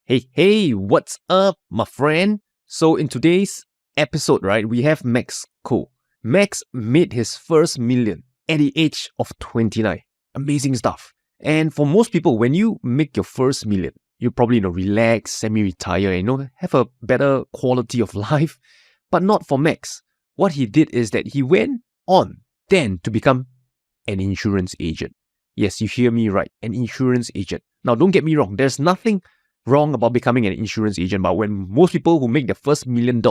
Hey, what's up, my friend? So in today's episode, right, we have Max Koh. Max made his first million at the age of 29. Amazing stuff. And for most people, when you make your first million, you probably, relax, semi-retire, and, have a better quality of life. But not for Max. What he did is that he went on then to become an insurance agent. Yes, you hear me right, an insurance agent. Now, don't get me wrong, there's nothing wrong about becoming an insurance agent, but when most people who make their first $1 million,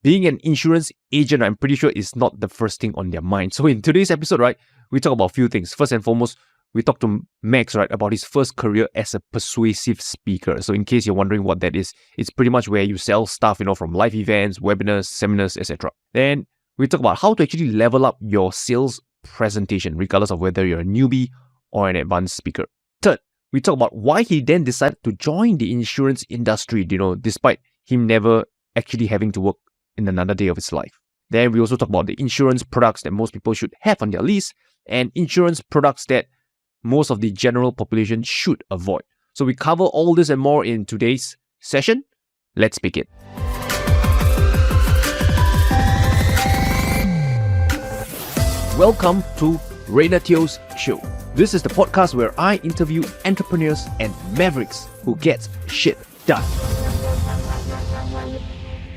being an insurance agent, I'm pretty sure is not the first thing on their mind. So in today's episode, right, we talk about a few things. First and foremost, we talk to Max, right, about his first career as a persuasive speaker. So in case you're wondering what that is, it's pretty much where you sell stuff, from live events, webinars, seminars, etc. Then we talk about how to actually level up your sales presentation, regardless of whether you're a newbie or an advanced speaker. Third, we talk about why he then decided to join the insurance industry, despite him never actually having to work in another day of his life. Then we also talk about the insurance products that most people should have on their list and insurance products that most of the general population should avoid. So we cover all this and more in today's session. Let's begin. Welcome to Rayner's show. This is the podcast where I interview entrepreneurs and mavericks who get shit done.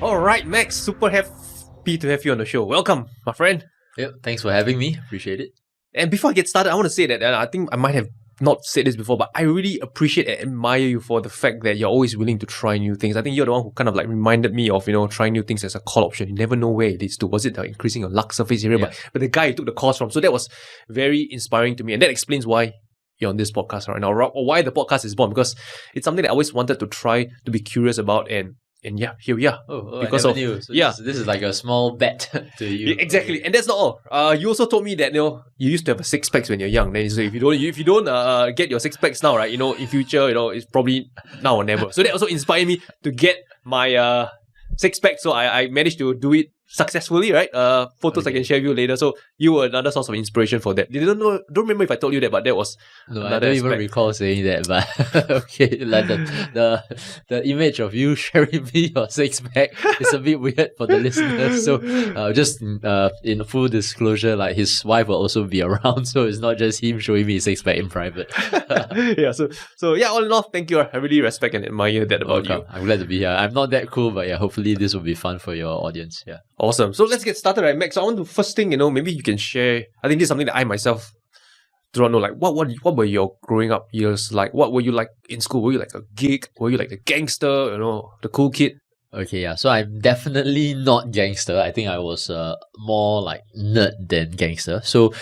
All right, Max, super happy to have you on the show. Welcome, my friend. Yep, thanks for having me. Appreciate it. And before I get started, I want to say that I think I might have not said this before, but I really appreciate and admire you for the fact that you're always willing to try new things. I think you're the one who kind of reminded me of, trying new things as a call option. You never know where it leads to. Was it increasing your luck surface area? Yeah. But the guy you took the course from. So that was very inspiring to me. And that explains why you're on this podcast right now, or why the podcast is born, because it's something that I always wanted to try to be curious about. And yeah, here we are. Because I never knew. So this is like a small bet to you. Exactly, and that's not all. You also told me that you used to have a six packs when you're young. Then so if you don't get your six packs now, right? In future, it's probably now or never. So that also inspired me to get my six pack. So I managed to do it successfully, right? Photos I can share with you later. So you were another source of inspiration for that. Don't remember if I told you that, but that was no. I don't even recall saying that, but okay. Like the image of you sharing me your six pack is a bit weird for the listeners. So just in full disclosure, his wife will also be around, so it's not just him showing me his six pack in private. Yeah. So yeah. All in all, thank you. I really respect and admire that about you. I'm glad to be here. I'm not that cool, but yeah, hopefully this will be fun for your audience. Yeah. Awesome. So let's get started, right, Max? I want to first thing, maybe you can share. I think this is something that I myself do not know. What were your growing up years like? What were you like in school? Were you like a geek? Were you like the gangster? The cool kid? Okay, yeah. So I'm definitely not gangster. I think I was more like nerd than gangster. So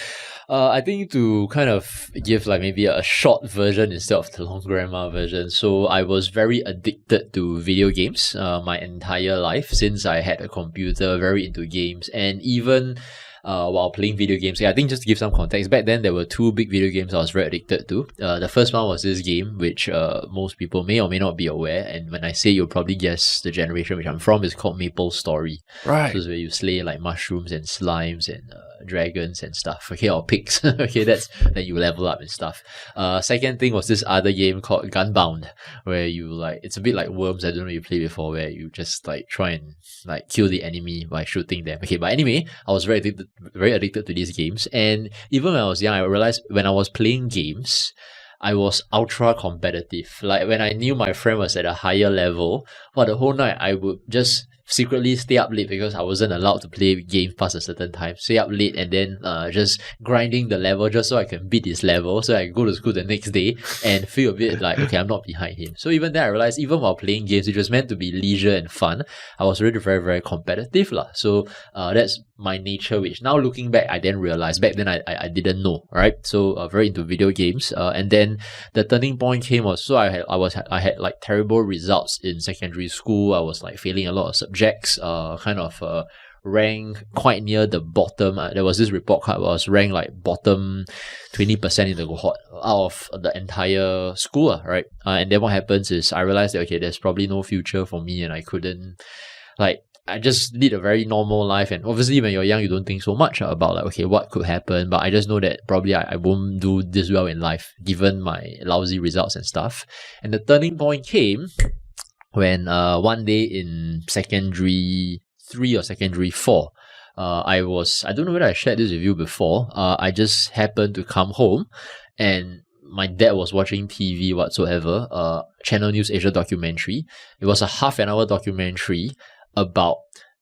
I think to kind of give maybe a short version instead of the long grammar version. So I was very addicted to video games my entire life since I had a computer, very into games. And even while playing video games, I think just to give some context, back then there were two big video games I was very addicted to. The first one was this game, which most people may or may not be aware. And when I say, you'll probably guess the generation which I'm from, is called Maple Story. Right. So it's where you slay mushrooms and slimes and dragons and stuff, okay, or pigs. Okay, then you level up and stuff. Second thing was this other game called Gunbound, where you it's a bit like Worms. I don't know if you played before, where you just try and kill the enemy by shooting them. Okay, but anyway, I was very addicted to these games. And even when I was young, I realized when I was playing games, I was ultra competitive. When I knew my friend was at a higher level, the whole night I would just secretly stay up late because I wasn't allowed to play games past a certain time. Stay up late and then just grinding the level just so I can beat his level, so I can go to school the next day and feel a bit okay, I'm not behind him. So even then I realized, even while playing games, which was meant to be leisure and fun, I was really very, very competitive. So that's my nature, which now looking back, I then realized. Back then I didn't know, right? So very into video games. And then the turning point came so I had terrible results in secondary school. I was failing a lot of subjects, ranked quite near the bottom. There was this report card where I was ranked bottom 20% in the cohort out of the entire school, right? And then what happens is I realized that, okay, there's probably no future for me, and I couldn't I just lead a very normal life, and obviously when you're young you don't think so much about okay, what could happen, but I just know that probably I won't do this well in life given my lousy results and stuff. And the turning point came when one day in secondary 3 or secondary 4, I don't know whether I shared this with you before. I just happened to come home and my dad was watching TV whatsoever, Channel News Asia documentary. It was a half an hour documentary about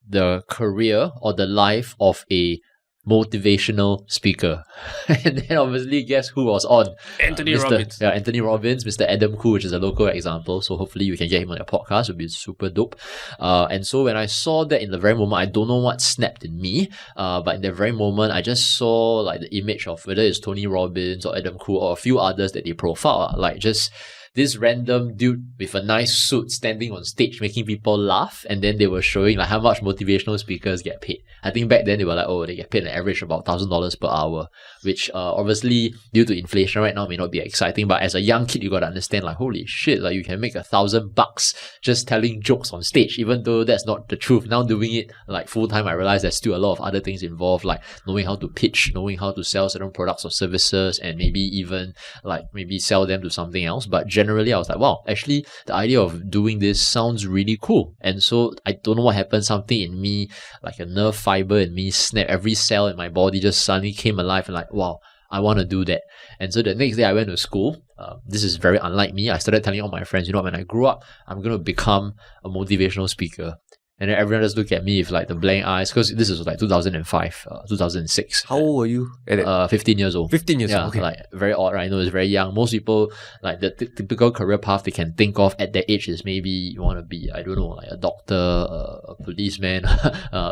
the career or the life of a motivational speaker. And then obviously guess who was on? Anthony Robbins. Yeah, Anthony Robbins, Mr. Adam Khoo, which is a local example. So hopefully you can get him on your podcast. It would be super dope. And so when I saw that in the very moment, I don't know what snapped in me, but in the very moment, I just saw like the image of whether it's Tony Robbins or Adam Khoo or a few others that they profile, like just this random dude with a nice suit standing on stage making people laugh, and then they were showing like how much motivational speakers get paid. I think back then they were like, oh, they get paid an average about $1,000 per hour, which obviously due to inflation right now may not be exciting, but as a young kid you gotta understand like, holy shit, like you can make $1,000 just telling jokes on stage, even though that's not the truth. Now doing it like full time, I realize there's still a lot of other things involved, like knowing how to pitch, knowing how to sell certain products or services, and maybe even like maybe sell them to something else. But generally I was like, wow, actually the idea of doing this sounds really cool. And so I don't know what happened, something in me, like a nerve fiber in me snapped, every cell in my body just suddenly came alive and like, wow, I want to do that. And so the next day I went to school. This is very unlike me. I started telling all my friends, you know, when I grow up, I'm going to become a motivational speaker. And then everyone just looked at me with like the blank eyes, because this is like 2005, 2006. How old were you? 15 years old. 15 years old, okay. Like very odd, right? I know it's very young. Most people, like the typical career path they can think of at that age is maybe you want to be, I don't know, like a doctor, a policeman,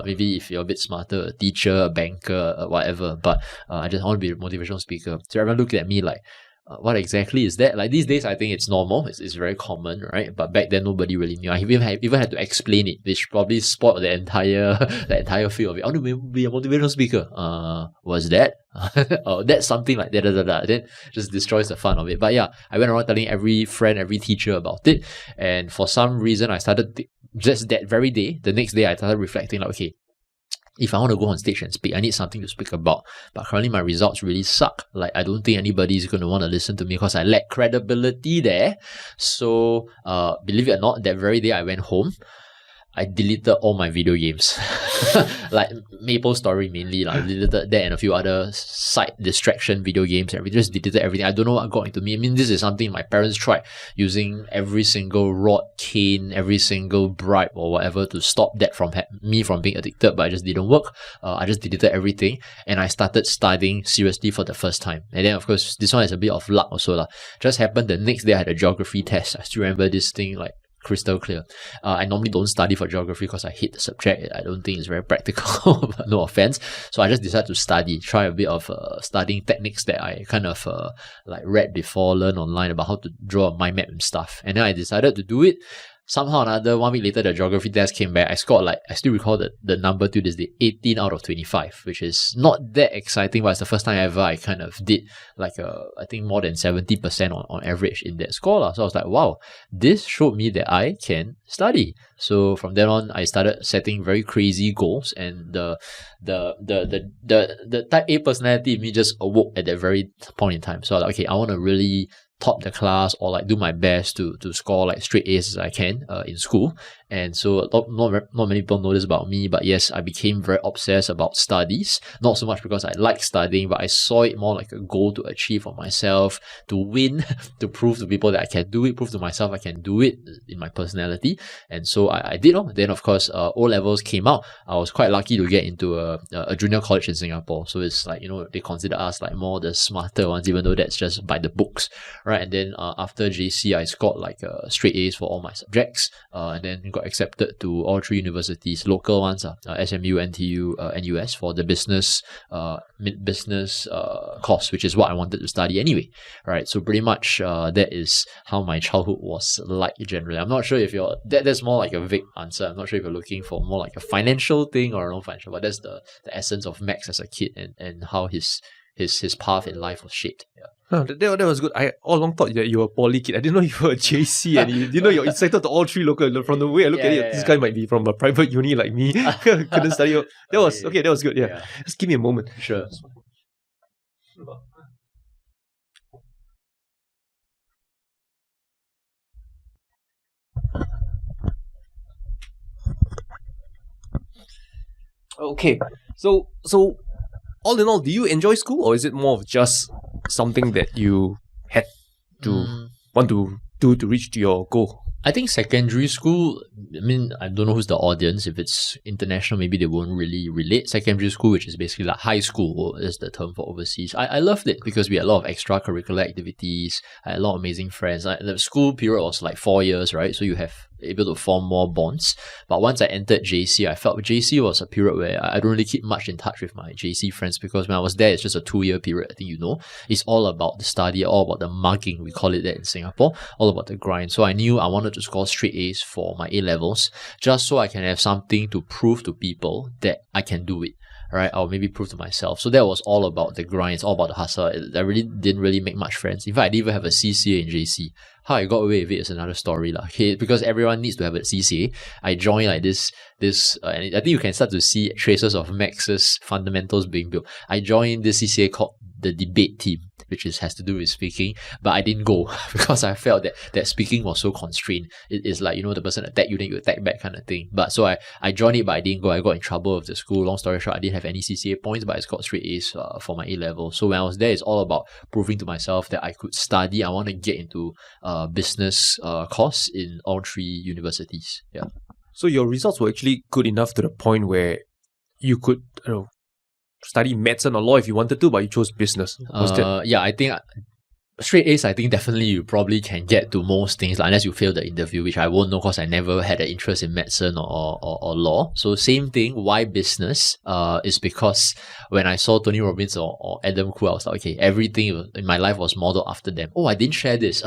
maybe if you're a bit smarter, a teacher, a banker, whatever. But I just want to be a motivational speaker. So everyone looked at me like, what exactly is that? Like these days, I think it's normal. It's very common, right? But back then, nobody really knew. I even had to explain it, which probably spoiled the entire feel of it. I want to be a motivational speaker. Was that? Oh, that's something like that. Then just destroys the fun of it. But yeah, I went around telling every friend, every teacher about it. And for some reason, I started just that very day. The next day, I started reflecting like, okay, if I want to go on stage and speak, I need something to speak about. But currently my results really suck. Like I don't think anybody's going to want to listen to me because I lack credibility there. So believe it or not, that very day I went home, I deleted all my video games. Like Maple Story mainly. I deleted that and a few other side distraction video games. Just deleted everything. I don't know what got into me. I mean, this is something my parents tried using every single rod, cane, every single bribe or whatever to stop that from me from being addicted, but it just didn't work. I just deleted everything and I started studying seriously for the first time. And then of course, this one is a bit of luck also. Just happened the next day I had a geography test. I still remember this thing like crystal clear. I normally don't study for geography because I hate the subject. I don't think it's very practical, no offense. So I just decided to study, try a bit of studying techniques that I kind of like read before, learn online about how to draw a mind map and stuff. And then I decided to do it. Somehow or another, 1 week later, the geography test came back. I scored I still recall the number to this day, 18 out of 25, which is not that exciting, but it's the first time ever I kind of did I think more than 70% on average in that score. So I was like, wow, this showed me that I can study. So from then on, I started setting very crazy goals, and the type A personality in me just awoke at that very point in time. So I was like, okay, I want to really top the class or do my best to score straight A's as I can in school. And so not many people know this about me, but yes, I became very obsessed about studies. Not so much because I like studying, but I saw it more like a goal to achieve for myself, to win, to prove to people that I can do it, prove to myself I can do it in my personality. And so I did. Then of course, O-levels came out. I was quite lucky to get into a junior college in Singapore. So it's they consider us more the smarter ones, even though that's just by the books, right? And then after JC, I scored straight A's for all my subjects, and then got accepted to all 3 universities, local ones, SMU, NTU, NUS, for the business course, which is what I wanted to study anyway, right? So pretty much that is how my childhood was like generally. I'm not sure if that's more like a vague answer. I'm not sure if you're looking for more like a financial thing or a non-financial, but that's the essence of Max as a kid and how his path in life was shaped. Yeah. That was good. I all along thought that you were a poly kid. I didn't know you were a JC and you didn't know you're excited to all 3 local. From the way I look at it, this guy might be from a private uni like me. Couldn't study. That was okay. That was good. Yeah. Just give me a moment. Sure. Okay. So all in all, do you enjoy school, or is it more of just something that you had to want to do to reach to your goal? I think secondary school, I mean, I don't know who's the audience. If it's international, maybe they won't really relate. Secondary school, which is basically like high school, is the term for overseas. I loved it because we had a lot of extracurricular activities. I had a lot of amazing friends. The school period was like 4 years, right? So you have able to form more bonds. But once I entered JC, I felt JC was a period where I don't really keep much in touch with my JC friends, because when I was there, it's just a 2-year period. I think you know. It's all about the study, all about the mugging, we call it that in Singapore, all about the grind. So I knew I wanted to score straight A's for my A-levels, just so I can have something to prove to people that I can do it. Right, or maybe prove to myself. So that was all about the grind. It's all about the hustle. I really didn't really make much friends. In fact, I didn't even have a CCA in JC. How I got away with it is another story, lah. Okay, because everyone needs to have a CCA. I joined like this, and I think you can start to see traces of Max's fundamentals being built. I joined this CCA called the debate team, which has to do with speaking, but I didn't go because I felt that speaking was so constrained. It is like, the person attack you, then you attack back kind of thing. But so I joined it, but I didn't go. I got in trouble with the school. Long story short, I didn't have any CCA points, but I got straight A's for my A-level. So when I was there, it's all about proving to myself that I could study. I want to get into business course in all 3 universities. Yeah. So your results were actually good enough to the point where you could, study medicine or law if you wanted to, but you chose business. Yeah, I think straight A's, I think definitely you probably can get to most things, unless you fail the interview, which I won't know because I never had an interest in medicine or law. So same thing, why business? Is because when I saw Tony Robbins or Adam Khoo, I was like, okay, everything in my life was modeled after them. Oh, I didn't share this.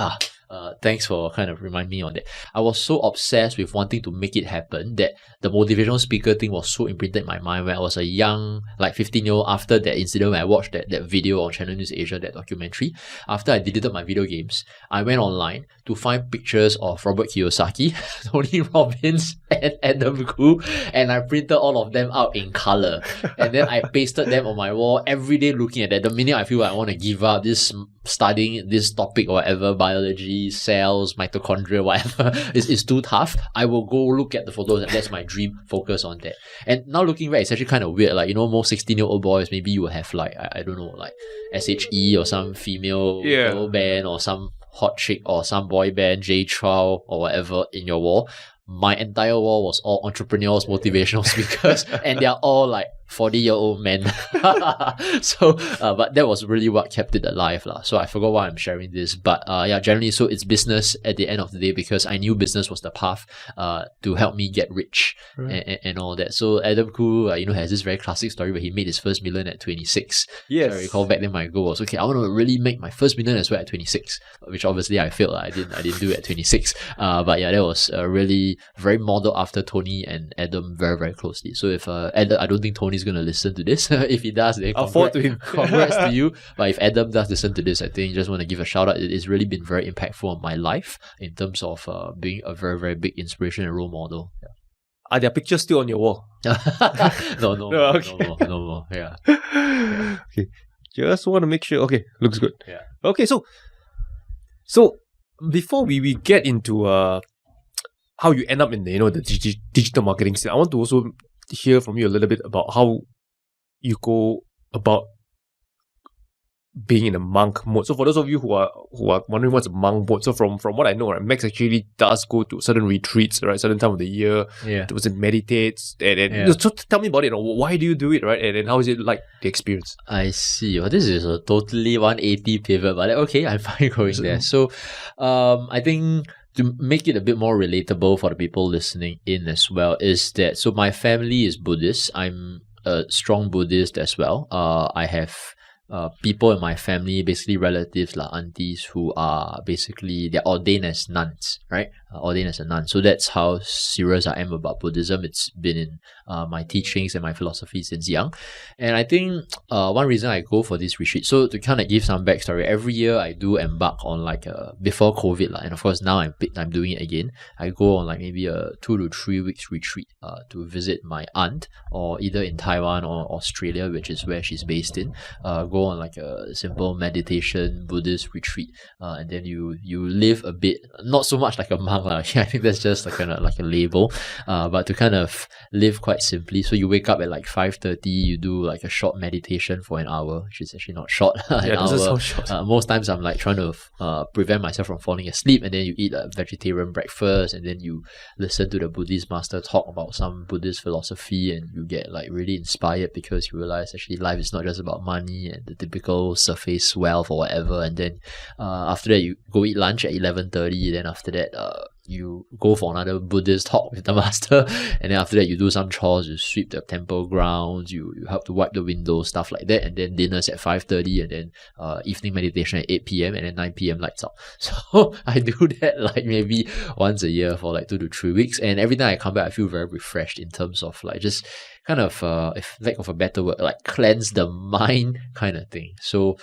Thanks for kind of reminding me on that. I was so obsessed with wanting to make it happen that the motivational speaker thing was so imprinted in my mind when I was a young, like 15-year-old, after that incident when I watched that video on Channel News Asia, that documentary. After I deleted my video games, I went online to find pictures of Robert Kiyosaki, Tony Robbins, and Adam Khoo, and I printed all of them out in color. And then I pasted them on my wall every day looking at that. The minute I feel like I want to give up this studying this topic or whatever, biology, cells, mitochondria, whatever, is too tough, I will go look at the photos, and that's my dream, focus on that. And now looking back, it's actually kind of weird. Like, most 16-year-old boys, maybe you will have like, I don't know, like SHE or some female girl band or some hot chick or some boy band, J Chow or whatever in your wall. My entire wall was all entrepreneurs, motivational speakers, and they're all like 40-year-old men. So, but that was really what kept it alive, lah. So I forgot why I'm sharing this, but yeah, generally, so it's business at the end of the day, because I knew business was the path to help me get rich, right, and all that. So Adam Khoo, has this very classic story where he made his first million at 26. Yes. So I recall back then my goal was, okay, I want to really make my first million as well at 26, which obviously I failed. I didn't do it at 26. But yeah, that was really very modeled after Tony and Adam very, very closely. So if Adam, I don't think Tony's going to listen to this. If he does, then I'll forward to him. Congrats to you. But if Adam does listen to this, I think just want to give a shout out. It's really been very impactful on my life in terms of being a very, very big inspiration and role model. Yeah. Are there pictures still on your wall? No more. Yeah. Okay. Just want to make sure. Okay, looks good. Yeah. Okay, so before we get into how you end up in the digital marketing scene, I want to also hear from you a little bit about how you go about being in a monk mode. So for those of you who are wondering what's a monk mode, so from what I know, right, Max actually does go to certain retreats, right, certain time of the year. Yeah. It meditates and so tell me about it. Why do you do it, right? And how is it like the experience? I see. Well, this is a totally 180 pivot, but okay, I'm fine going there. So, I think to make it a bit more relatable for the people listening in as well, is that, so my family is Buddhist. I'm a strong Buddhist as well. I have people in my family, basically relatives, like aunties, who are basically, they're ordained as nuns, right? Ordained as a nun. So that's how serious I am about Buddhism. It's been in my teachings and my philosophy since young. And I think one reason I go for this retreat, so to kind of give some backstory, every year I do embark on like before COVID, and of course now I'm doing it again. I go on like maybe a 2 to 3 weeks retreat to visit my aunt, or either in Taiwan or Australia, which is where she's based in. Go go on like a simple meditation Buddhist retreat, and then you live a bit, not so much like a monk lah. I think that's just like a label, but to kind of live quite simply. So you wake up at like 5:30, you do like a short meditation for an hour, which is actually not short. An Yeah, this is hour. so short. Most times I'm like trying to prevent myself from falling asleep, and then you eat a vegetarian breakfast, and then you listen to the Buddhist master talk about some Buddhist philosophy, and you get like really inspired because you realize actually life is not just about money and the typical surface wealth or whatever. And then after that you go eat lunch at 11:30, then after that you go for another Buddhist talk with the master, and then after that you do some chores, you sweep the temple grounds, you help to wipe the windows, stuff like that, and then dinner's at 5:30, and then evening meditation at 8 p.m, and then 9 p.m. lights out. So I do that like maybe once a year for like 2 to 3 weeks, and every time I come back I feel very refreshed in terms of like just kind of, if lack of a better word, like cleanse the mind kind of thing. So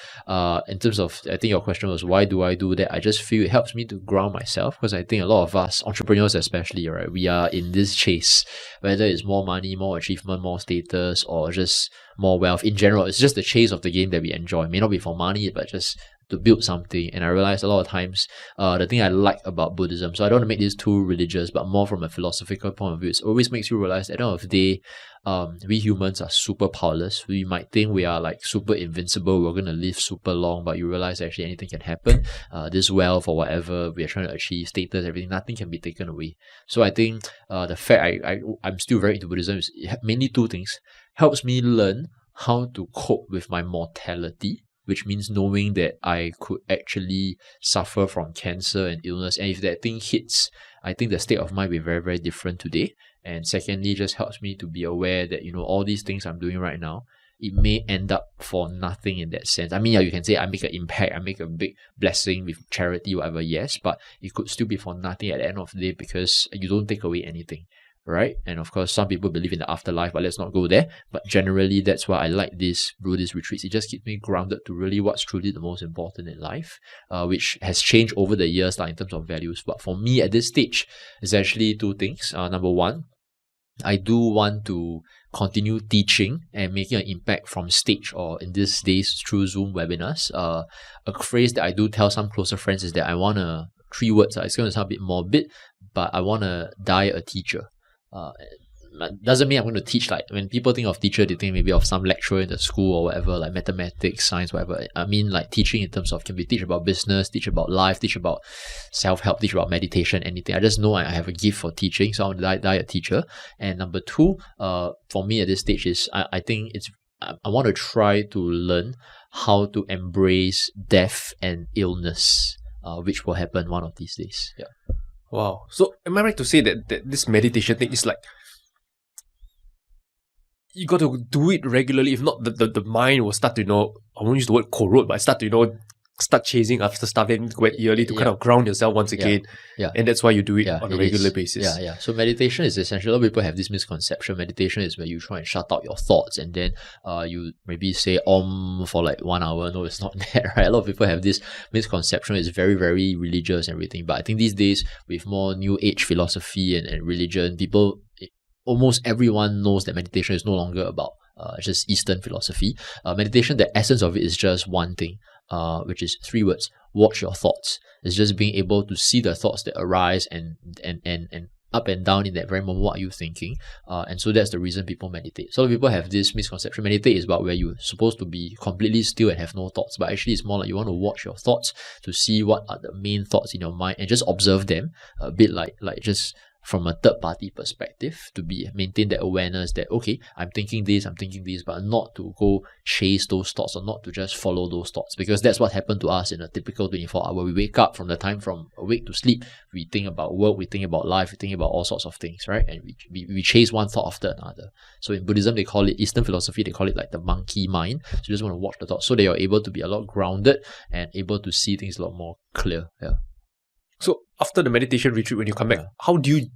in terms of, I think your question was, why do I do that? I just feel it helps me to ground myself, because I think a lot of us, entrepreneurs especially, right, we are in this chase, whether it's more money, more achievement, more status, or just more wealth in general. It's just the chase of the game that we enjoy. It may not be for money, but just to build something. And I realized a lot of times the thing I like about Buddhism, so I don't want to make this too religious, but more from a philosophical point of view, it always makes you realize at the end of the day, we humans are super powerless. We might think we are like super invincible, we're going to live super long, but you realize actually anything can happen. This wealth or whatever we are trying to achieve, status, everything, nothing can be taken away. So I think the fact I'm still very into Buddhism is mainly two things. Helps me learn how to cope with my mortality, which means knowing that I could actually suffer from cancer and illness. And if that thing hits, I think the state of mind will be very, very different today. And secondly, just helps me to be aware that, all these things I'm doing right now, it may end up for nothing in that sense. I mean, yeah, you can say I make an impact, I make a big blessing with charity, whatever, yes, but it could still be for nothing at the end of the day because you don't take away anything. Right? And of course, some people believe in the afterlife, but let's not go there. But generally, that's why I like these Buddhist retreats. It just keeps me grounded to really what's truly the most important in life, which has changed over the years in terms of values. But for me at this stage, it's actually two things. Number one, I do want to continue teaching and making an impact from stage, or in these days through Zoom webinars. A phrase that I do tell some closer friends is that I want to, 3 words, it's going to sound a bit morbid, but I want to die a teacher. Doesn't mean I'm going to teach, like when people think of teacher, they think maybe of some lecturer in the school or whatever, like mathematics, science, whatever. I mean like teaching in terms of, can be teach about business, teach about life, teach about self-help, teach about meditation, anything. I just know I have a gift for teaching, so I want to die a teacher. And number two, for me at this stage is, I think I want to try to learn how to embrace death and illness, which will happen one of these days. Yeah. Wow. So am I right to say that this meditation thing is like, you got to do it regularly? If not, the mind will start to, I won't use the word corrode, but start to, start chasing after stuff and go yearly to kind of ground yourself once again. Yeah. And that's why you do it on a regular basis. Yeah. So meditation is essential. A lot of people have this misconception. Meditation is where you try and shut out your thoughts, and then you maybe say Om for like 1 hour. No, it's not that, right? A lot of people have this misconception. It's very, very religious and everything. But I think these days, with more new age philosophy and religion, almost everyone knows that meditation is no longer about just Eastern philosophy. Meditation, the essence of it is just one thing, which is 3 words: watch your thoughts. It's just being able to see the thoughts that arise and up and down in that very moment. What are you thinking? And so that's the reason people meditate. So people have this misconception. Meditate is about where you're supposed to be completely still and have no thoughts. But actually, it's more like you want to watch your thoughts to see what are the main thoughts in your mind and just observe them, a bit like just from a third party perspective, to maintain that awareness that, okay, I'm thinking this, but not to go chase those thoughts, or not to just follow those thoughts, because that's what happened to us in a typical 24-hour. We wake up, from the time from awake to sleep, we think about work, we think about life, we think about all sorts of things, right? And we chase one thought after another. So in Buddhism, they call it, Eastern philosophy, they call it like the monkey mind. So you just want to watch the thoughts so that you're able to be a lot grounded and able to see things a lot more clear. Yeah. So after the meditation retreat, when you come back, how do you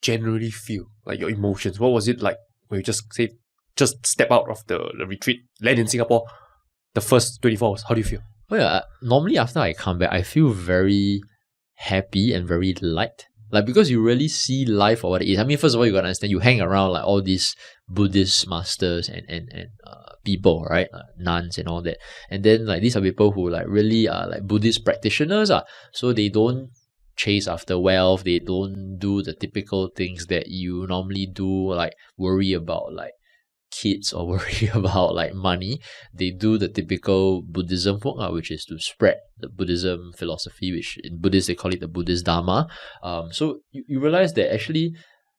generally feel? Like your emotions? What was it like when you just step out of the retreat, land in Singapore, the first 24 hours? How do you feel? Well, yeah, normally after I come back, I feel very happy and very light. Like, because you really see life for what it is. I mean, first of all, you gotta understand, you hang around like all these Buddhist masters and people, right? Nuns and all that. And then like these are people who like really are like Buddhist practitioners. So they don't chase after wealth. They don't do the typical things that you normally do, like worry about like kids or worry about like money. They do the typical Buddhism work, which is to spread the Buddhism philosophy, which in Buddhist they call it the Buddhist Dharma. So you realize that actually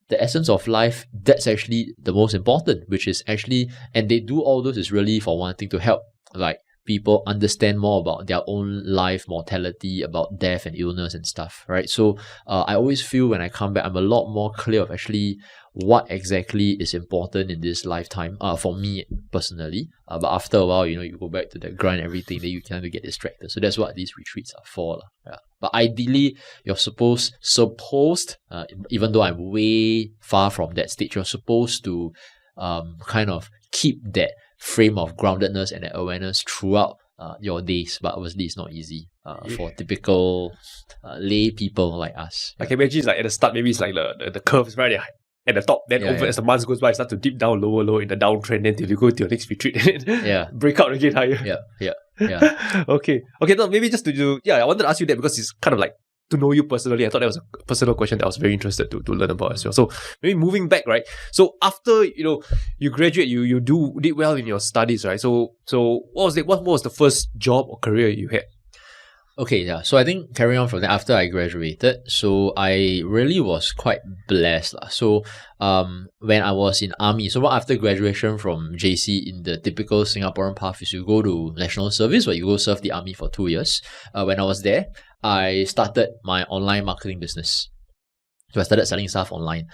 the essence of life, that's actually the most important, which is actually, and they do all those is really for wanting to help like people understand more about their own life, mortality, about death and illness and stuff, right? So I always feel when I come back, I'm a lot more clear of actually what exactly is important in this lifetime, for me personally. But after a while, you go back to the grind and everything, then you kind of get distracted. So that's what these retreats are for. Yeah. But ideally, you're supposed, even though I'm way far from that stage, you're supposed to kind of keep that frame of groundedness and that awareness throughout your days. But obviously, it's not easy for typical lay people like us. I can imagine it's like at the start, maybe it's like the curve is right at the top, then as the months goes by, it starts to dip down lower in the downtrend, then till you go to your next retreat and break out again higher. Yeah. Okay, no, maybe just to do, I wanted to ask you that because it's kind of like to know you personally. I thought that was a personal question that I was very interested to learn about as well. So maybe moving back, right? So after you graduate, you did well in your studies, right? So what was the first job or career you had? Okay, yeah. So I think carrying on from that, after I graduated, so I really was quite blessed. So when I was in army, so after graduation from JC, in the typical Singaporean path is you go to national service, or you go serve the army for 2 years. When I was there, I started my online marketing business. So I started selling stuff online.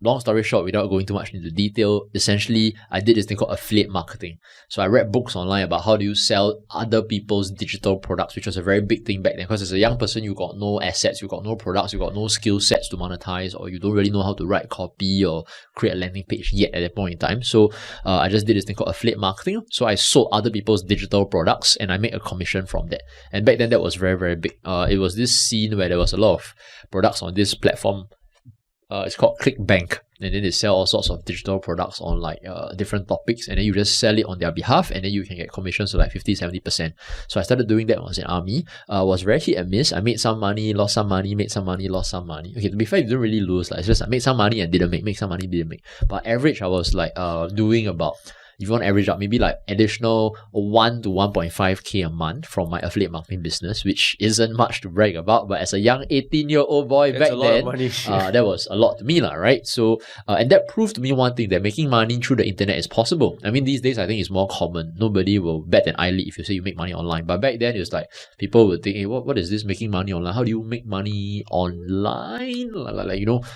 Long story short, without going too much into detail, essentially, I did this thing called affiliate marketing. So I read books online about how do you sell other people's digital products, which was a very big thing back then. Because as a young person, you got no assets, you got no products, you got no skill sets to monetize, or you don't really know how to write copy or create a landing page yet at that point in time. So I just did this thing called affiliate marketing. So I sold other people's digital products and I made a commission from that. And back then, that was very, very big. It was this scene where there was a lot of products on this platform. It's called ClickBank, and then they sell all sorts of digital products on like different topics, and then you just sell it on their behalf, and then you can get commissions to like 50-70%. So I started doing that when I was in army. Was very hit and miss. I made some money, lost some money, made some money, lost some money. Okay, to be fair, you didn't really lose. Like, it's just I made some money and didn't make some money, didn't make. But average, I was like doing about, if you want to average out, maybe like additional 1 to 1.5k a month from my affiliate marketing business, which isn't much to brag about. But as a young 18-year-old boy back then, that was a lot to me, right? So, and that proved to me one thing, that making money through the internet is possible. I mean, these days, I think it's more common. Nobody will bat an eyelid if you say you make money online. But back then, it's like people would think, hey, what is this making money online? How do you make money online?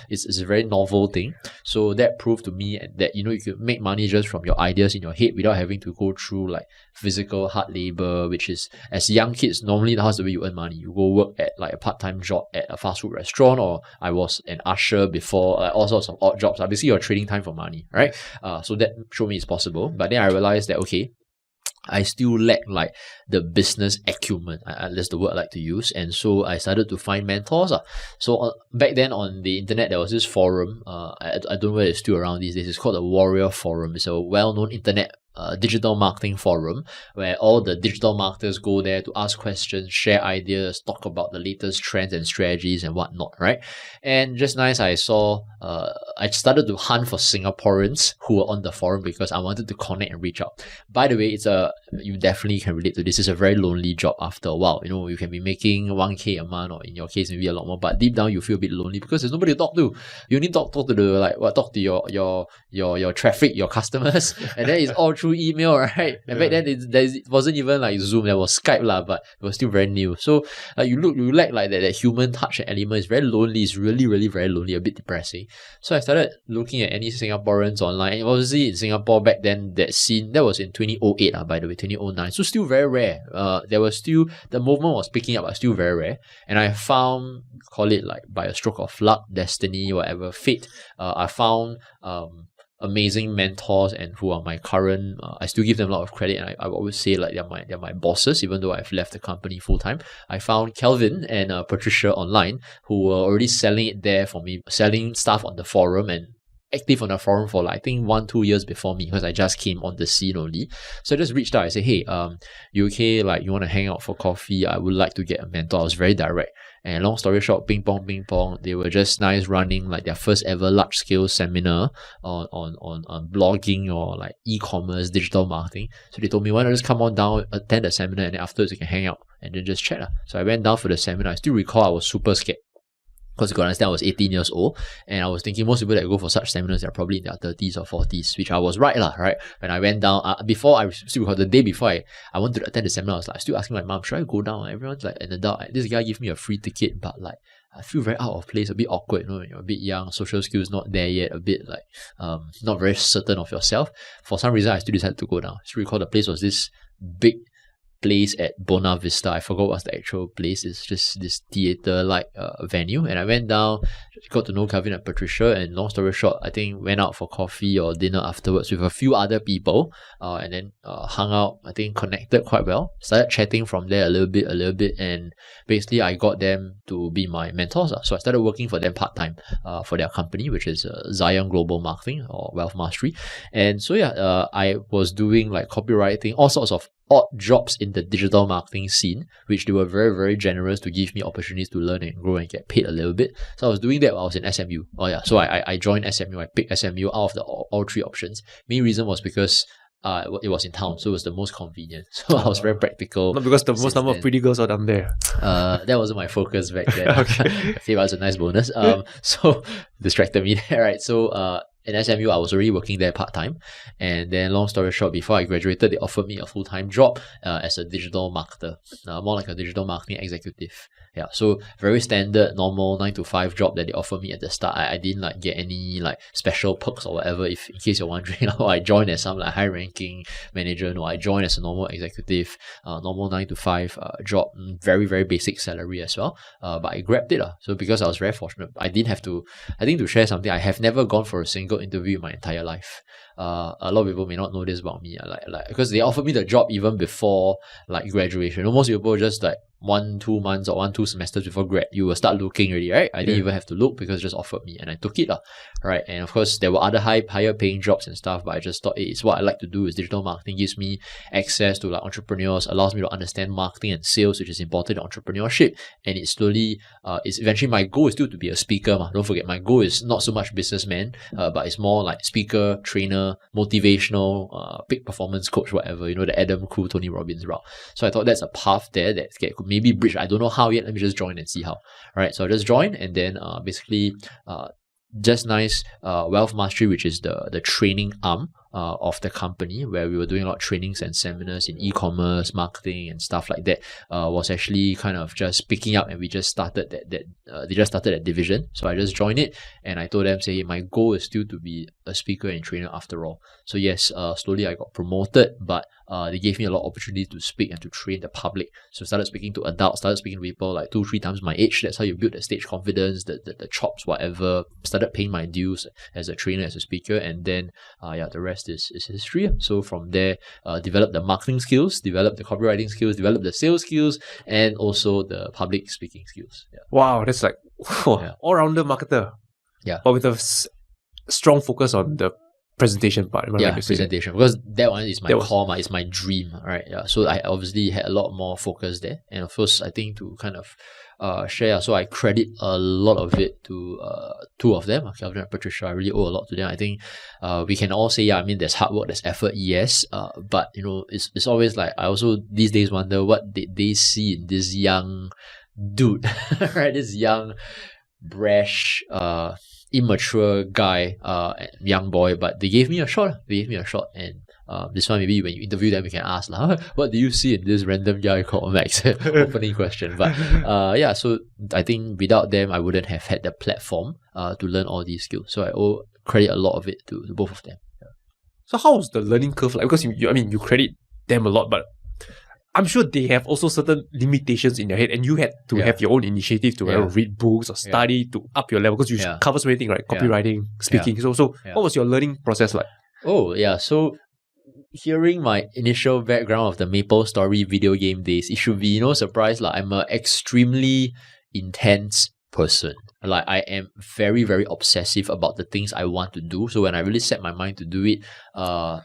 It's a very novel thing. So that proved to me that, you could make money just from your ideas in your head without having to go through like physical hard labor, which is, as young kids, normally that's the way you earn money. You go work at like a part-time job at a fast food restaurant, or I was an usher before, like all sorts of odd jobs. Basically, you're trading time for money, right? So that showed me it's possible. But then I realized that, okay, I still lack like the business acumen. That's the word I like to use. And so I started to find mentors. So back then on the internet, there was this forum. I don't know whether it's still around these days. It's called the Warrior Forum. It's a well-known internet digital marketing forum where all the digital marketers go there to ask questions, share ideas, talk about the latest trends and strategies and whatnot, right? And just nice, I saw, I started to hunt for Singaporeans who were on the forum because I wanted to connect and reach out. By the way, you definitely can relate to this. It's a very lonely job after a while. You can be making 1k a month, or in your case, maybe a lot more, but deep down you feel a bit lonely because there's nobody to talk to. You only talk to talk to your traffic, your customers, and then it's all through email, right? And back then it wasn't even like Zoom, there was Skype but it was still very new. So you lack like that human touch and element. It's very lonely. It's really, really very lonely, a bit depressing. So I started looking at any Singaporeans online, and obviously in Singapore back then, that scene, that was in 2008, by the way, 2009. So still very rare. There was still, the movement was picking up, but still very rare. And I found, call it like by a stroke of luck, destiny, whatever, fate, I found amazing mentors and who are my current, I still give them a lot of credit, and I always say like they're my bosses, even though I've left the company full time. I found Kelvin and Patricia online who were already selling it there for me, selling stuff on the forum and active on the forum for like, I think 1-2 years before me, because I just came on the scene only. So I just reached out. I said, hey, you okay? Like, you want to hang out for coffee? I would like to get a mentor. I was very direct. And long story short, ping pong. They were just nice running like their first ever large scale seminar on blogging or like e-commerce, digital marketing. So they told me, why not just come on down, attend the seminar, and then afterwards you can hang out and then just chat. So I went down for the seminar. I still recall I was super scared. Because you got to understand, I was 18 years old, and I was thinking most people that go for such seminars are probably in their 30s or 40s, which I was right. When I went down, the day before I wanted to attend the seminar, I was like, still asking my mom, should I go down? Everyone's like an adult. This guy gave me a free ticket, but like, I feel very out of place, a bit awkward, when you're a bit young, social skills not there yet, a bit like, not very certain of yourself. For some reason, I still decided to go down. I still recall the place was this big place at Bona Vista. I forgot what's the actual place. It's just this theater-like venue. And I went down, got to know Kelvin and Patricia, and long story short, I think went out for coffee or dinner afterwards with a few other people, and then hung out, I think connected quite well. Started chatting from there a little bit, and basically I got them to be my mentors. So I started working for them part-time for their company, which is Zion Global Marketing or Wealth Mastery. And so I was doing like copywriting, all sorts of odd jobs in the digital marketing scene, which they were very, very generous to give me opportunities to learn and grow and get paid a little bit. So I was doing that while I was in SMU. So I joined SMU. I picked SMU out of the all three options. Main reason was because it was in town, so it was the most convenient. So I was very practical. Not because the most number of pretty girls are down there. That wasn't my focus back then. Okay. Okay, that was a nice bonus. So distracted me there, right? So in SMU, I was already working there part-time. And then long story short, before I graduated, they offered me a full-time job as a digital marketer, more like a digital marketing executive. Yeah, so very standard, normal 9-to-5 job that they offered me at the start. I didn't like get any like special perks or whatever. If in case you're wondering, I joined as some like high-ranking manager. No, I joined as a normal executive, normal 9-to-5 job, very, very basic salary as well. But I grabbed it. So because I was very fortunate, I didn't have to. I think to share something, I have never gone for a single interview in my entire life. A lot of people may not know this about me, like because they offered me the job even before like graduation. Most people just like 1-2 months or 1-2 semesters before grad, you will start looking already, right? I didn't even have to look because it just offered me and I took it, right? And of course, there were other higher paying jobs and stuff, but I just thought it's what I like to do. Is digital marketing gives me access to like entrepreneurs, allows me to understand marketing and sales, which is important in entrepreneurship. And it slowly, it's eventually my goal is still to be a speaker. Don't forget, my goal is not so much businessman, but it's more like speaker, trainer, motivational, peak performance coach, whatever, the Adam Crew, Tony Robbins route. So I thought that's a path there that could maybe bridge. I don't know how yet. Let me just join and see how. Right. So I just joined, and then basically just nice Wealth Mastery, which is the training arm of the company, where we were doing a lot of trainings and seminars in e-commerce, marketing and stuff like that, was actually kind of just picking up, and we just started they just started that division. So I just joined it, and I told them, say, hey, my goal is still to be a speaker and trainer after all. So yes, slowly I got promoted, but they gave me a lot of opportunity to speak and to train the public. So I started speaking to adults, started speaking to people like 2-3 times my age. That's how you build the stage confidence, the chops, whatever. Started paying my dues as a trainer, as a speaker, and then the rest is history. So from there, developed the marketing skills, developed the copywriting skills, developed the sales skills, and also the public speaking skills. Yeah. Wow, that's like all-rounder marketer. Yeah. But with a strong focus on the presentation part. Presentation, because that one is my core, it's my dream, right? Yeah. So I obviously had a lot more focus there, and of course, I think to kind of share. So I credit a lot of it to two of them, Kelvin and Patricia. I really owe a lot to them. I think we can all say, there's hard work, there's effort, yes. But it's always like, I also these days wonder, what did they see in this young dude, right? This young, brash, immature guy, young boy. But they gave me a shot. And this one, maybe when you interview them, you can ask, what do you see in this random guy called Max? Opening question. But so I think without them, I wouldn't have had the platform to learn all these skills. So I owe credit a lot of it to both of them. So how was the learning curve like? Because you credit them a lot, but I'm sure they have also certain limitations in their head, and you had to have your own initiative to read books or study to up your level, because you cover so many things, right? Copywriting, speaking. So what was your learning process like? Oh, yeah. So hearing my initial background of the Maple Story video game days, it should be no surprise. Like, I'm an extremely intense person. Like, I am very, very obsessive about the things I want to do. So when I really set my mind to do it,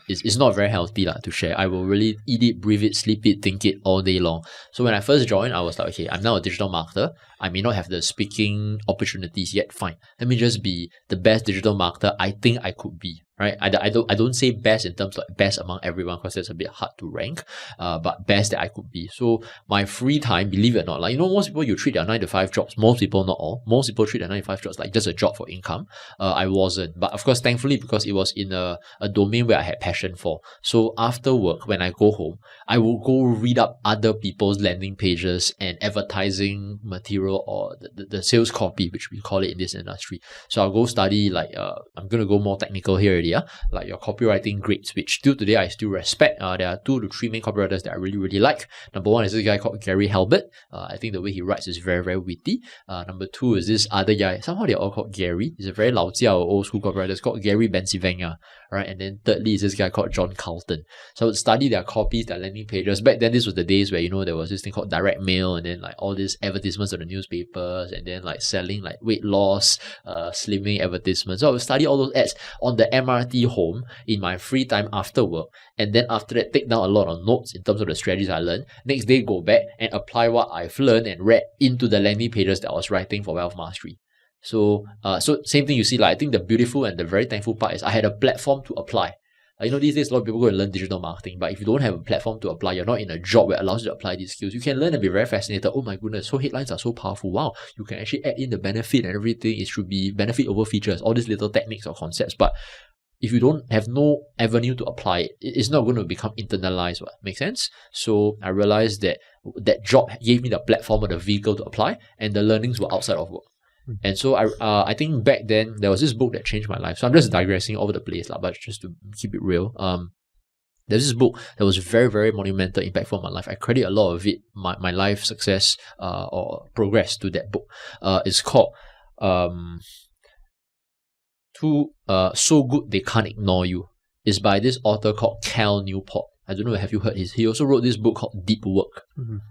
it's not very healthy to share. I will really eat it, breathe it, sleep it, think it all day long. So when I first joined, I was like, okay, I'm now a digital marketer. I may not have the speaking opportunities yet. Fine. Let me just be the best digital marketer I think I could be. Right? I don't say best in terms of best among everyone, because that's a bit hard to rank. But best that I could be. So my free time, believe it or not, most people, you treat their 9-to-5 jobs. Most people, not all. Most people treat their 9-to-5 jobs like just a job for income. I wasn't. But of course, thankfully, because it was in a domain where I had passion for. So after work, when I go home, I will go read up other people's landing pages and advertising material, or the sales copy, which we call it in this industry. So I'll go study, I'm going to go more technical here already, like your copywriting grades, which till today I still respect. There are 2 to 3 main copywriters that I really, really like. Number 1 is this guy called Gary Halbert. I think the way he writes is very, very witty. Number 2 is this other guy. Somehow they're all called Gary. He's a very lao jiao old school copywriter. It's called Gary Bencivenga. Right? And then thirdly is this guy called John Carlton. So I would study their copies, their landing pages. Back then, this was the days where, there was this thing called direct mail, and then all these advertisements on the newspapers, and then selling weight loss, slimming advertisements. So I would study all those ads on the MRT home in my free time after work. And then after that, take down a lot of notes in terms of the strategies I learned. Next day, go back and apply what I've learned and read into the landing pages that I was writing for Wealth Mastery. So same thing you see, I think the beautiful and the very thankful part is I had a platform to apply. These days a lot of people go and learn digital marketing, but if you don't have a platform to apply, you're not in a job where it allows you to apply these skills. You can learn and be very fascinated. Oh my goodness, so headlines are so powerful. Wow, you can actually add in the benefit and everything. It should be benefit over features, all these little techniques or concepts. But if you don't have no avenue to apply it, it's not going to become internalized. Make sense? So I realized that job gave me the platform or the vehicle to apply, and the learnings were outside of work. And so I think back then there was this book that changed my life. So I'm just digressing all over the place, but just to keep it real. There's this book that was very, very monumental impact for my life. I credit a lot of it, my life success or progress to that book. It's called So Good They Can't Ignore You. It's by this author called Cal Newport. I don't know, have you heard he also wrote this book called Deep Work.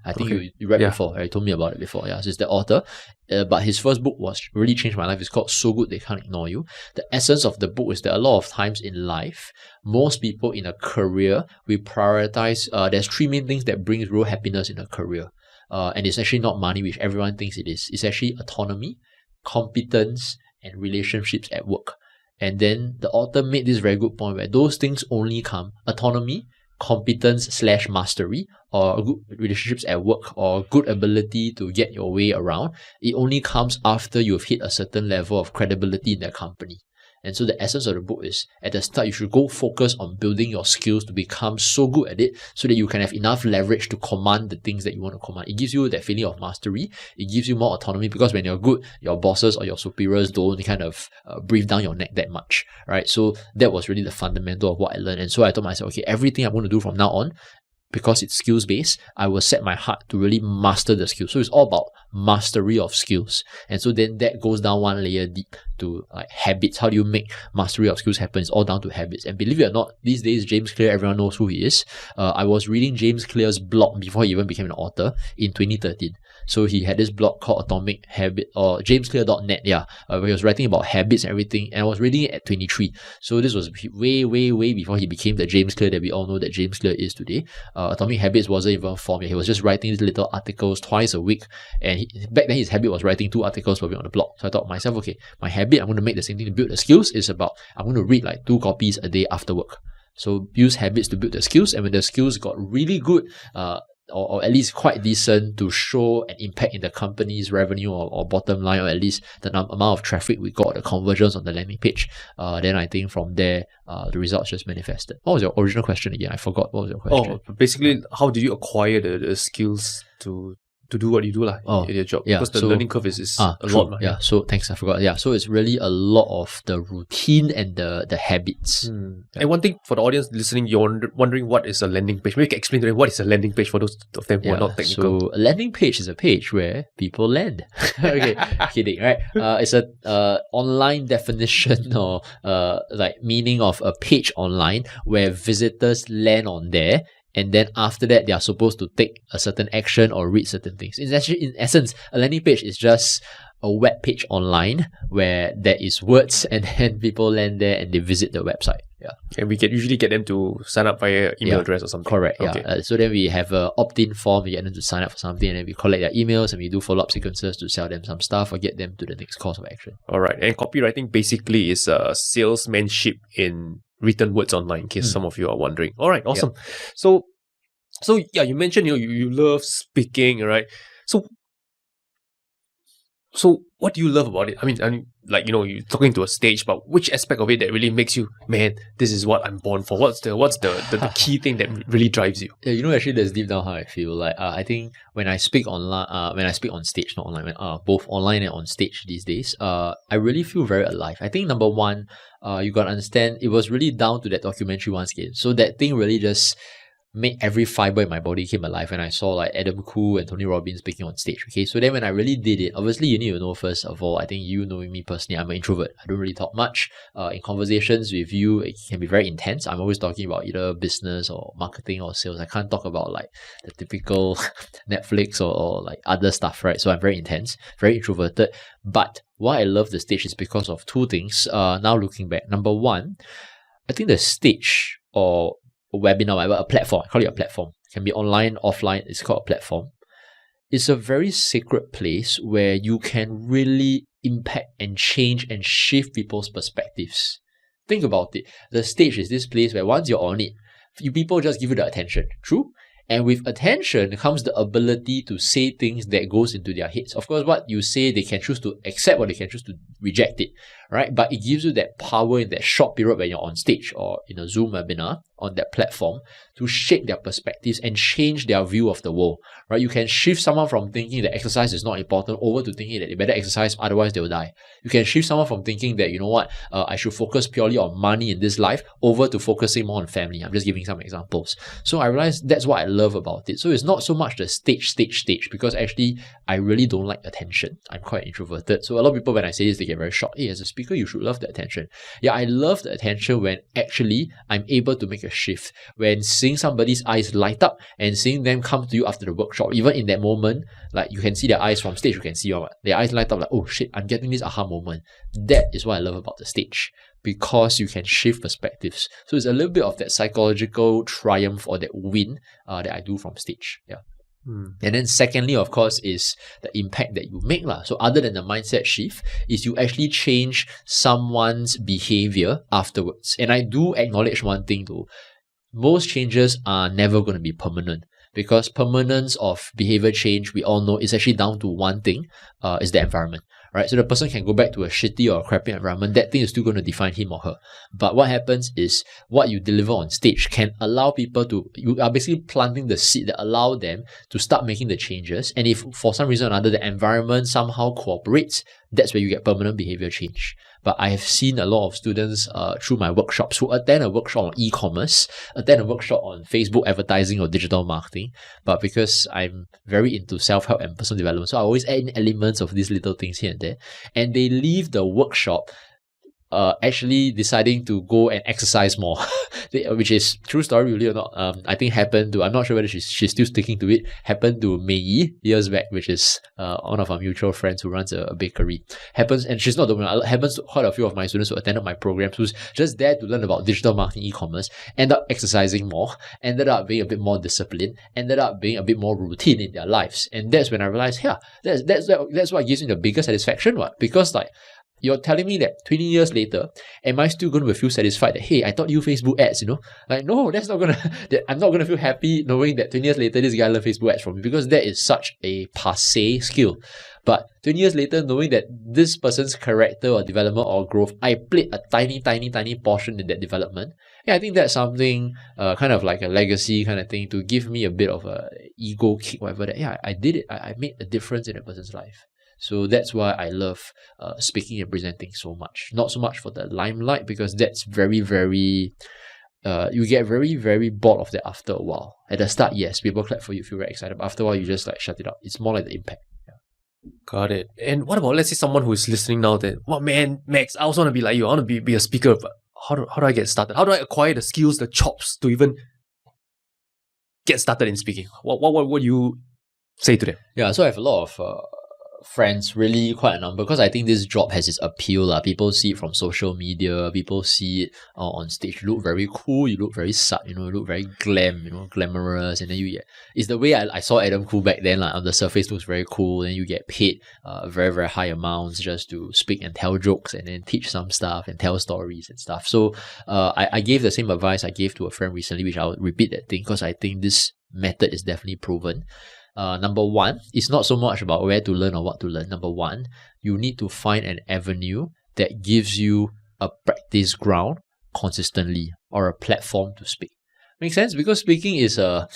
I think you read before, right? You told me about it before. Yeah, so it's the author. But his first book really changed my life. It's called So Good They Can't Ignore You. The essence of the book is that a lot of times in life, most people in a career, we prioritize, there's 3 main things that brings real happiness in a career. And it's actually not money, which everyone thinks it is. It's actually autonomy, competence, and relationships at work. And then the author made this very good point where those things only come, autonomy, competence/mastery, or good relationships at work, or good ability to get your way around, it only comes after you've hit a certain level of credibility in that company. And so the essence of the book is, at the start, you should go focus on building your skills to become so good at it so that you can have enough leverage to command the things that you want to command. It gives you that feeling of mastery. It gives you more autonomy, because when you're good, your bosses or your superiors don't kind of breathe down your neck that much, right? So that was really the fundamental of what I learned. And so I told myself, okay, everything I'm going to do from now on, because it's skills-based, I will set my heart to really master the skills. So it's all about mastery of skills. And so then that goes down one layer deep to habits. How do you make mastery of skills happen? It's all down to habits. And believe it or not, these days, James Clear, everyone knows who he is. I was reading James Clear's blog before he even became an author in 2013. So he had this blog called Atomic Habit, or jamesclear.net, where he was writing about habits and everything. And I was reading it at 23. So this was way, way, way before he became the James Clear that we all know that James Clear is today. Atomic Habits wasn't even formed yet. He was just writing these little articles twice a week. And back then his habit was writing 2 articles per week on the blog. So I thought to myself, okay, my habit, I'm going to make the same thing to build the skills, is about, I'm going to read 2 copies a day after work. So use habits to build the skills. And when the skills got really good, or at least quite decent, to show an impact in the company's revenue or bottom line, or at least the amount of traffic we got, the conversions on the landing page, then I think from there, the results just manifested. What was your original question again? I forgot. What was your question? Basically, how did you acquire the skills to to do what you do lah in your job. Yeah, Because the so- learning curve is a True. lot. Yeah, so thanks, I forgot. Yeah, so it's really a lot of the routine and the habits. And one thing for the audience listening, you're wondering what is a landing page. Maybe you can explain to them what is a landing page for those of them who are not technical. So a landing page is a page where people land. Okay, kidding, right? It's a online definition or like meaning of a page online where visitors land on there. And then after that, they are supposed to take a certain action or read certain things. It's actually, in essence, a landing page is just a web page online where there is words and then people land there and they visit the website. Yeah. And we can usually get them to sign up via email Yeah. address or something. Correct. Okay. Yeah. So then we have a opt-in form. We get them to sign up for something, and then we collect their emails and we do follow-up sequences to sell them some stuff or get them to the next course of action. All right. And copywriting basically is salesmanship in written words online, in case some of you are wondering. All right. Awesome. So yeah, you mentioned you love speaking, right? So what do you love about it? I mean, like, you're talking to a stage, but which aspect of it that really makes you, man, this is what I'm born for? What's the key thing that really drives you? Yeah, actually, that's deep down how I feel. Like, I think when I speak online, when I speak on stage, not online, both online and on stage these days, I really feel very alive. I think number one, you gotta understand, it was really down to that documentary once again. So that thing really just made every fiber in my body came alive when I saw like Adam Khoo and Tony Robbins speaking on stage. Okay, so then when I really did it, obviously you need to know, first of all, I think you knowing me personally, I'm an introvert. I don't really talk much. In conversations with you, it can be very intense. I'm always talking about either business or marketing or sales. I can't talk about like the typical Netflix or like other stuff, right? So I'm very intense, very introverted. But why I love the stage is because of two things. Now looking back, number one, I think the stage or a webinar, whatever, a platform, I call it a platform. It can be online, offline, it's called a platform. It's a very sacred place where you can really impact and change and shift people's perspectives. Think about it. The stage is this place where once you're on it, people just give you the attention. True? And with attention comes the ability to say things that goes into their heads. Of course, what you say, they can choose to accept or they can choose to reject it, right? But it gives you that power in that short period when you're on stage or in a Zoom webinar on that platform to shape their perspectives and change their view of the world, right? You can shift someone from thinking that exercise is not important over to thinking that they better exercise, otherwise they will die. You can shift someone from thinking that, I should focus purely on money in this life over to focusing more on family. I'm just giving some examples. So I realized that's what I love about it. So it's not so much the stage, because actually I really don't like attention. I'm quite introverted. So a lot of people, when I say this, they get very shocked. Hey, as a speaker, you should love the attention. Yeah, I love the attention when actually I'm able to make a shift. When seeing somebody's eyes light up and seeing them come to you after the workshop, even in that moment, like you can see their eyes from stage, you can see their eyes light up like, oh shit, I'm getting this aha moment. That is what I love about the stage, because you can shift perspectives. So it's a little bit of that psychological triumph or that win that I do from stage. Yeah. And then secondly, of course, is the impact that you make. So other than the mindset shift, is you actually change someone's behavior afterwards. And I do acknowledge one thing though. Most changes are never going to be permanent, because permanence of behavior change, we all know, is actually down to one thing, is the environment. Right? So the person can go back to a shitty or a crappy environment. That thing is still going to define him or her. But what happens is what you deliver on stage can allow people to, you are basically planting the seed that allow them to start making the changes. And if for some reason or another the environment somehow cooperates, that's where you get permanent behavior change. But I have seen a lot of students through my workshops who attend a workshop on e-commerce, attend a workshop on Facebook advertising or digital marketing. But because I'm very into self-help and personal development, so I always add in elements of these little things here and there. And they leave the workshop actually deciding to go and exercise more, which is true story, really or not. I think happened to, I'm not sure whether she's still sticking to it, happened to Mei Yi years back, which is one of our mutual friends who runs a bakery. And she's not the one, happens to quite a few of my students who attended my programs, who's just there to learn about digital marketing, e-commerce, end up exercising more, ended up being a bit more disciplined, ended up being a bit more routine in their lives. And that's when I realized, that's what gives me the biggest satisfaction, because like, You're telling me that 20 years later, am I still going to feel satisfied that, hey, I taught you Facebook ads, Like, no, that's not going to, I'm not going to feel happy knowing that 20 years later, this guy learned Facebook ads from me, because that is such a passé skill. But 20 years later, knowing that this person's character or development or growth, I played a tiny, tiny, tiny portion in that development. Yeah, I think that's something kind of like a legacy kind of thing to give me a bit of a ego kick, whatever. That, yeah, I did it. I made a difference in that person's life. So that's why I love speaking and presenting so much. Not so much for the limelight, because that's very, very... you get very, very bored of that after a while. At the start, yes, people clap for you, feel very excited. But after a while, you just like shut it up. It's more like the impact. Got it. And what about, let's say, someone who is listening now that, well, man, Max, I also want to be like you. I want to be a speaker, but how do I get started? How do I acquire the skills, the chops to even get started in speaking? What would you say to them? Yeah, so I have a lot of friends, really quite a number, because I think this job has its appeal. People see it from social media, people see it on stage. You look very cool, you look very you look very glamorous, and then you get... It's the way I saw Adam Khoo back then, on the surface looks very cool, and you get paid very, very high amounts just to speak and tell jokes and then teach some stuff and tell stories and stuff. So I gave the same advice I gave to a friend recently, which I'll repeat that thing because I think this method is definitely proven. Number one, it's not so much about where to learn or what to learn. Number one, you need to find an avenue that gives you a practice ground consistently, or a platform to speak. Makes sense? Because speaking is a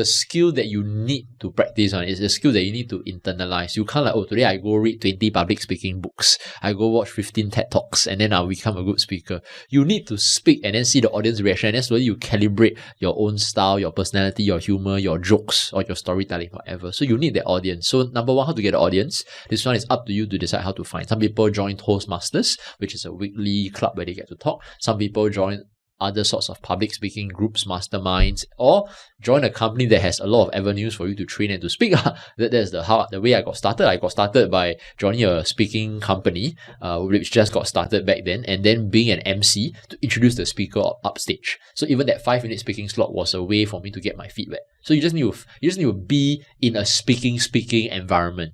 skill that you need to practice on. It's a skill that you need to internalize. You can't today I go read 20 public speaking books. I go watch 15 TED Talks and then I'll become a good speaker. You need to speak and then see the audience reaction, and then slowly you calibrate your own style, your personality, your humor, your jokes, or your storytelling, whatever. So you need that audience. So number one, how to get the audience? This one is up to you to decide how to find. Some people join Toastmasters, which is a weekly club where they get to talk. Some people join other sorts of public speaking groups, masterminds, or join a company that has a lot of avenues for you to train and to speak. That's the way I got started. I got started by joining a speaking company, which just got started back then, and then being an MC to introduce the speaker upstage. So even that 5-minute speaking slot was a way for me to get my feet wet. So you just need to be in a speaking environment.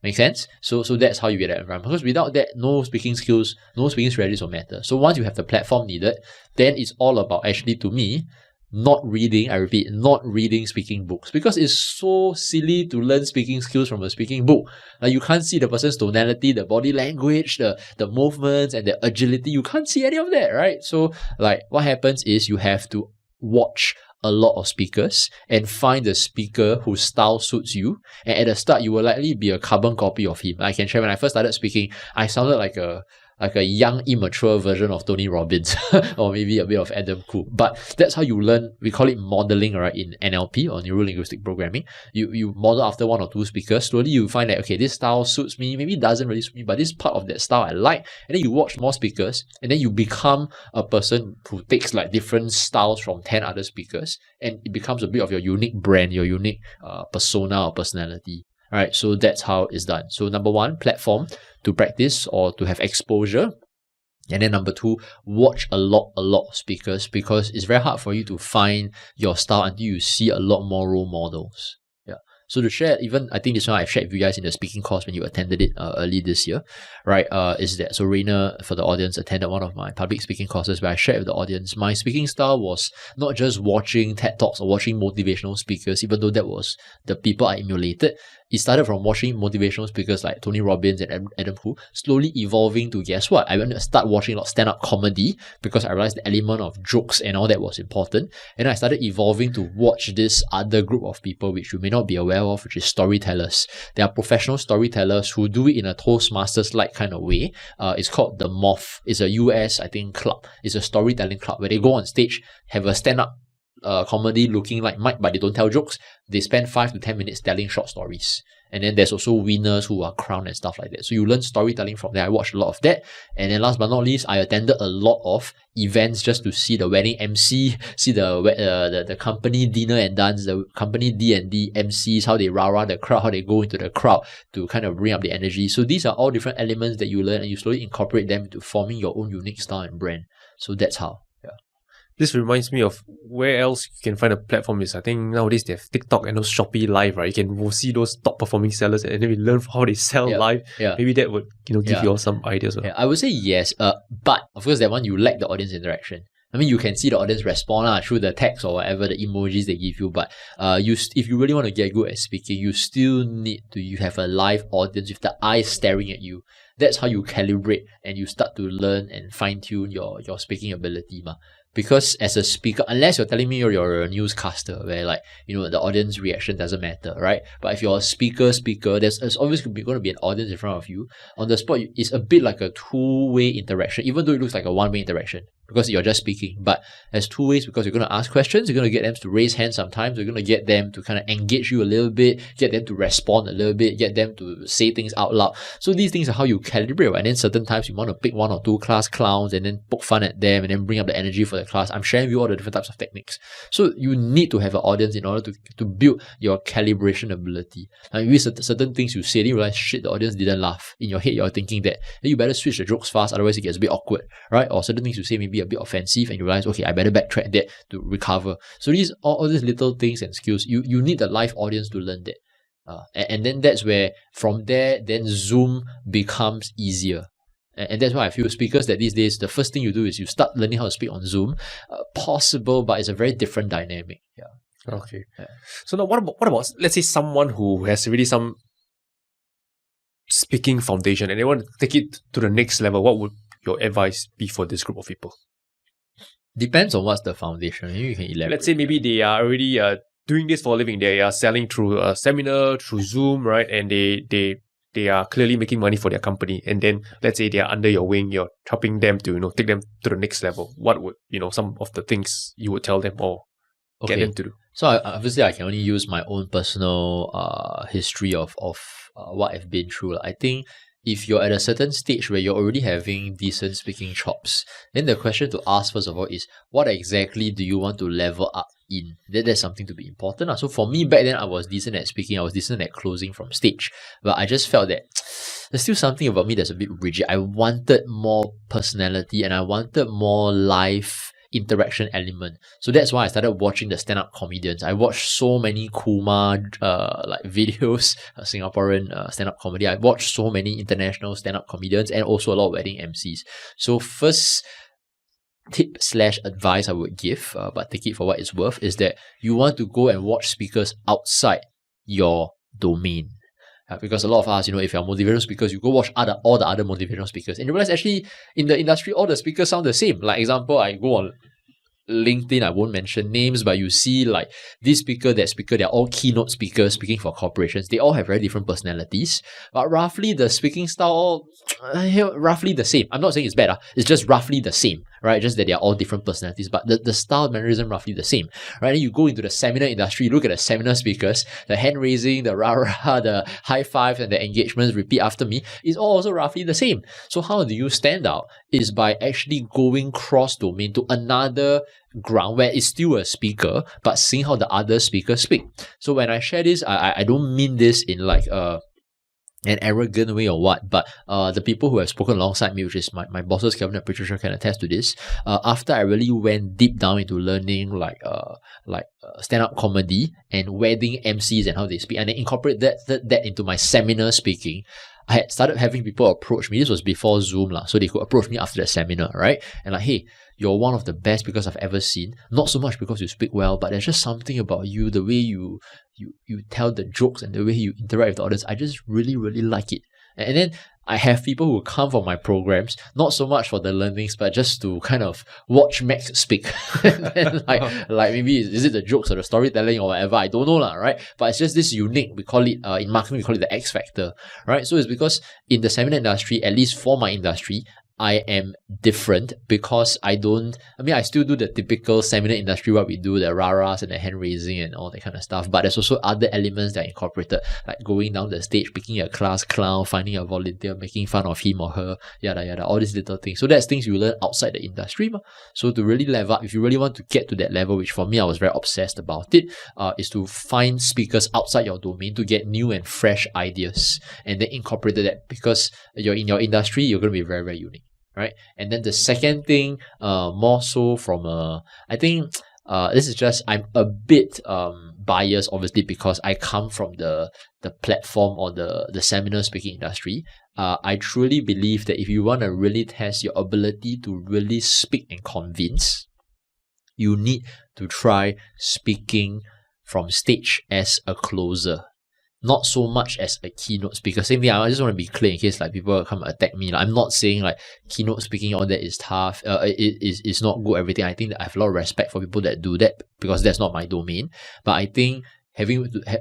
Make sense? So that's how you get that environment. Because without that, no speaking skills, no speaking strategies will matter. So once you have the platform needed, then it's all about, actually, to me, not reading speaking books. Because it's so silly to learn speaking skills from a speaking book. You can't see the person's tonality, the body language, the movements, and the agility. You can't see any of that, right? So what happens is you have to watch a lot of speakers and find the speaker whose style suits you. And at the start, you will likely be a carbon copy of him. I can share, when I first started speaking, I sounded like a young, immature version of Tony Robbins or maybe a bit of Adam Khoo. But that's how you learn. We call it modeling, right? In NLP, or neuro-linguistic programming. You model after one or two speakers. Slowly you find that, okay, this style suits me, maybe it doesn't really suit me, but this part of that style I like. And then you watch more speakers, and then you become a person who takes different styles from 10 other speakers, and it becomes a bit of your unique brand, your unique persona or personality. Alright, so that's how it's done. So number one, platform to practice or to have exposure. And then number two, watch a lot of speakers, because it's very hard for you to find your style until you see a lot more role models. Yeah. So to share, even I think this one I shared with you guys in the speaking course when you attended it early this year, right? Is that so? Rayner, for the audience, attended one of my public speaking courses where I shared with the audience my speaking style was not just watching TED Talks or watching motivational speakers, even though that was the people I emulated. It started from watching motivational speakers like Tony Robbins and Adam Khoo, slowly evolving to, guess what? I went to start watching a lot of stand-up comedy because I realized the element of jokes and all that was important. And I started evolving to watch this other group of people, which you may not be aware of, which is storytellers. They are professional storytellers who do it in a Toastmasters-like kind of way. It's called The Moth. It's a US, I think, club. It's a storytelling club where they go on stage, have a stand-up comedy looking like Mike, but they don't tell jokes. They spend 5 to 10 minutes telling short stories. And then there's also winners who are crowned and stuff like that. So you learn storytelling from there. I watched a lot of that. And then last but not least, I attended a lot of events just to see the wedding MC, see the company dinner and dance, the company D&D MCs, how they rah-rah the crowd, how they go into the crowd to kind of bring up the energy. So these are all different elements that you learn, and you slowly incorporate them into forming your own unique style and brand. So that's how. this reminds me of where else you can find a platform is, I think nowadays they have TikTok and those Shopee Live, right? You can see those top performing sellers and then we learn how they sell live. Yeah. Maybe that would give you all some ideas. Yeah, I would say yes. But of course that one you lack the audience interaction. I mean, you can see the audience respond through the text or whatever, the emojis they give you. But if you really want to get good at speaking, you still need to have a live audience with the eyes staring at you. That's how you calibrate and you start to learn and fine tune your speaking ability, ma. Because as a speaker, unless you're telling me you're a newscaster where the audience reaction doesn't matter, right? But if you're a speaker, there's always going to be an audience in front of you. On the spot, it's a bit like a two-way interaction, even though it looks like a one-way interaction because you're just speaking. But there's two ways because you're going to ask questions, you're going to get them to raise hands sometimes, you're going to get them to kind of engage you a little bit, get them to respond a little bit, get them to say things out loud. So these things are how you calibrate, and then certain times you want to pick one or two class clowns and then poke fun at them and then bring up the energy for the class. I'm sharing with you all the different types of techniques. So you need to have an audience in order to build your calibration ability. Like with certain things you say, you realize, shit, the audience didn't laugh. In your head, you're thinking that you better switch the jokes fast, otherwise it gets a bit awkward, right? Or certain things you say may be a bit offensive and you realize, okay, I better backtrack that to recover. So these all these little things and skills, you need the live audience to learn that. And then that's where, from there, then Zoom becomes easier. And that's why I feel speakers that these days, the first thing you do is you start learning how to speak on Zoom. Possible, but it's a very different dynamic. Yeah. Okay. Yeah. So now what about let's say someone who has really some speaking foundation and they want to take it to the next level? What would your advice be for this group of people? Depends on what's the foundation. Maybe you can elaborate. Let's say maybe they are already doing this for a living. They are selling through a seminar, through Zoom, right? And they are clearly making money for their company. And then let's say they are under your wing, you're helping them to take them to the next level. What would some of the things you would tell them or get them to do? So obviously I can only use my own personal history of what I've been through. I think if you're at a certain stage where you're already having decent speaking chops, then the question to ask first of all is, what exactly do you want to level up in? That's something to be important. So for me, back then, I was decent at speaking, I was decent at closing from stage, but I just felt that there's still something about me that's a bit rigid. I wanted more personality and I wanted more live interaction element. So that's why I started watching the stand-up comedians. I watched so many Kumar videos, Singaporean stand-up comedy. I watched so many international stand-up comedians and also a lot of wedding MCs. So first tip/advice I would give, but take it for what it's worth, is that you want to go and watch speakers outside your domain. Because a lot of us, if you're motivational speakers, you go watch all the other motivational speakers and you realize actually in the industry all the speakers sound the same. Like example, I go on LinkedIn, I won't mention names, but you see like this speaker, that speaker, they're all keynote speakers speaking for corporations. They all have very different personalities, but roughly the speaking style, roughly the same. I'm not saying it's bad, it's just roughly the same, right? Just that they're all different personalities, but the style mannerism roughly the same, right? And you go into the seminar industry, you look at the seminar speakers, the hand raising, the rah-rah, the high fives and the engagements, repeat after me, is all also roughly the same. So how do you stand out? Is by actually going cross-domain to another ground where it's still a speaker, but seeing how the other speakers speak. So when I share this, I don't mean this in like an arrogant way or what, but the people who have spoken alongside me, which is my bosses, Kevin and Patricia, can attest to this. After I really went deep down into learning stand-up comedy and wedding MCs and how they speak, and then incorporate that into my seminar speaking, I had started having people approach me. This was before Zoom, so they could approach me after the seminar, right? And like, hey, you're one of the best speakers I've ever seen. Not so much because you speak well, but there's just something about you, the way you tell the jokes and the way you interact with the audience. I just really, really like it. And then I have people who come for my programs, not so much for the learnings, but just to kind of watch Max speak. And like maybe is it the jokes or the storytelling or whatever, I don't know right? But it's just this unique, we call it, in marketing, we call it the X factor, right? So it's because in the seminar industry, at least for my industry, I am different because I still do the typical seminar industry, what we do, the rah-rahs and the hand raising and all that kind of stuff. But there's also other elements that are incorporated, like going down the stage, picking a class clown, finding a volunteer, making fun of him or her, yada yada, all these little things. So that's things you learn outside the industry. So to really level up, if you really want to get to that level, which for me, I was very obsessed about it, is to find speakers outside your domain to get new and fresh ideas and then incorporate that, because you're in your industry, you're going to be very, very unique. right? And then the second thing, more so from I think this is just, I'm a bit biased, obviously, because I come from the platform or the seminar speaking industry. I truly believe that if you want to really test your ability to really speak and convince, you need to try speaking from stage as a closer, not so much as a keynote speaker. Same thing, I just want to be clear in case like people come attack me. Like, I'm not saying like keynote speaking, all that is tough, it's not good, everything. I think that I have a lot of respect for people that do that, because that's not my domain. But I think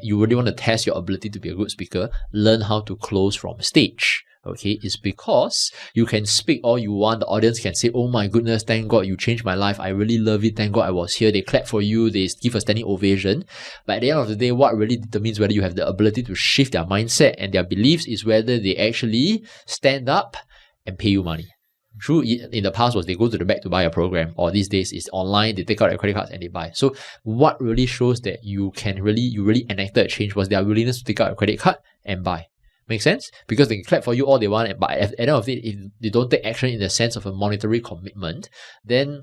you really want to test your ability to be a good speaker, learn how to close from stage. Okay, it's because you can speak all you want. The audience can say, oh my goodness, thank God you changed my life. I really love it. Thank God I was here. They clap for you. They give a standing ovation. But at the end of the day, what really determines whether you have the ability to shift their mindset and their beliefs is whether they actually stand up and pay you money. True, in the past was they go to the back to buy a program, or these days it's online, they take out their credit cards and they buy. So what really shows that you really enacted a change was their willingness to take out a credit card and buy. Make sense? Because they can clap for you all they want, but at the end of it, if they don't take action in the sense of a monetary commitment, then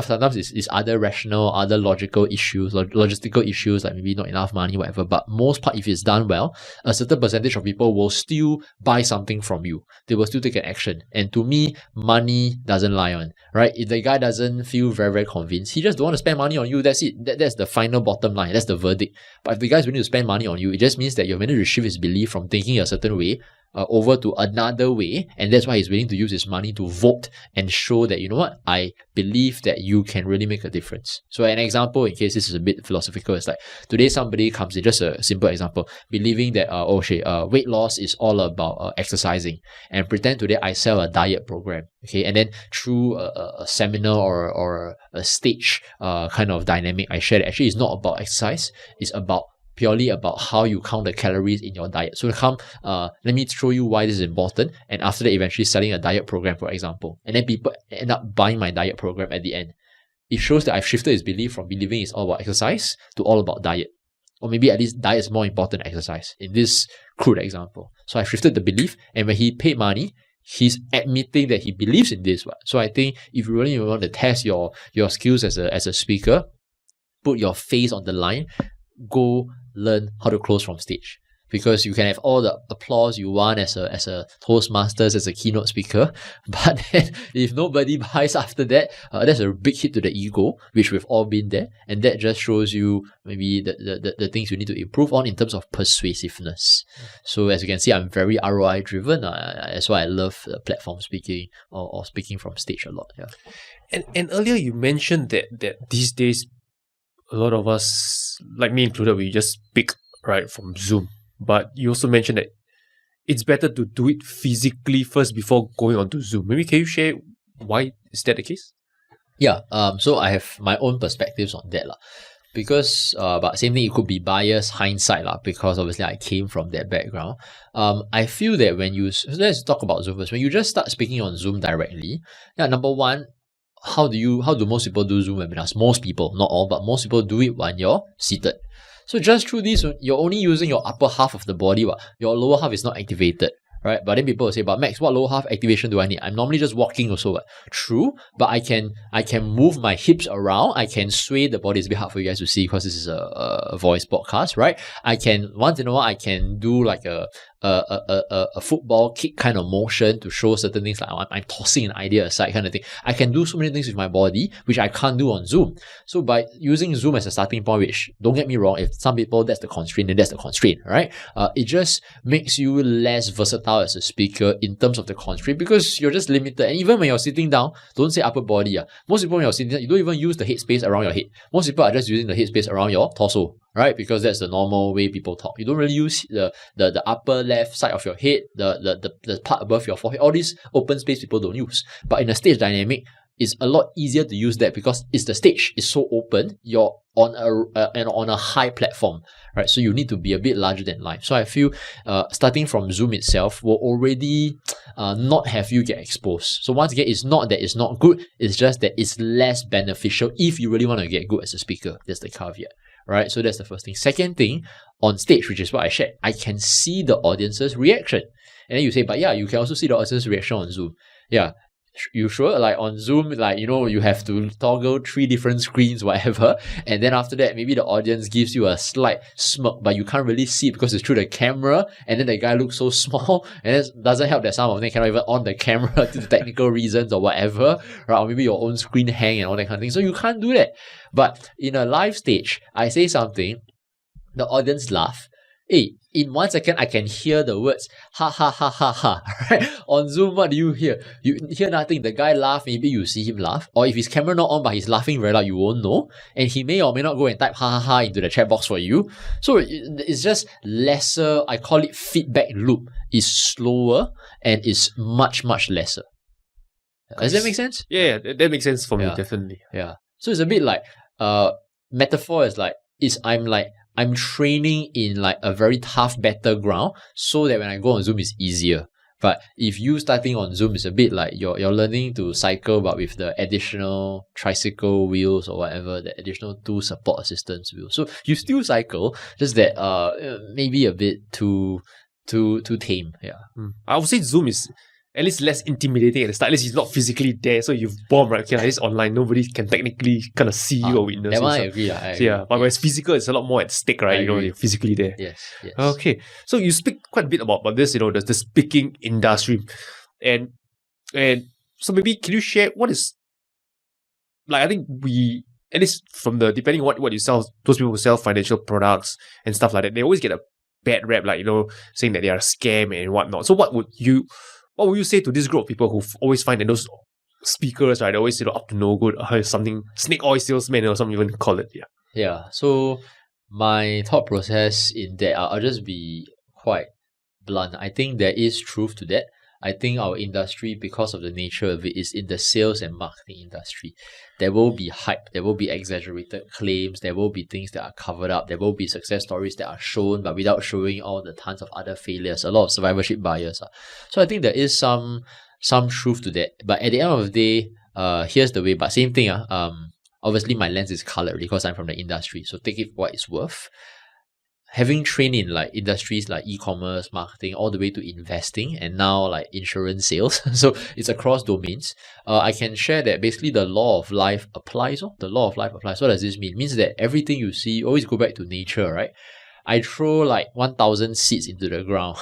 sometimes it's other rational, other logical issues, logistical issues, like maybe not enough money, whatever. But most part, if it's done well, a certain percentage of people will still buy something from you. They will still take an action. And to me, money doesn't lie on, right? If the guy doesn't feel very, very convinced, he just don't want to spend money on you, that's it. That's the final bottom line. That's the verdict. But if the guy's willing to spend money on you, it just means that you're willing to shift his belief from thinking a certain way over to another way, and that's why he's willing to use his money to vote and show that, you know what, I believe that you can really make a difference. So an example, in case this is a bit philosophical, is like today somebody comes in, just a simple example, believing that weight loss is all about exercising, and pretend today I sell a diet program, okay, and then through a seminar or a stage kind of dynamic, I share that actually it's not about exercise, it's purely about how you count the calories in your diet. So let me show you why this is important, and after that eventually selling a diet program, for example, and then people end up buying my diet program at the end. It shows that I've shifted his belief from believing it's all about exercise to all about diet, or maybe at least diet is more important than exercise in this crude example. So I shifted the belief, and when he paid money, he's admitting that he believes in this. So I think if you really want to test your skills as a speaker, put your face on the line, go learn how to close from stage, because you can have all the applause you want as a Toastmasters, as a keynote speaker, but then if nobody buys after that, that's a big hit to the ego, which we've all been there, and that just shows you maybe the things you need to improve on in terms of persuasiveness. So as you can see, I'm very ROI driven. That's why I love platform speaking or speaking from stage a lot. Yeah. And earlier you mentioned that these days a lot of us, like me included, we just speak right from Zoom. But you also mentioned that it's better to do it physically first before going on to Zoom. Maybe can you share why is that the case? Yeah. So I have my own perspectives on that, because but same thing, it could be bias hindsight, because obviously I came from that background. I feel that let's talk about Zoom first. When you just start speaking on Zoom directly, number one, how do most people do Zoom webinars? Most people, not all, but most people do it when you're seated. So just through this, you're only using your upper half of the body, your lower half is not activated, right? But then people will say, but Max, what lower half activation do I need? I'm normally just walking also. True, but I can move my hips around. I can sway the body. It's a bit hard for you guys to see because this is a voice podcast, right? I can, once in a while, I can do like a football kick kind of motion to show certain things, like I'm tossing an idea aside kind of thing. I can do so many things with my body, which I can't do on Zoom. So by using Zoom as a starting point, which, don't get me wrong, if some people that's the constraint, then that's the constraint, right? It just makes you less versatile as a speaker in terms of the constraint, because you're just limited. And even when you're sitting down, don't say upper body. Most people when you're sitting down, you don't even use the headspace around your head. Most people are just using the headspace around your torso, right? Because that's the normal way people talk. You don't really use the upper left side of your head, the part above your forehead. All these open space people don't use. But in a stage dynamic, it's a lot easier to use that because it's the stage. It's so open. You're on a high platform, right? So you need to be a bit larger than life. So I feel starting from Zoom itself will already not have you get exposed. So once again, it's not that it's not good. It's just that it's less beneficial if you really want to get good as a speaker. That's the caveat. Right, so that's the first thing. Second thing, on stage, which is what I shared, I can see the audience's reaction. And then you say, but yeah, you can also see the audience's reaction on Zoom. Yeah. You sure? Like on Zoom, like, you have to toggle 3 different screens, whatever. And then after that, maybe the audience gives you a slight smirk, but you can't really see it because it's through the camera. And then the guy looks so small. And it doesn't help that some of them cannot even on the camera due to technical reasons or whatever. Right? Or maybe your own screen hang and all that kind of thing. So you can't do that. But in a live stage, I say something, the audience laugh. Hey, in 1 second, I can hear the words, ha, ha, ha, ha, ha. Right? On Zoom, what do you hear? You hear nothing. The guy laugh, maybe you see him laugh. Or if his camera not on, but he's laughing very loud, you won't know. And he may or may not go and type ha, ha, ha into the chat box for you. So it's just lesser, I call it feedback loop. It's slower and it's much, much lesser. Does that make sense? Yeah, that makes sense for me, definitely. Yeah. So it's a bit like, metaphor is like, I'm training in like a very tough battleground so that when I go on Zoom it's easier. But if you starting on Zoom, it's a bit like you're learning to cycle, but with the additional tricycle wheels or whatever, the additional 2 support assistance wheels. So you still cycle, just that maybe a bit too tame. Yeah. I would say Zoom is at least less intimidating at the start. At least he's not physically there, so you've bombed, right? Okay, at least online, nobody can technically kind of see you or witness. That one I agree. Yeah, but when it's physical, it's a lot more at stake, right? You're physically there. Yes. Okay, so you speak quite a bit about this, the speaking industry, and so maybe can you share what is, like, I think we, at least from the, depending on what you sell, those people who sell financial products and stuff like that, they always get a bad rap, like, saying that they are a scam and whatnot. So what would you say to this group of people who always find that those speakers, right, they're always up to no good, something, snake oil salesman or something you even call it? Yeah. So my thought process in that, I'll just be quite blunt. I think there is truth to that. I think our industry, because of the nature of it, is in the sales and marketing industry. There will be hype, there will be exaggerated claims, there will be things that are covered up, there will be success stories that are shown, but without showing all the tons of other failures, a lot of survivorship bias. So I think there is some truth to that. But at the end of the day, here's the way, but same thing. Obviously my lens is colored because I'm from the industry, so take it for what it's worth. Having trained in like industries like e-commerce, marketing, all the way to investing, and now like insurance sales, so it's across domains, I can share that basically the law of life applies. The law of life applies. What does this mean? It means that everything you see, always go back to nature, right? I throw like 1,000 seeds into the ground.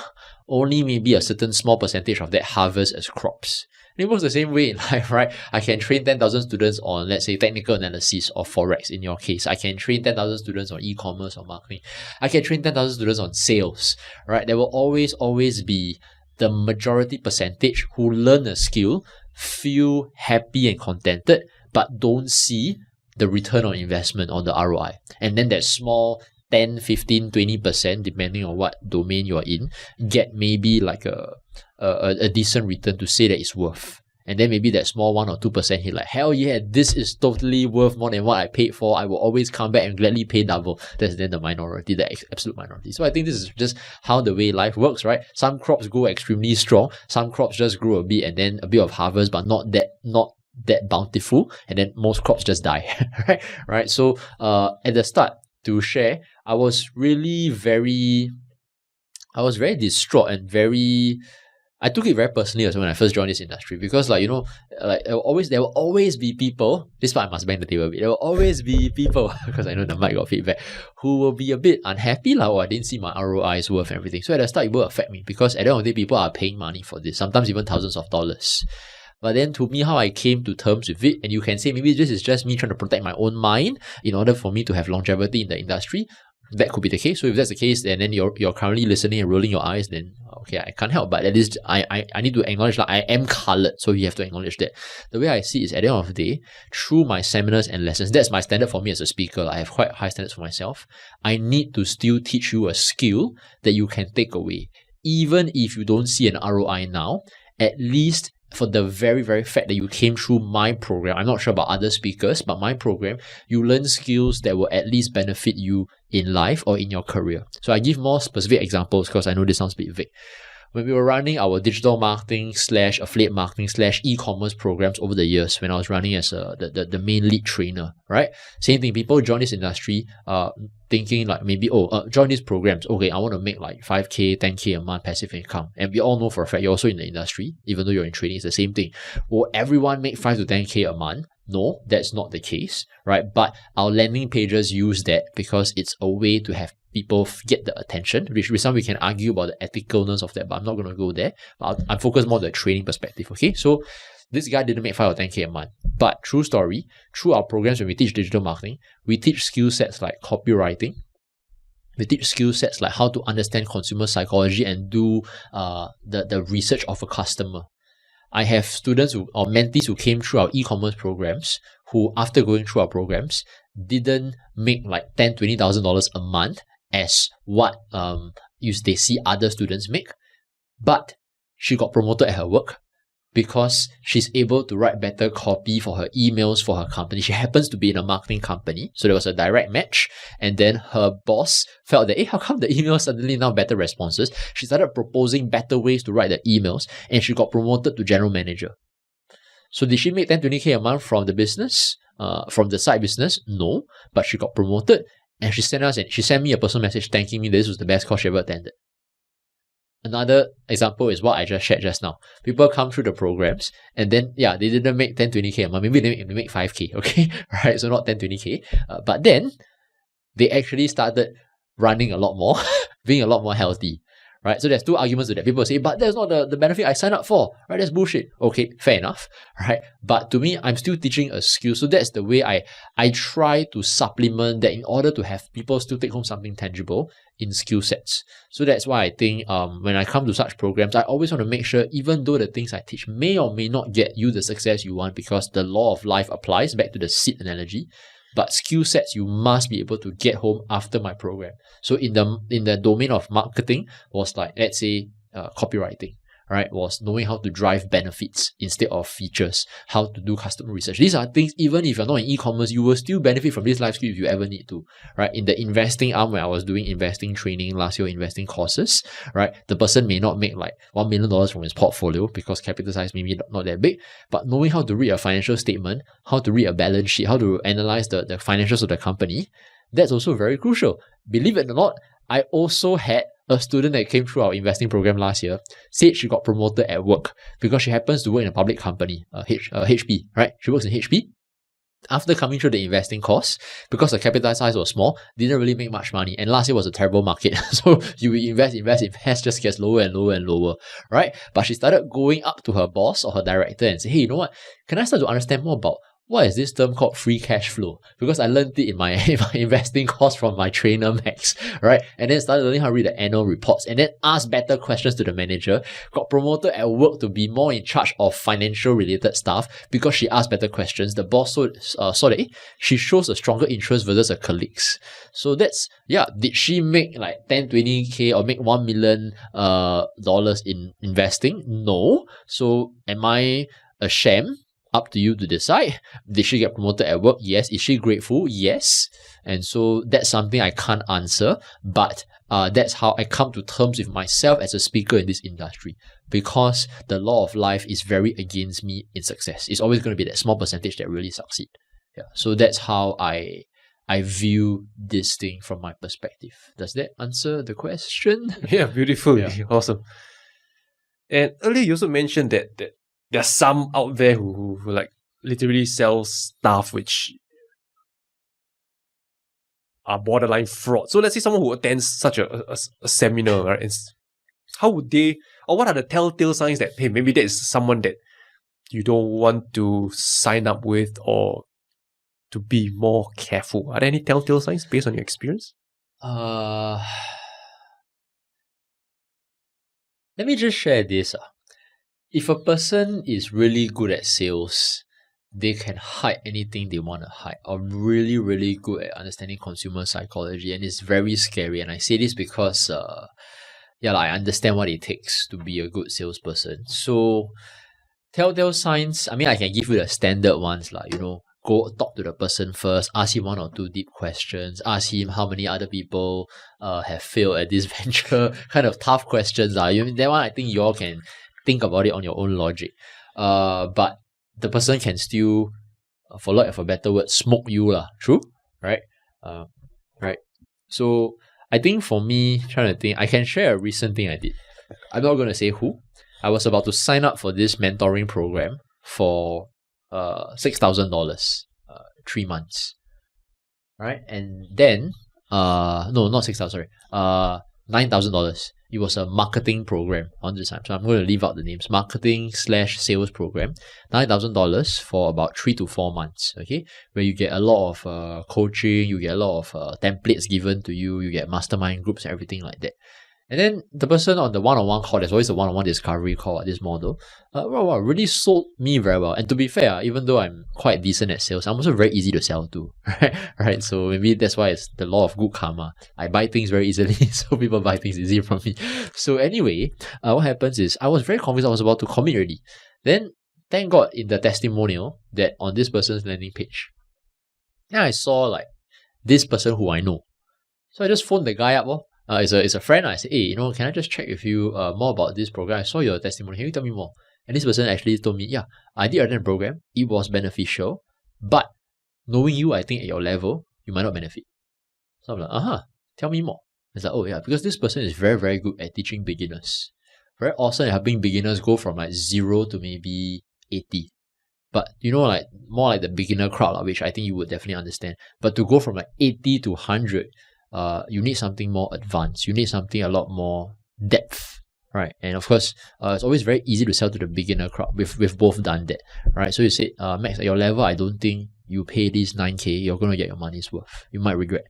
Only maybe a certain small percentage of that harvest as crops. It works the same way in life, right? I can train 10,000 students on, let's say, technical analysis or Forex in your case. I can train 10,000 students on e-commerce or marketing. I can train 10,000 students on sales, right? There will always be the majority percentage who learn a skill, feel happy and contented, but don't see the return on investment or the ROI. And then that small 10, 15, 20%, depending on what domain you're in, get maybe like a decent return to say that it's worth. And then maybe that small 1 or 2%, he's like, hell yeah, this is totally worth more than what I paid for. I will always come back and gladly pay double. That's then the minority, the absolute minority. So I think this is just how the way life works, right? Some crops grow extremely strong. Some crops just grow a bit and then a bit of harvest, but not that bountiful. And then most crops just die, right? So at the start, to share, I was very distraught and I took it very personally as when I first joined this industry, because there will always be people, this part I must bang the table a bit, there will always be people, because I know the mic got feedback, who will be a bit unhappy, I didn't see my ROIs worth everything. So at the start it will affect me, because at the end of the day people are paying money for this, sometimes even thousands of dollars. But then to me, how I came to terms with it, and you can say maybe this is just me trying to protect my own mind in order for me to have longevity in the industry. That could be the case. So if that's the case, and then you're currently listening and rolling your eyes, then okay, I can't help. But at least I need to acknowledge that I am colored, so you have to acknowledge that. The way I see it is, at the end of the day, through my seminars and lessons, that's my standard for me as a speaker. I have quite high standards for myself. I need to still teach you a skill that you can take away. Even if you don't see an ROI now, at least for the very, very fact that you came through my program, I'm not sure about other speakers, but my program, you learn skills that will at least benefit you in life or in your career. So I give more specific examples because I know this sounds a bit vague. when we were running our digital marketing / affiliate marketing / e-commerce programs over the years, when I was running as the main lead trainer, right? Same thing, people join this industry thinking like maybe, join these programs. Okay, I want to make like 5K, 10K a month passive income. And we all know for a fact, you're also in the industry, even though you're in trading, it's the same thing. Will everyone make 5 to 10K a month? No, that's not the case, right? But our landing pages use that because it's a way to have people get the attention, which with some we can argue about the ethicalness of that, but I'm not going to go there. But I'm focused more on the training perspective, okay? So this guy didn't make 5 or 10K a month, but true story, through our programs when we teach digital marketing, we teach skill sets like copywriting. We teach skill sets like how to understand consumer psychology and do the research of a customer. I have students or mentees who came through our e-commerce programs who, after going through our programs, didn't make like $10,000, $20,000 a month as what they see other students make, but she got promoted at her work because she's able to write better copy for her emails for her company. She happens to be in a marketing company, so there was a direct match. And then her boss felt that, how come the emails suddenly now better responses? She started proposing better ways to write the emails, and she got promoted to general manager. So did she make 10, 20K a month from the business, from the side business? No, but she got promoted, and she sent me a personal message thanking me that this was the best course she ever attended. Another example is what I just shared just now. People come through the programs and then, they didn't make 10, 20K a month. Maybe they make 5K, okay? Right? So not 10, 20K. But then they actually started running a lot more, being a lot more healthy, right? So there's two arguments to that. People say, but that's not the benefit I signed up for, right? That's bullshit. Okay, fair enough, right? But to me, I'm still teaching a skill. So that's the way I try to supplement that in order to have people still take home something tangible in skill sets. So that's why I think when I come to such programs, I always want to make sure, even though the things I teach may or may not get you the success you want, because the law of life applies, back to the seed analogy, but skill sets you must be able to get home after my program. So in the domain of marketing was like, let's say copywriting, right? Was knowing how to drive benefits instead of features, how to do customer research. These are things, even if you're not in e-commerce, you will still benefit from this life skill if you ever need to, right? In the investing arm, where I was doing investing training last year, investing courses, right? The person may not make like $1 million from his portfolio because capital size maybe not that big, but knowing how to read a financial statement, how to read a balance sheet, how to analyze the financials of the company, that's also very crucial. Believe it or not, I also had a student that came through our investing program last year, said she got promoted at work because she happens to work in a public company, HP, right? She works in HP. After coming through the investing course, because the capital size was small, didn't really make much money. And last year was a terrible market. So you invest, just gets lower and lower and lower, right? But she started going up to her boss or her director and say, hey, you know what? Can I start to understand more about what is this term called free cash flow? Because I learned it in my investing course from my trainer, Max, right? And then started learning how to read the annual reports and then ask better questions to the manager. Got promoted at work to be more in charge of financial related stuff because she asked better questions. The boss saw that she shows a stronger interest versus her colleagues. So that's, did she make like 10, 20K or make $1 million in investing? No. So am I ashamed? Up to you to decide. Did she get promoted at work? Yes. Is she grateful? Yes. And so that's something I can't answer, but that's how I come to terms with myself as a speaker in this industry, because the law of life is very against me in success. It's always going to be that small percentage that really succeed. Yeah. So that's how I view this thing from my perspective. Does that answer the question? Yeah, beautiful. Yeah. Awesome. And earlier you also mentioned that there are some out there who like literally sell stuff which are borderline fraud. So let's say someone who attends such a seminar, right? How would they, or what are the telltale signs that, hey, maybe that is someone that you don't want to sign up with or to be more careful? Are there any telltale signs based on your experience? Let me just share this. If a person is really good at sales, they can hide anything they want to hide, or really, really good at understanding consumer psychology. And it's very scary. And I say this because, I understand what it takes to be a good salesperson. So, telltale signs, I mean, I can give you the standard ones, go talk to the person first, ask him one or two deep questions, ask him how many other people have failed at this venture, kind of tough questions. That one, I think you all can think about it on your own logic. But the person can still, for lack of a better word, smoke you lah. True? Right? Right. So I think for me, trying to think, I can share a recent thing I did. I'm not going to say who. I was about to sign up for this mentoring program for $6,000, 3 months. Right? And then, no, not 6,000, sorry. $9,000. It was a marketing program on this time. So I'm going to leave out the names. Marketing/sales program. $9,000 for about 3 to 4 months. Okay. Where you get a lot of coaching, you get a lot of templates given to you, you get mastermind groups, everything like that. And then the person on the one-on-one call, there's always a one-on-one discovery call at this model, really sold me very well. And to be fair, even though I'm quite decent at sales, I'm also very easy to sell to, right? So maybe that's why it's the law of good karma. I buy things very easily, so people buy things easy from me. So anyway, what happens is I was very convinced I was about to commit already. Then, thank God, in the testimonial that on this person's landing page, then I saw like this person who I know. So I just phoned the guy up. It's a friend. I said, hey, can I just check with you more about this program? I saw your testimony. Can you tell me more? And this person actually told me, yeah, I did attend the program. It was beneficial. But knowing you, I think at your level, you might not benefit. So I'm like, tell me more. It's like, oh yeah, because this person is very, very good at teaching beginners. Very awesome at helping beginners go from like 0 to maybe 80. But like more like the beginner crowd, which I think you would definitely understand. But to go from like 80 to 100, you need something more advanced. You need something a lot more depth, right? And of course, it's always very easy to sell to the beginner crowd. We've both done that, right? So you said, Max, at your level, I don't think you pay this 9K, you're going to get your money's worth. You might regret.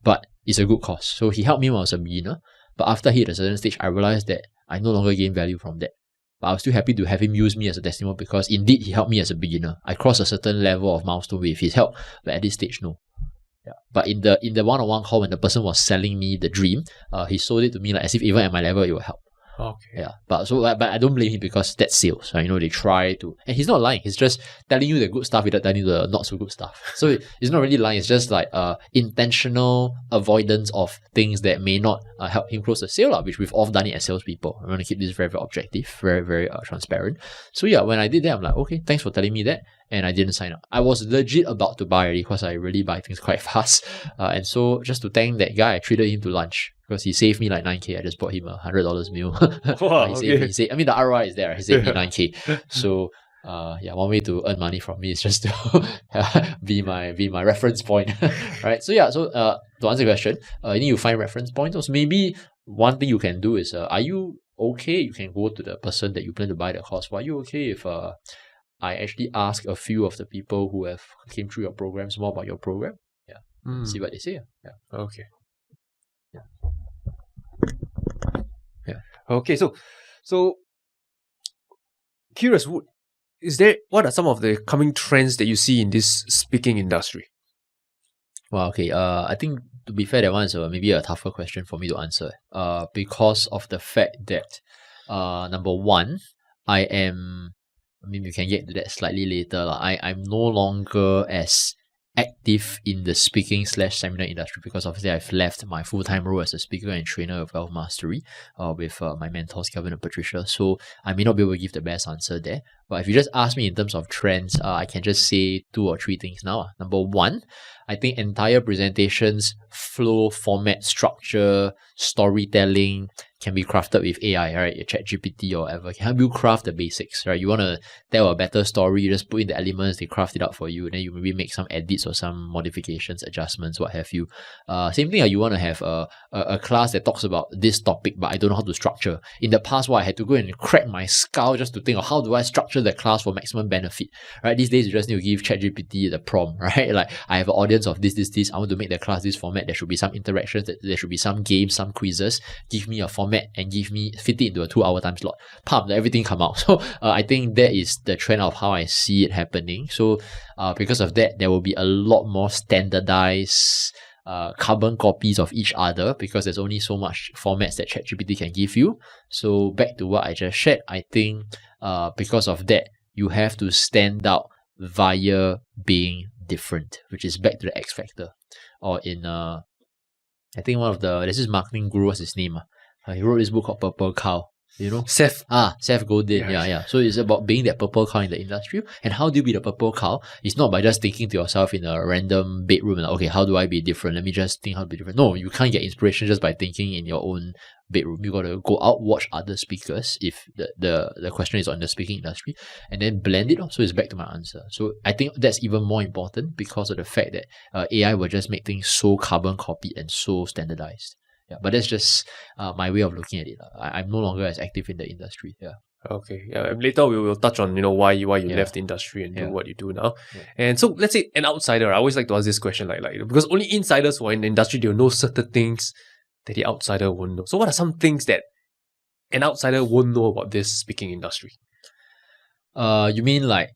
But it's a good cost. So he helped me when I was a beginner. But after he hit a certain stage, I realized that I no longer gain value from that. But I was still happy to have him use me as a testimonial because indeed he helped me as a beginner. I crossed a certain level of milestone with his help, but at this stage, no. Yeah. But in the one-on-one call, when the person was selling me the dream, he sold it to me like as if even at my level it will help. Okay. Yeah. But I don't blame him because that's sales. Right? They try to, and he's not lying. He's just telling you the good stuff without telling you the not so good stuff. So it's not really lying. It's just like intentional avoidance of things that may not help him close the sale, which we've all done it as salespeople. I want to keep this very, very objective, very, very transparent. So yeah, when I did that, I'm like, okay, thanks for telling me that. And I didn't sign up. I was legit about to buy already because I really buy things quite fast. And so just to thank that guy, I treated him to lunch because he saved me like 9K. I just bought him a $100 meal. Wow, he saved, I mean, the ROI is there. He saved me 9K. So one way to earn money from me is just to be my reference point. Right? So yeah, so to answer the question, you need to find reference points. So maybe one thing you can do is, are you okay? You can go to the person that you plan to buy the course for. Are you okay if I actually ask a few of the people who have came through your programs more about your program? Yeah. See what they say. Yeah. Okay. Yeah. Yeah. Okay. So curious, what are some of the coming trends that you see in this speaking industry? Well, okay. I think to be fair, that one is maybe a tougher question for me to answer. Because of the fact that, number one, we can get to that slightly later. I'm no longer as active in the speaking/seminar industry because obviously I've left my full-time role as a speaker and trainer of Wealth Mastery with my mentors, Kelvin and Patricia. So I may not be able to give the best answer there. But if you just ask me in terms of trends, I can just say 2 or 3 things now. Number one, I think entire presentations, flow, format, structure, storytelling can be crafted with AI, right? Your ChatGPT or whatever can help you craft the basics, right? You want to tell a better story, you just put in the elements, they craft it out for you, and then you maybe make some edits or some modifications, adjustments, what have you. Same thing, you want to have a class that talks about this topic, but I don't know how to structure. In the past, I had to go and crack my skull just to think of how do I structure the class for maximum benefit, right? These days, you just need to give ChatGPT the prompt, right? Like, I have an audience of this. I want to make the class this format. There should be some interactions, there should be some games, some quizzes. Give me a format and fit it into a 2-hour time slot. Everything come out. So I think that is the trend of how I see it happening. So because of that, there will be a lot more standardized carbon copies of each other because there's only so much formats that ChatGPT can give you. So back to what I just shared, I think because of that, you have to stand out via being different, which is back to the X factor. Or in I think there's this marketing guru, what's his name? He wrote this book called Purple Cow. You know? Seth. Seth Godin. Yeah. So it's about being that purple cow in the industry. And how do you be the purple cow? It's not by just thinking to yourself in a random bedroom, like, okay, how do I be different? Let me just think how to be different. No, you can't get inspiration just by thinking in your own bedroom. You gotta go out, watch other speakers if the question is on the speaking industry, and then blend it. So it's back to my answer. So I think that's even more important because of the fact that AI will just make things so carbon copied and so standardized. Yeah, but that's just my way of looking at it. I'm no longer as active in the industry. Yeah. Okay. Yeah. Later we will touch on why you left the industry and do what you do now. Yeah. And so let's say an outsider. I always like to ask this question, like because only insiders who are in the industry, they'll know certain things that the outsider won't know. So what are some things that an outsider won't know about this speaking industry? You mean like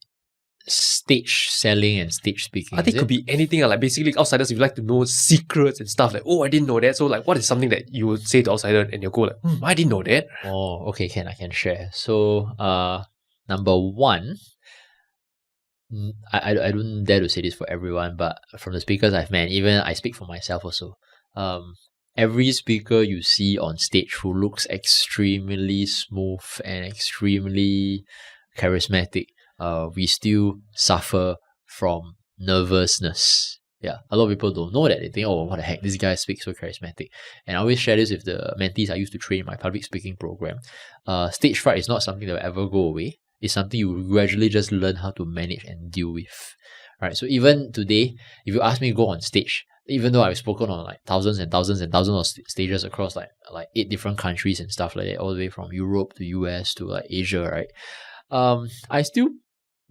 stage selling and stage speaking? I think it could be anything. Like basically outsiders, if you like to know secrets and stuff, like, oh, I didn't know that. So like, what is something that you would say to outsider and you'll go like, I didn't know that. Oh, okay, I can share. So number one, I don't dare to say this for everyone, but from the speakers I've met, even I speak for myself also. Every speaker you see on stage who looks extremely smooth and extremely charismatic, we still suffer from nervousness. Yeah, a lot of people don't know that. They think, oh, what the heck, this guy speaks so charismatic. And I always share this with the mentees I used to train in my public speaking program. Stage fright is not something that will ever go away. It's something you gradually just learn how to manage and deal with. Right? So even today, if you ask me to go on stage, even though I've spoken on like thousands and thousands and thousands of stages across like 8 different countries and stuff like that, all the way from Europe to US to like Asia, right? I still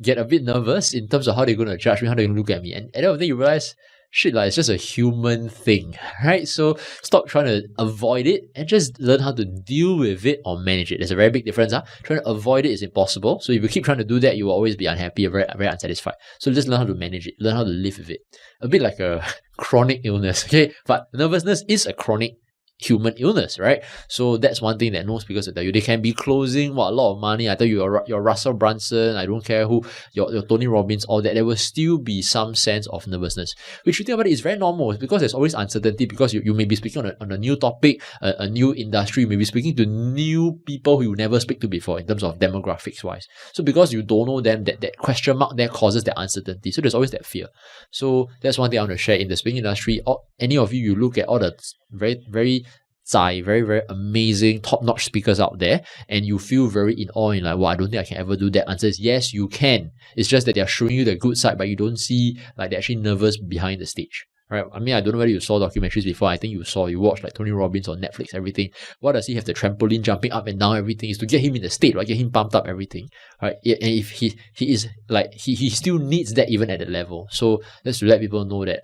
get a bit nervous in terms of how they're going to judge me, how they're going to look at me. And at the end of the day, you realize, shit, like, it's just a human thing, right? So stop trying to avoid it and just learn how to deal with it or manage it. There's a very big difference. Trying to avoid it is impossible. So if you keep trying to do that, you will always be unhappy, very, very unsatisfied. So just learn how to manage it, learn how to live with it. A bit like a chronic illness, okay? But nervousness is a chronic human illness, right? So that's one thing that no speakers will tell you. They can be closing a lot of money. I tell you, your Russell Brunson, I don't care who, your Tony Robbins, all that. There will still be some sense of nervousness, which you think about it is very normal because there's always uncertainty because you may be speaking on a new topic, a new industry. You may be speaking to new people who you never speak to before in terms of demographics wise. So because you don't know them, that question mark there causes that uncertainty. So there's always that fear. So that's one thing I want to share. In the speaking industry, any of you look at all the very, very very amazing top-notch speakers out there and you feel very in awe and like, well, I don't think I can ever do that. Answer is yes, you can. It's just that they're showing you the good side, but you don't see like they're actually nervous behind the stage. Right? I mean, I don't know whether you saw documentaries before. I think you watched like Tony Robbins on Netflix, everything. Why does he have the trampoline jumping up and down, everything? Is to get him in the state, right? Get him pumped up, everything. Right? And if he is like, he still needs that even at that level. So that's to let people know that,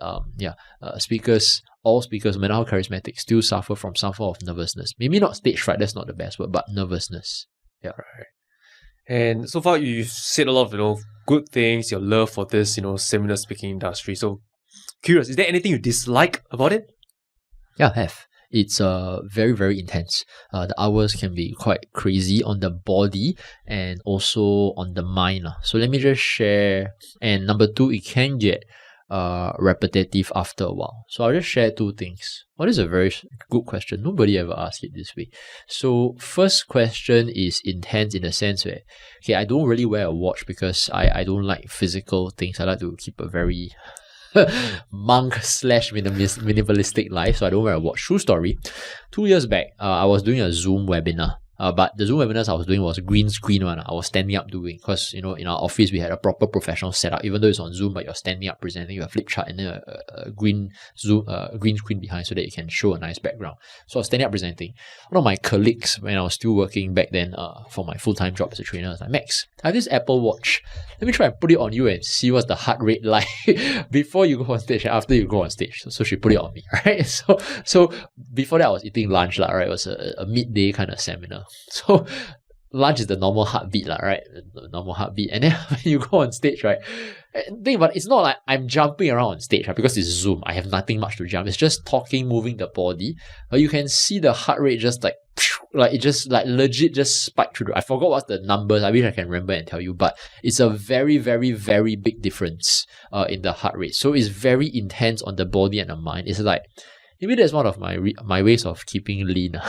speakers, all speakers, no matter how charismatic, still suffer from some form of nervousness. Maybe not stage fright, that's not the best word, but nervousness. Yeah. Right. And so far, you've said a lot of, good things, your love for this, seminar speaking industry. So, curious, is there anything you dislike about it? Yeah, I have. It's very, very intense. The hours can be quite crazy on the body and also on the mind. So let me just share. And number 2, it can get repetitive after a while. So I'll just share 2 things. Well, this is a very good question. Nobody ever asked it this way. So first question is intense in the sense where, okay, I don't really wear a watch because I don't like physical things. I like to keep a very monk/minimalistic life, so I don't wear a watch. True story. 2 years back, I was doing a Zoom webinar. But the Zoom webinars I was doing was green screen one. I was standing up doing because in our office we had a proper professional setup. Even though it's on Zoom, but you're standing up presenting, you have a flip chart and then a green screen behind so that you can show a nice background. So I was standing up presenting. One of my colleagues, when I was still working back then for my full-time job as a trainer, was like, Max, I have this Apple Watch. Let me try and put it on you and see what's the heart rate like before you go on stage and after you go on stage. So she put it on me, right? So before that I was eating lunch, right? It was a midday kind of seminar. So lunch is the normal heartbeat, right? The normal heartbeat. And then when you go on stage, right? Think about it, it's not like I'm jumping around on stage, right? Because it's Zoom. I have nothing much to jump. It's just talking, moving the body. But you can see the heart rate just like it just like legit just spiked through. I forgot what's the numbers. I wish I can remember and tell you, but it's a very, very, very big difference in the heart rate. So it's very intense on the body and the mind. It's like, maybe that's one of my ways of keeping lean.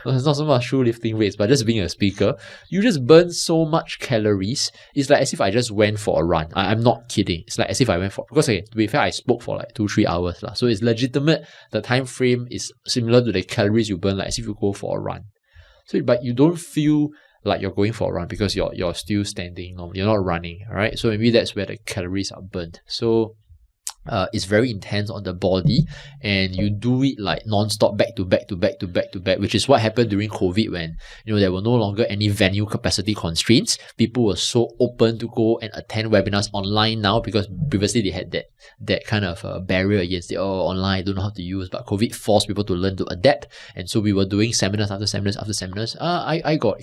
It's not so much true lifting weights, but just being a speaker, you just burn so much calories. It's like as if I just went for a run. I'm not kidding. It's like as if I went for, because okay, to be fair, I spoke for like 2-3 hours. So it's legitimate. The time frame is similar to the calories you burn, like as if you go for a run. So, but you don't feel like you're going for a run because you're still standing normally. You're not running, right? So maybe that's where the calories are burnt. So it's very intense on the body, and you do it like non-stop, back to back to back to back to back, which is what happened during COVID when there were no longer any venue capacity constraints. People were so open to go and attend webinars online now, because previously they had that kind of barrier against it. Online, I don't know how to use, but COVID forced people to learn to adapt, and so we were doing seminars after seminars after seminars. I got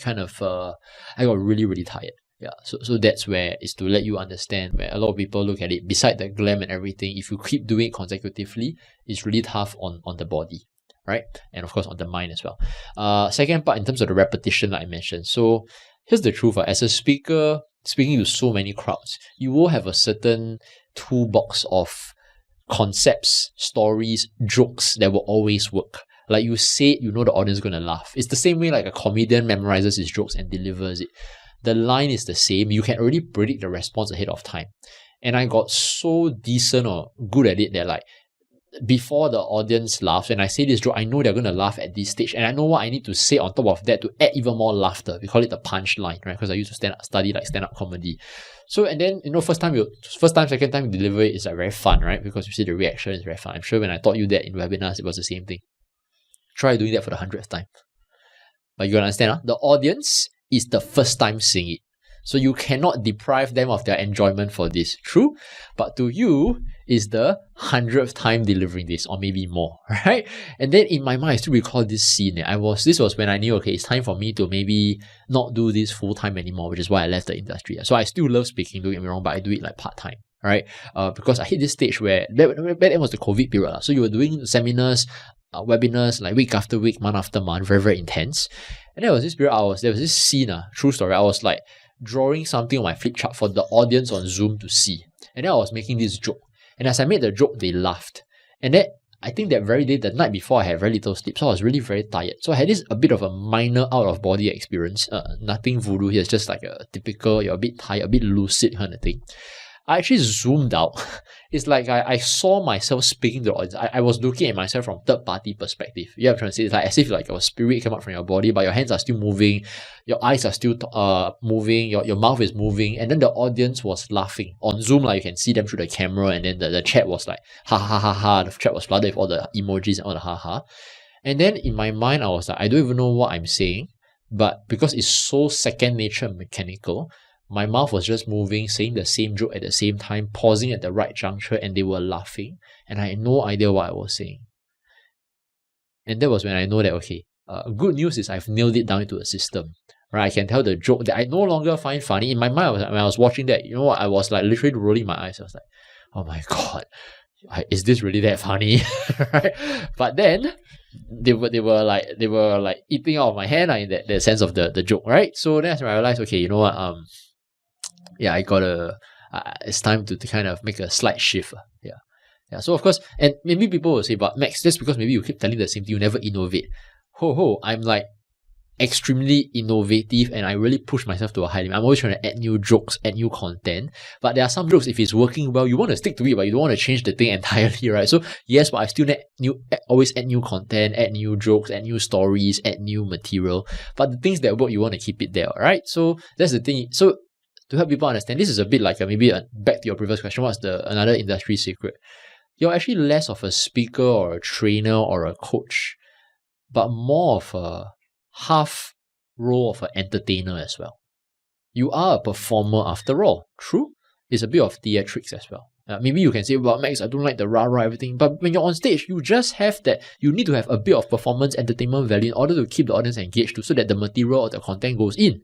really, really tired. Yeah, so that's where it's to let you understand where a lot of people look at it. Beside the glam and everything, if you keep doing it consecutively, it's really tough on the body, right? And of course on the mind as well. Second part, in terms of the repetition, like I mentioned. So here's the truth. As a speaker, speaking to so many crowds, you will have a certain toolbox of concepts, stories, jokes that will always work. Like you say it, the audience is going to laugh. It's the same way like a comedian memorizes his jokes and delivers it. The line is the same. You can already predict the response ahead of time. And I got so decent or good at it that like before the audience laughs, when I say this joke, I know they're going to laugh at this stage. And I know what I need to say on top of that to add even more laughter. We call it the punchline, right? Because I used to study like stand-up comedy. So, and then, first time, second time you deliver it is like very fun, right? Because you see the reaction is very fun. I'm sure when I taught you that in webinars, it was the same thing. Try doing that for the 100th time. But you gotta understand, the audience is the first time seeing it. So you cannot deprive them of their enjoyment for this. True? But to you, is the 100th time delivering this, or maybe more, right? And then in my mind, I still recall this scene. This was when I knew, okay, it's time for me to maybe not do this full time anymore, which is why I left the industry. So I still love speaking, don't get me wrong, but I do it like part time, right? Because I hit this stage where back then was the COVID period. So you were doing seminars, webinars like week after week, month after month, very, very intense. And there was this period, there was this scene, true story. I was like drawing something on my flip chart for the audience on Zoom to see. And then I was making this joke. And as I made the joke, they laughed. And then I think that very day, the night before, I had very little sleep. So I was really very tired. So I had a bit of a minor out of body experience. Nothing voodoo here. It's just like a typical, you're a bit tired, a bit lucid kind of thing. I actually zoomed out. It's like I saw myself speaking to the audience. I was looking at myself from third-party perspective. You know what I'm trying to say? It's like as if like your spirit came out from your body, but your hands are still moving, your eyes are still moving, your mouth is moving, and then the audience was laughing. On Zoom, like you can see them through the camera, and then the chat was like, ha ha ha ha. The chat was flooded with all the emojis and all the ha ha. And then in my mind, I was like, I don't even know what I'm saying, but because it's so second nature and mechanical, my mouth was just moving, saying the same joke at the same time, pausing at the right juncture, and they were laughing. And I had no idea what I was saying. And that was when I know that, okay, good news is I've nailed it down into a system. Right? I can tell the joke that I no longer find funny. In my mind, when I was watching that, you know what? I was like literally rolling my eyes. I was like, oh my God, is this really that funny? Right? But then they were like eating out of my hand in that sense of the joke, right? So then I realized, okay, you know what? Yeah, I gotta. It's time to kind of make a slight shift. Yeah. So of course, and maybe people will say, "But Max, just because maybe you keep telling the same thing, you never innovate." I'm like extremely innovative, and I really push myself to a high limit. I'm always trying to add new jokes, add new content. But there are some jokes, if it's working well, you want to stick to it, but you don't want to change the thing entirely, right? So yes, but I still always add new content, add new jokes, add new stories, add new material. But the things that work, you want to keep it there, right? So that's the thing. So to help people understand, this is a bit like back to your previous question, what's another industry secret? You're actually less of a speaker or a trainer or a coach, but more of a half role of an entertainer as well. You are a performer after all, true? It's a bit of theatrics as well. Maybe you can say, well, Max, I don't like the rah-rah everything, but when you're on stage, you just have that, you need to have a bit of performance entertainment value in order to keep the audience engaged so that the material or the content goes in.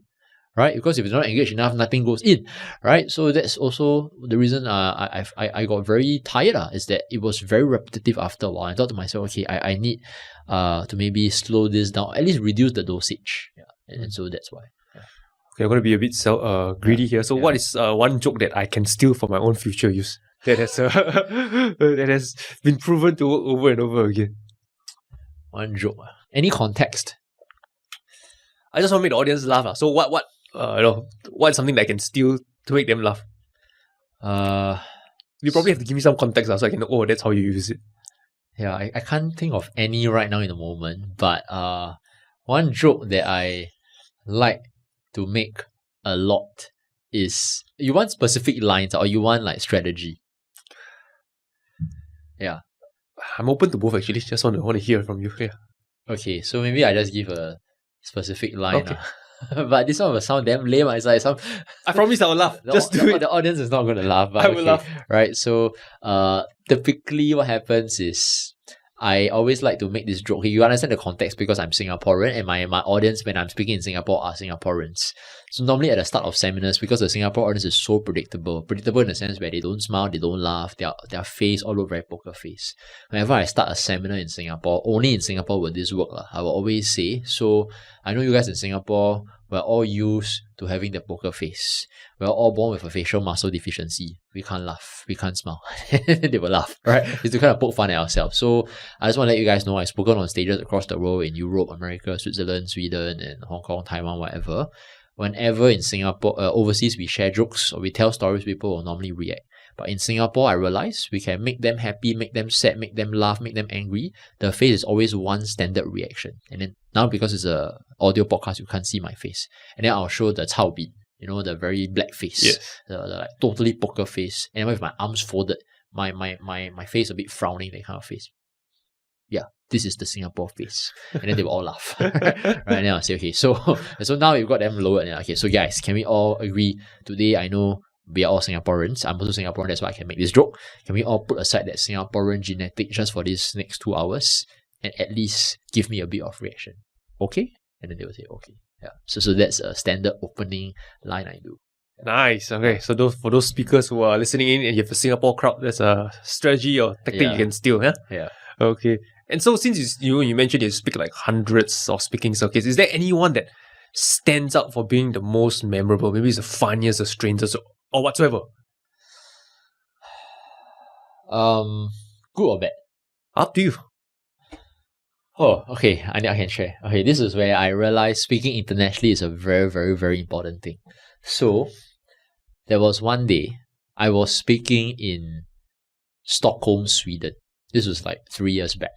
right? Because if you're not engaged enough, nothing goes in, right? So that's also the reason I got very tired, is that it was very repetitive after a while. I thought to myself, okay, I need to maybe slow this down, at least reduce the dosage. Yeah. And so that's why. Okay, I'm going to be a bit greedy here. So, Yeah. what is one joke that I can steal for my own future use that has that has been proven to work over and over again? One joke. Any context? I just want to make the audience laugh. So, what's something that I can steal to make them laugh? You probably have to give me some context so I can know, oh, that's how you use it. Yeah, I can't think of any right now in the moment, but one joke that I like to make a lot is, you want specific lines or you want like strategy? Yeah. I'm open to both actually. Just want to hear from you. Yeah. Okay, so maybe I just give a specific line. Okay. But this one will sound damn lame. It's like some. I promise I will laugh. Just do it. The audience is not going to laugh. But I will laugh. Right. So, typically, what happens is I always like to make this joke. Okay, you understand the context because I'm Singaporean and my audience when I'm speaking in Singapore are Singaporeans. So normally at the start of seminars, because the Singapore audience is so predictable in the sense where they don't smile, they don't laugh, their face all look very poker face. Whenever I start a seminar in Singapore, only in Singapore will this work. I will always say, so I know you guys in Singapore, we're all used to having the poker face. We're all born with a facial muscle deficiency. We can't laugh. We can't smile. They will laugh, right? It's to kind of poke fun at ourselves. So I just want to let you guys know I've spoken on stages across the world in Europe, America, Switzerland, Sweden, and Hong Kong, Taiwan, whatever. Whenever in Singapore, overseas, we share jokes or we tell stories, people will normally react. But in Singapore, I realize we can make them happy, make them sad, make them laugh, make them angry. The face is always one standard reaction. And then now because it's a audio podcast, you can't see my face. And then I'll show the Cao Bi, the very black face, Yes. the like totally poker face. And with my arms folded, my face a bit frowning, that kind of face. Yeah, this is the Singapore face. And then they will all laugh. Right? And then I'll say, okay, so now you've got them lowered. And okay, so guys, can we all agree today? I know we are all Singaporeans. I'm also Singaporean, that's why I can make this joke. Can we all put aside that Singaporean genetic just for this next 2 hours and at least give me a bit of reaction? Okay? And then they will say, okay. Yeah. So that's a standard opening line I do. Nice. Okay. So for those speakers who are listening in and you have a Singapore crowd, that's a strategy or tactic you can steal. Yeah. Yeah. Okay. And so since you mentioned you speak like hundreds of speaking circuits, is there anyone that stands out for being the most memorable? Maybe it's the funniest, the strangest, or whatsoever. Good or bad? Up to you. Oh, okay. I can share. Okay, this is where I realized speaking internationally is a very, very, very important thing. So, there was one day I was speaking in Stockholm, Sweden. This was like 3 years back.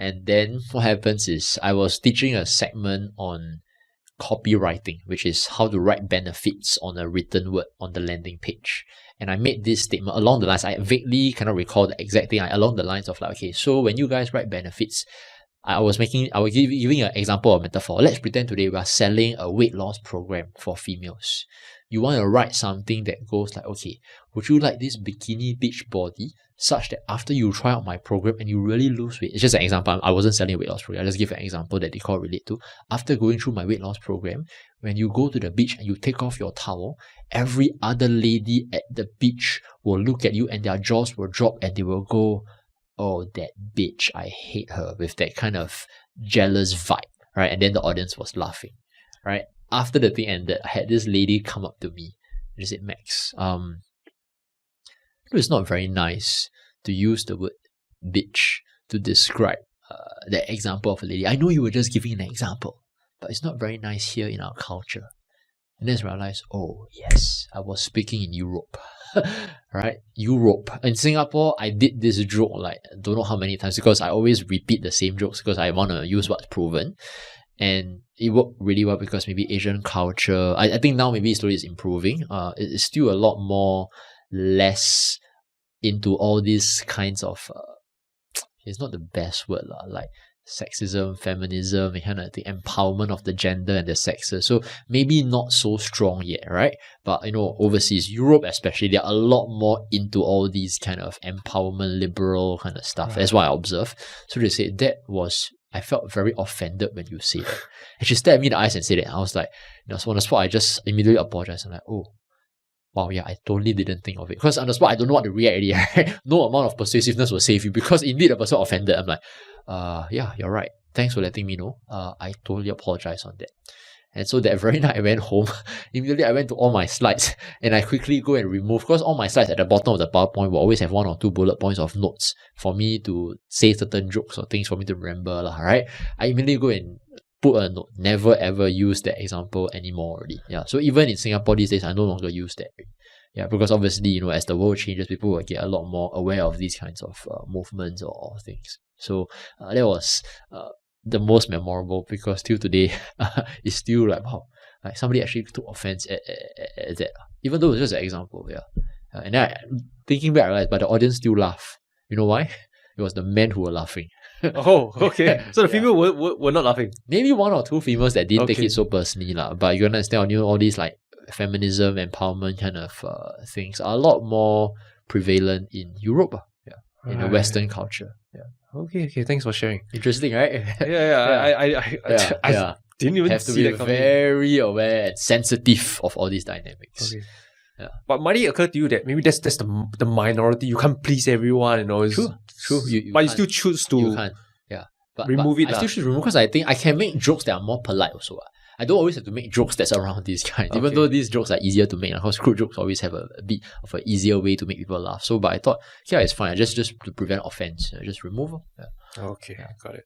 And then what happens is I was teaching a segment on copywriting, which is how to write benefits on a written word on the landing page. And I made this statement along the lines, I vaguely cannot recall the exact thing, along the lines of like, okay, so when you guys write benefits, I was giving an example or metaphor. Let's pretend today we are selling a weight loss program for females. You want to write something that goes like, okay, would you like this bikini beach body such that after you try out my program and you really lose weight? It's just an example. I wasn't selling a weight loss program. I just give an example that they can relate to. After going through my weight loss program, when you go to the beach and you take off your towel, every other lady at the beach will look at you and their jaws will drop and they will go, oh, that bitch, I hate her, with that kind of jealous vibe, right? And then the audience was laughing, right? After the thing ended, I had this lady come up to me and she said, Max, it's not very nice to use the word bitch to describe the example of a lady. I know you were just giving an example, but it's not very nice here in our culture. And then I realized, oh yes, I was speaking in Europe. Right? Europe. In Singapore, I did this joke like don't know how many times because I always repeat the same jokes because I want to use what's proven. And it worked really well because maybe Asian culture, I think now maybe slowly it's improving. It's still a lot more less into all these kinds of, it's not the best word, like sexism, feminism, and kind of the empowerment of the gender and the sexes. So maybe not so strong yet, right? But overseas, Europe especially, they're a lot more into all these kind of empowerment, liberal kind of stuff. Right. That's what I observed. So they said that was I felt very offended when you say that. And she stared at me in the eyes and said it. I was like, so on the spot, I just immediately apologized. I'm like, oh, wow, yeah, I totally didn't think of it. Because on the spot, I don't know what to react already, right? No amount of persuasiveness will save you because indeed the person offended. I'm like, yeah, you're right. Thanks for letting me know. I totally apologize on that. And so that very night I went home. Immediately I went to all my slides and I quickly go and remove, because all my slides at the bottom of the PowerPoint will always have 1 or 2 bullet points of notes for me to say certain jokes or things for me to remember, right? I immediately go and put a note, never ever use that example anymore already. Yeah. So even in Singapore these days, I no longer use that. Yeah, because obviously, as the world changes, people will get a lot more aware of these kinds of movements or things. So that was the most memorable, because till today, it's still like, wow, like somebody actually took offense at that, even though it was just an example. Yeah. And then thinking back, I realized, but the audience still laugh. You know why? It was the men who were laughing. Oh, okay. So the female were not laughing. Maybe 1 or 2 females that didn't take it so personally, but you understand, all these like feminism, empowerment kind of things are a lot more prevalent in Europe, in the Western culture. Yeah. Okay. Thanks for sharing. Interesting, right? I didn't even have to see be that coming. very aware and sensitive of all these dynamics. Okay. Yeah. But might it occur to you that maybe that's the minority? You can't please everyone, True. But you still choose to you can't. Yeah. remove it. I still should remove, because I think I can make jokes that are more polite also. I don't always have to make jokes that's around these kinds, even though these jokes are easier to make. Because crude jokes always have a bit of an easier way to make people laugh. So, but I thought, it's fine. Just to prevent offense, just remove them. Yeah. Okay, got it.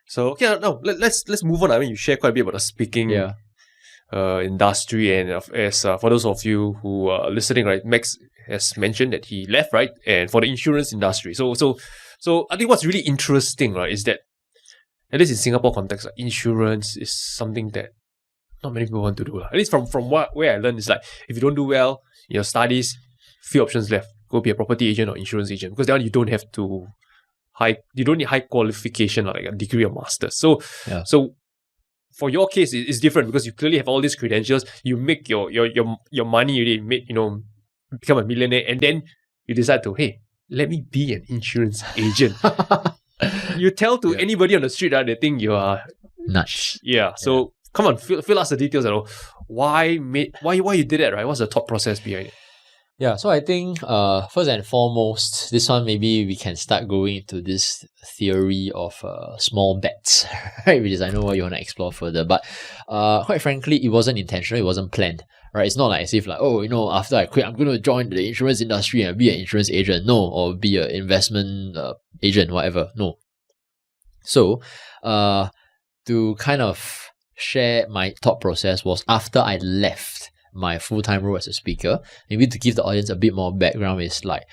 So, now let's move on. I mean, you share quite a bit about the speaking industry, and as for those of you who are listening, right, Max has mentioned that he left, right, and for the insurance industry. So I think what's really interesting, right, is that at least in Singapore context, insurance is something that not many people want to do. At least from where I learned, is like, if you don't do well in your studies, few options left. Go be a property agent or insurance agent, because then you don't have to you don't need high qualification or like a degree or master's. So for your case, it's different, because you clearly have all these credentials. You make your money, you become a millionaire, and then you decide to, hey, let me be an insurance agent. You tell to anybody on the street, they think you are nuts. Yeah. So come on, fill us the details. Why you did that, right? What's the thought process behind it? Yeah, so I think first and foremost, this one maybe we can start going into this theory of small bets, right? Which is, I know what you want to explore further, but quite frankly, it wasn't intentional, it wasn't planned, right? It's not like as if like, after I quit, I'm going to join the insurance industry and be an insurance agent, no, or be an investment agent, whatever, no. So, to kind of share my thought process was after I left my full-time role as a speaker, maybe to give the audience a bit more background, is like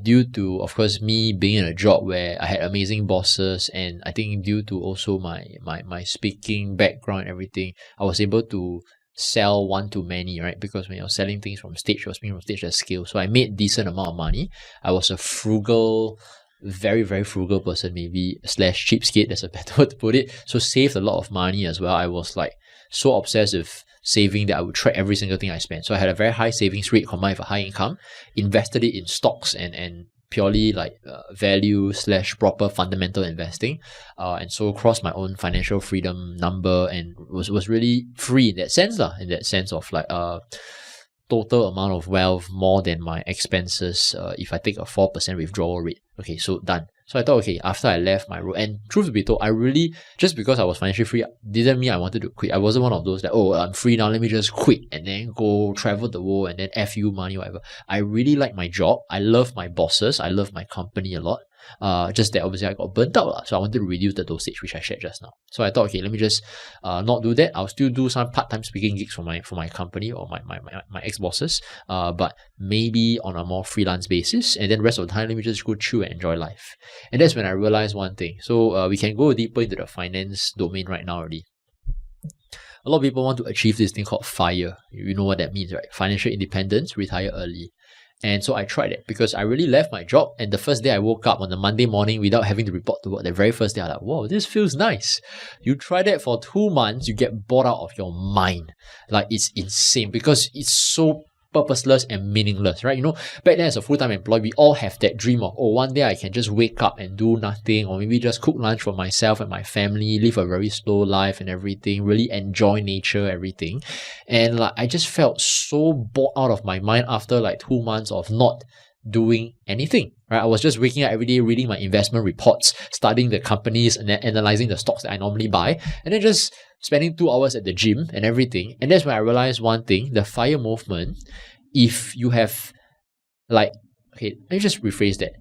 due to, of course, me being in a job where I had amazing bosses, and I think due to also my speaking background and everything, I was able to sell one to many, right? Because when you're selling things from stage, you're speaking from stage at scale. So I made decent amount of money. I was a frugal, very, very frugal person, maybe / cheapskate, that's a better word to put it. So saved a lot of money as well. I was like so obsessed with saving that I would track every single thing I spent. So I had a very high savings rate combined with a high income, invested it in stocks and purely like value / proper fundamental investing, and so crossed my own financial freedom number, and was really free in that sense of like total amount of wealth more than my expenses if I take a 4% withdrawal rate. Okay, so done. So I thought, okay, after I left my role, and truth to be told, I really, just because I was financially free, didn't mean I wanted to quit. I wasn't one of those that, I'm free now, let me just quit and then go travel the world and then F you money, whatever. I really like my job. I love my bosses. I love my company a lot. Just that obviously I got burnt out, so I wanted to reduce the dosage, which I shared just now. So I thought, okay, let me just not do that. I'll still do some part-time speaking gigs for my company or my ex-bosses, but maybe on a more freelance basis, and then the rest of the time let me just go chill and enjoy life. And that's when I realized one thing. So we can go deeper into the finance domain right now already. A lot of people want to achieve this thing called FIRE. You know what that means, right? Financial independence, retire early. And so I tried it because I really left my job, and the first day I woke up on the Monday morning without having to report to work, the very first day I was like, whoa, this feels nice. You try that for 2 months, you get bored out of your mind. Like, it's insane because it's so purposeless and meaningless, right? Back then as a full-time employee, we all have that dream of, one day I can just wake up and do nothing, or maybe just cook lunch for myself and my family, live a very slow life and everything, really enjoy nature, everything. And I just felt so bored out of my mind after 2 months of not doing anything, right? I was just waking up every day, reading my investment reports, studying the companies and then analyzing the stocks that I normally buy, and then just spending 2 hours at the gym and everything. And that's when I realized one thing: the FIRE movement, if you have let me just rephrase that.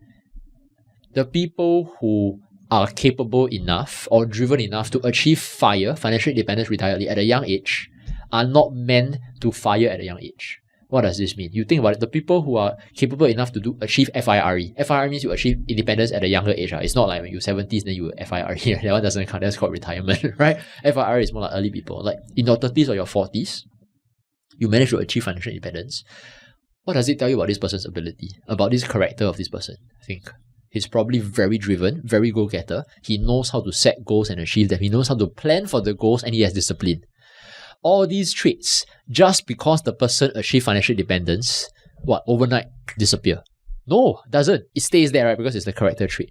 The people who are capable enough or driven enough to achieve FIRE, financial independence, retire early, at a young age, are not meant to FIRE at a young age. What does this mean? You think about it, the people who are capable enough to achieve FIRE. FIRE means you achieve independence at a younger age. It's not like when you're 70s, then you FIRE. That one doesn't count. That's called retirement, right? FIRE is more like early people. Like in your 30s or your 40s, you manage to achieve financial independence. What does it tell you about this person's ability? About this character of this person? I think he's probably very driven, very go-getter. He knows how to set goals and achieve them. He knows how to plan for the goals, and he has discipline. All these traits, just because the person achieved financial independence, overnight disappear? No, it doesn't. It stays there, right? Because it's the character trait.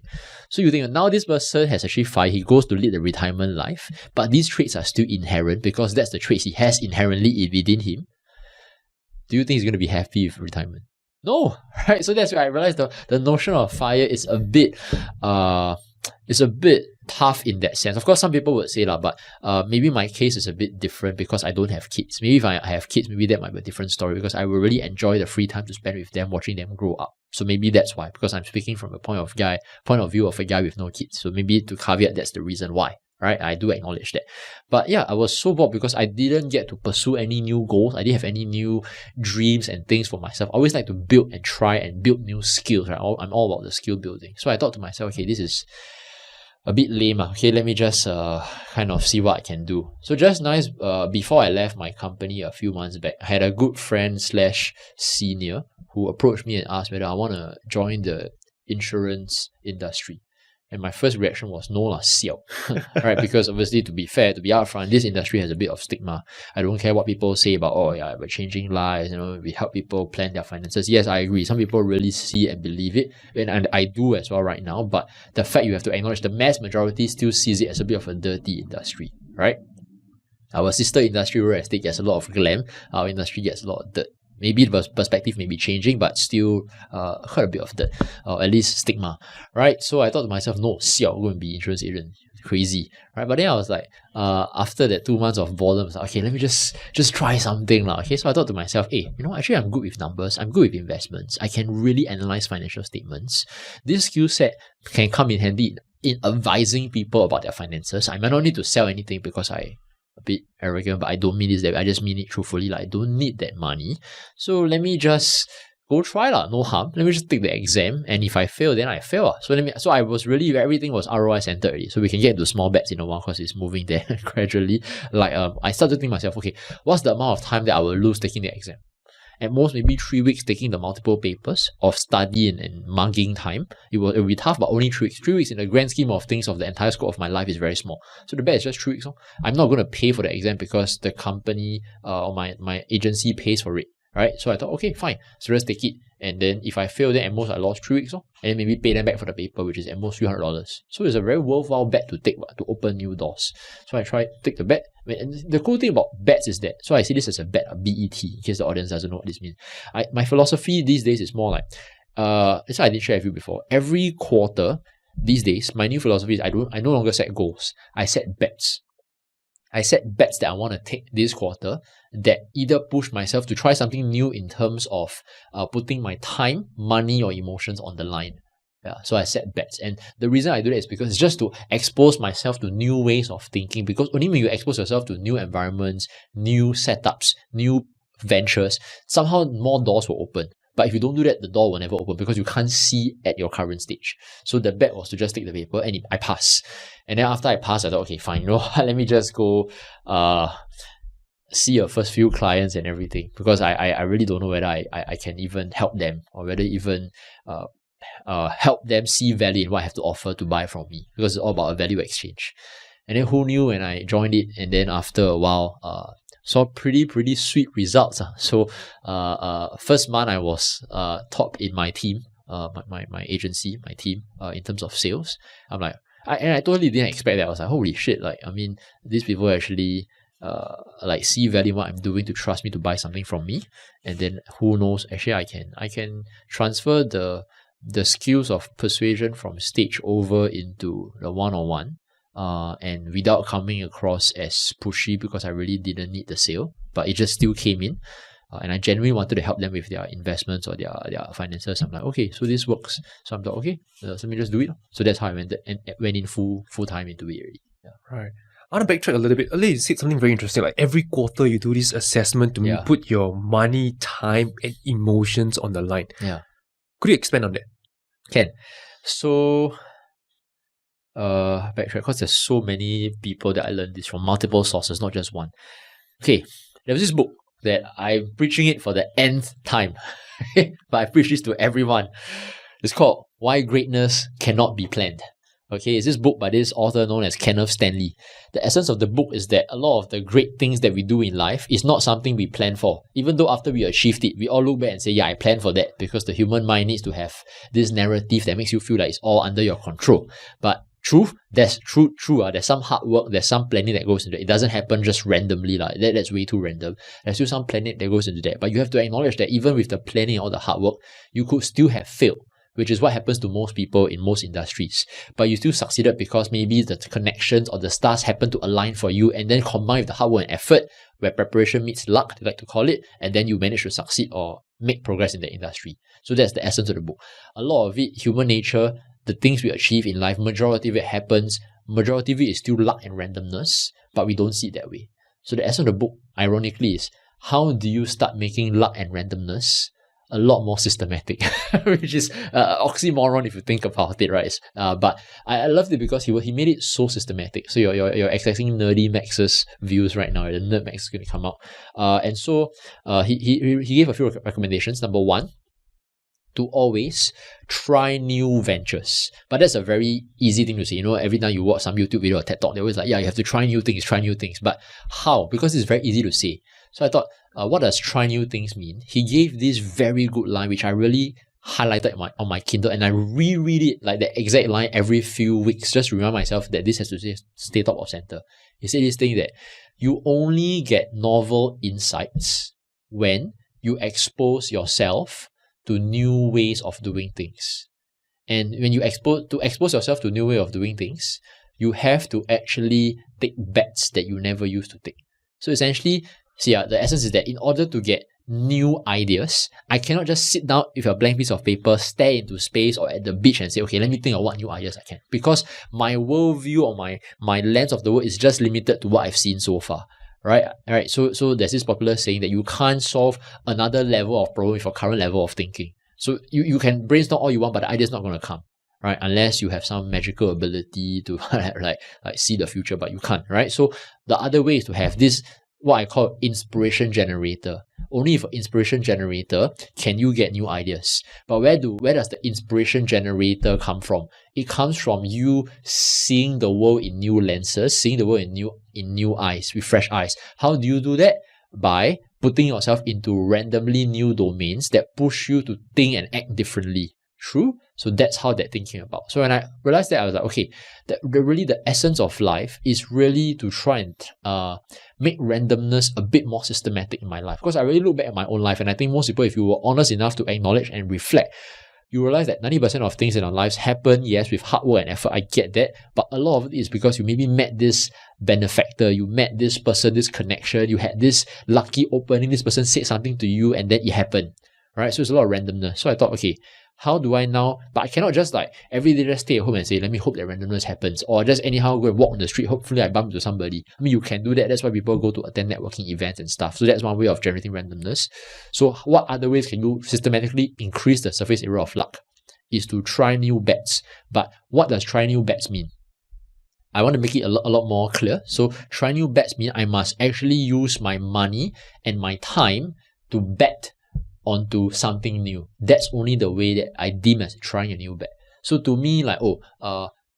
So you think now this person has achieved FIRE, he goes to lead the retirement life, but these traits are still inherent because that's the traits he has inherently within him. Do you think he's going to be happy with retirement? No, right? So that's where I realized the notion of FIRE is a bit tough in that sense. Of course, some people would say but maybe my case is a bit different because I don't have kids. Maybe if I have kids, maybe that might be a different story because I will really enjoy the free time to spend with them, watching them grow up. So maybe that's why, because I'm speaking from a point of view of a guy with no kids. So maybe to caveat, that's the reason why. Right? I do acknowledge that. But yeah, I was so bored because I didn't get to pursue any new goals. I didn't have any new dreams and things for myself. I always like to build and try and build new skills. Right? I'm all about the skill building. So I thought to myself, okay, this is a bit lame. Okay, let me just kind of see what I can do. So just nice, before I left my company a few months back, I had a good friend / senior who approached me and asked whether I want to join the insurance industry. And my first reaction was, no lah, siao. Right? Because obviously, to be fair, to be upfront, this industry has a bit of stigma. I don't care what people say about, we're changing lives, we help people plan their finances. Yes, I agree. Some people really see and believe it. And I do as well right now. But the fact you have to acknowledge, the mass majority still sees it as a bit of a dirty industry, right? Our sister industry, real estate, gets a lot of glam. Our industry gets a lot of dirt. Maybe the perspective may be changing, but still quite a bit of that, or at least stigma, right? So I thought to myself, no, siao, go and be insurance agent, crazy, right? But then I was like, after that 2 months of boredom, I was like, okay, let me just try something lah. Okay, so I thought to myself, hey, actually I'm good with numbers, I'm good with investments, I can really analyze financial statements. This skill set can come in handy in advising people about their finances. I might not need to sell anything because I a bit arrogant, but I don't mean this that way. I just mean it truthfully. I don't need that money. So let me just go try lah. No harm. Let me just take the exam, and if I fail, then I fail. So I was really, everything was ROI centered already. So we can get into small bets in a while because it's moving there gradually. I started to think myself, okay, what's the amount of time that I will lose taking the exam? At most, maybe 3 weeks taking the multiple papers of study and mugging time. It will be tough, but only 3 weeks. 3 weeks in the grand scheme of things of the entire scope of my life is very small. So the bet is just 3 weeks. I'm not going to pay for the exam because the company or my agency pays for it. Right? So I thought, okay, fine. So let's take it. And then if I fail, then at most I lost 3 weeks. And then maybe pay them back for the paper, which is at most $300. So it's a very worthwhile bet to take to open new doors. So I tried, take the bet. And the cool thing about bets is that, so I see this as a bet, a BET, in case the audience doesn't know what this means. My philosophy these days is more like, it's what I didn't share with you before. Every quarter, these days, my new philosophy is I no longer set goals. I set bets. I set bets that I want to take this quarter that either push myself to try something new in terms of putting my time, money, or emotions on the line. Yeah, so I set bets. And the reason I do that is because it's just to expose myself to new ways of thinking. Because only when you expose yourself to new environments, new setups, new ventures, somehow more doors will open. But if you don't do that, the door will never open because you can't see at your current stage. So the bet was to just take the paper and I pass. And then after I passed, I thought, okay, fine, let me just go see your first few clients and everything. Because I really don't know whether I can even help them or whether even help them see value in what I have to offer to buy from me. Because it's all about a value exchange. And then who knew when I joined it, and then after a while, saw pretty sweet results. So first month I was top in my team, my agency, my team, in terms of sales. I'm like, I totally didn't expect that. I was like, holy shit, like, I mean, these people actually like see value in what I'm doing to trust me to buy something from me. And then who knows, actually I can transfer the skills of persuasion from stage over into the one-on-one, and without coming across as pushy, because I really didn't need the sale, but it just still came in. And I genuinely wanted to help them with their investments or their finances. I'm like, okay, so this works. So I'm like, okay, so let me just do it. So that's how I went in full time into it already. Yeah. Right. I want to backtrack a little bit. Earlier you said something very interesting. Like every quarter you do this assessment to put your money, time, and emotions on the line. Yeah. Could you expand on that? Can. So backtrack, because there's so many people that I learned this from, multiple sources, not just one. Okay, there was this book that I'm preaching it for the nth time, but I preach this to everyone. It's called Why Greatness Cannot Be Planned. Okay, it's this book by this author known as Kenneth Stanley. The essence of the book is that a lot of the great things that we do in life is not something we plan for. Even though after we achieved it, we all look back and say, yeah, I planned for that, because the human mind needs to have this narrative that makes you feel like it's all under your control. But there's some hard work, there's some planning that goes into it. It doesn't happen just randomly. That's way too random. There's still some planning that goes into that. But you have to acknowledge that even with the planning and all the hard work, you could still have failed, which is what happens to most people in most industries. But you still succeeded because maybe the connections or the stars happen to align for you, and then combined with the hard work and effort, where preparation meets luck, they like to call it, and then you manage to succeed or make progress in the industry. So that's the essence of the book. A lot of it, human nature, the things we achieve in life, majority of it happens, majority of it is still luck and randomness, but we don't see it that way. So the essence of the book, ironically, is how do you start making luck and randomness a lot more systematic, which is oxymoron if you think about it, right? But I loved it because he made it so systematic. So you're accessing nerdy Max's views right now. The nerd Max is going to come out, and so he gave a few recommendations. Number one, to always try new ventures. But that's a very easy thing to say. Every time you watch some YouTube video or TED Talk, they're always like, yeah, you have to try new things. But how? Because it's very easy to say. So I thought, what does try new things mean? He gave this very good line, which I really highlighted on my Kindle, and I reread it, like the exact line, every few weeks, just to remind myself that this has to stay top of center. He said this thing that you only get novel insights when you expose yourself to new ways of doing things. And when you expose yourself to new way of doing things, you have to actually take bets that you never used to take. So essentially, the essence is that in order to get new ideas, I cannot just sit down with a blank piece of paper, stare into space or at the beach and say, okay, let me think of what new ideas I can. Because my worldview or my lens of the world is just limited to what I've seen so far. Right? So there's this popular saying that you can't solve another level of problem with your current level of thinking. So you can brainstorm all you want, but the idea is not going to come, right? Unless you have some magical ability to like see the future, but you can't, right? So the other way is to have this, what I call inspiration generator. Only for inspiration generator can you get new ideas. But where does the inspiration generator come from? It comes from you seeing the world in new lenses, seeing the world in new eyes, with fresh eyes. How do you do that? By putting yourself into randomly new domains that push you to think and act differently. True? So that's how that thing came about. So when I realized that, I was like, okay, really the essence of life is really to try and make randomness a bit more systematic in my life. Because I really look back at my own life, and I think most people, if you were honest enough to acknowledge and reflect, you realize that 90% of things in our lives happen, yes, with hard work and effort, I get that, but a lot of it is because you maybe met this benefactor, you met this person, this connection, you had this lucky opening, this person said something to you, and then it happened, right? So it's a lot of randomness. So I thought, okay, how do I now, but I cannot just like every day just stay at home and say, let me hope that randomness happens, or just anyhow go and walk on the street, hopefully I bump into somebody. I mean, you can do that. That's why people go to attend networking events and stuff. So that's one way of generating randomness. So what other ways can you systematically increase the surface area of luck? Is to try new bets. But what does try new bets mean? I want to make it a lot more clear. So try new bets mean I must actually use my money and my time to bet onto something new. That's only the way that I deem as trying a new bet. So to me, like,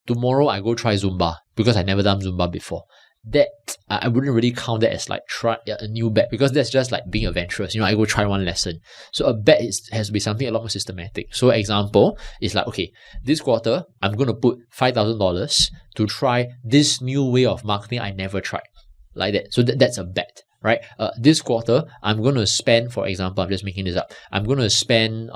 tomorrow I go try Zumba because I never done Zumba before. that I wouldn't really count that as like try a new bet, because that's just like being adventurous. I go try one lesson. So a bet has to be something a lot more systematic. So example is like, okay, this quarter I'm going to put $5,000 to try this new way of marketing I never tried, like that. So that's a bet, right? This quarter I'm going to spend, for example, I'm just making this up, I'm going to spend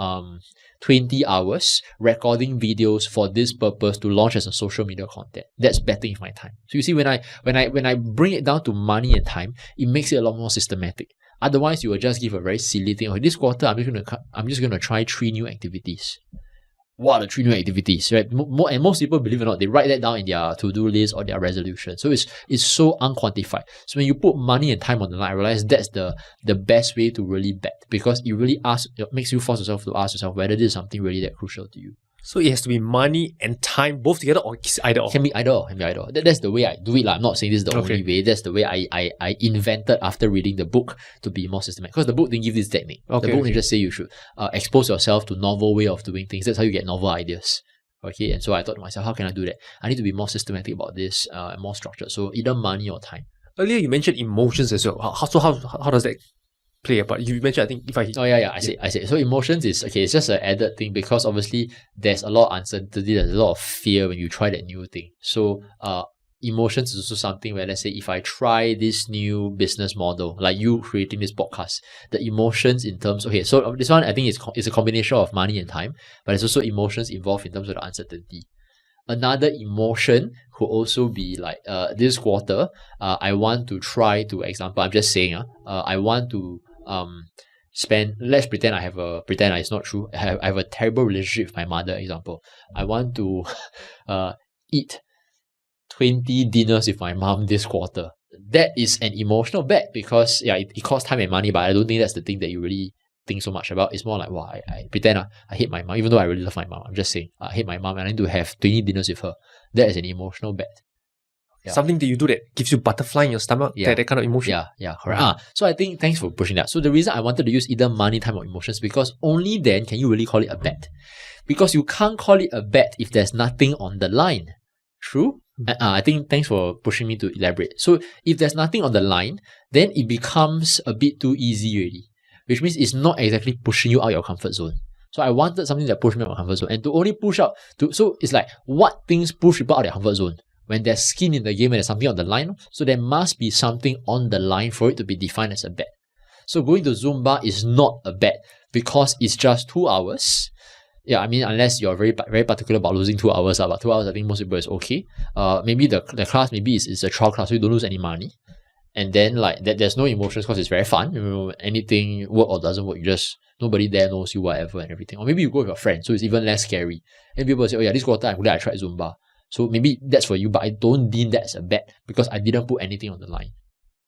20 hours recording videos for this purpose to launch as a social media content. That's betting with my time. So you see, when I bring it down to money and time, it makes it a lot more systematic. Otherwise, you will just give a very silly thing. Okay, this quarter I'm just gonna try 3 new activities. What are the 3 new activities, right? And most people, believe it or not, they write that down in their to-do list or their resolution. So it's so unquantified. So when you put money and time on the line, I realize that's the best way to really bet, because it makes you force yourself to ask yourself whether this is something really that crucial to you. So it has to be money and time both together, or either or? Can be either or. That's the way I do it. I'm not saying this is the only way. That's the way I invented after reading the book to be more systematic. Because the book didn't give this technique. The book didn't just say you should expose yourself to novel way of doing things. That's how you get novel ideas. Okay, and so I thought to myself, how can I do that? I need to be more systematic about this and more structured. So either money or time. Earlier you mentioned emotions as well. How does that play a part? You mentioned, I think, if I... Oh yeah, I see. So emotions is, okay, it's just an added thing, because obviously there's a lot of uncertainty, there's a lot of fear when you try that new thing. So emotions is also something where, let's say, if I try this new business model, like you creating this podcast, the emotions in terms, okay, so this one I think is a combination of money and time, but there's also emotions involved in terms of the uncertainty. Another emotion could also be like, this quarter, I want to try to, example, I'm just saying, I want to spend, let's pretend it's not true, I have a terrible relationship with my mother, example. I want to eat 20 dinners with my mom this quarter. That is an emotional bet, because it costs time and money, but I don't think that's the thing that you really think so much about. It's more like, wow, I pretend I hate my mom, even though I really love my mom. I'm just saying, I hate my mom and I need to have 20 dinners with her. That is an emotional bet. Yeah. Something that you do that gives you butterfly in your stomach, that kind of emotion. Yeah, correct. So I think, thanks for pushing that. So the reason I wanted to use either money, time, or emotions, because only then can you really call it a bet. Because you can't call it a bet if there's nothing on the line. True? I think, thanks for pushing me to elaborate. So if there's nothing on the line, then it becomes a bit too easy already, which means it's not exactly pushing you out your comfort zone. So I wanted something that pushed me out of my comfort zone, and to only push out so it's like, what things push people out of their comfort zone? When there's skin in the game and there's something on the line, so there must be something on the line for it to be defined as a bet. So going to Zumba is not a bet, because it's just 2 hours. Yeah, I mean, unless you're very very particular about losing 2 hours, but 2 hours I think most people is okay. Maybe the class maybe is a trial class, so you don't lose any money. And then like that, there's no emotions because it's very fun. Anything work or doesn't work, nobody there knows you, whatever and everything. Or maybe you go with your friends, so it's even less scary. And people say, oh yeah, this quarter I'm glad I tried Zumba. So maybe that's for you, but I don't deem that as a bet, because I didn't put anything on the line.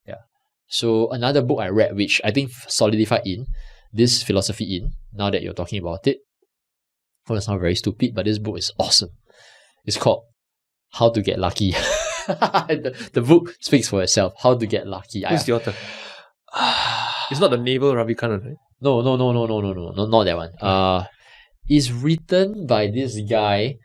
Yeah. So another book I read, which I think solidified in this philosophy now that you're talking about it. Oh, that sounds very stupid, but this book is awesome. It's called How to Get Lucky. the book speaks for itself. How to Get Lucky. Who's the author? It's not the Naval Ravikant, right? No, not that one. It's written by this guy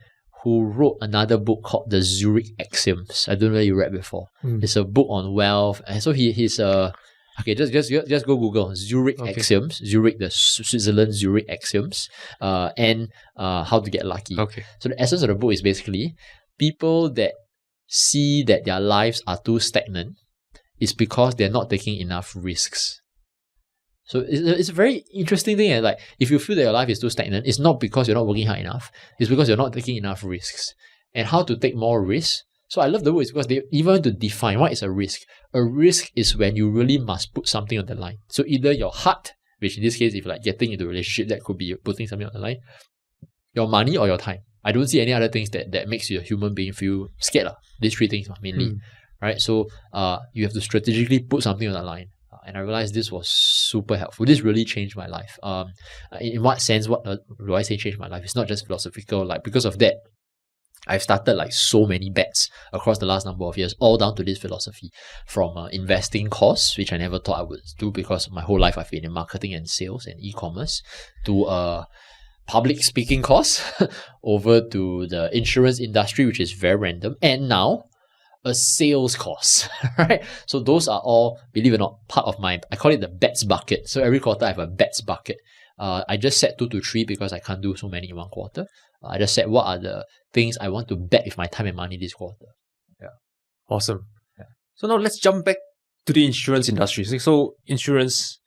who wrote another book called The Zurich Axioms. I don't know if you read before. It's a book on wealth, and so he's okay, just go Google Zurich Axioms, Zurich, the Switzerland Zurich Axioms, and How to Get Lucky. Okay. So the essence of the book is basically people that see that their lives are too stagnant is because they're not taking enough risks. So it's a very interesting thing. And like, if you feel that your life is too stagnant, it's not because you're not working hard enough. It's because you're not taking enough risks. And how to take more risks? So I love the word because they even want to define what is a risk. A risk is when you really must put something on the line. So either your heart, which in this case, if like getting into a relationship, that could be putting something on the line, your money or your time. I don't see any other things that makes you a human being feel scared. These 3 things mainly. Right? So you have to strategically put something on the line. And I realized this was super helpful. This really changed my life. In what sense, what do I say changed my life? It's not just philosophical. Like, because of that, I've started like so many bets across the last number of years, all down to this philosophy. From investing course, which I never thought I would do because my whole life I've been in marketing and sales and e-commerce, to public speaking course, over to the insurance industry, which is very random. And now, a sales cost, right? So those are all, believe it or not, part of my, I call it the bets bucket. So every quarter I have a bets bucket. I just set 2 to 3 because I can't do so many in one quarter. I just said what are the things I want to bet with my time and money this quarter. Awesome. Yeah. So now let's jump back to the insurance industry. So insurance,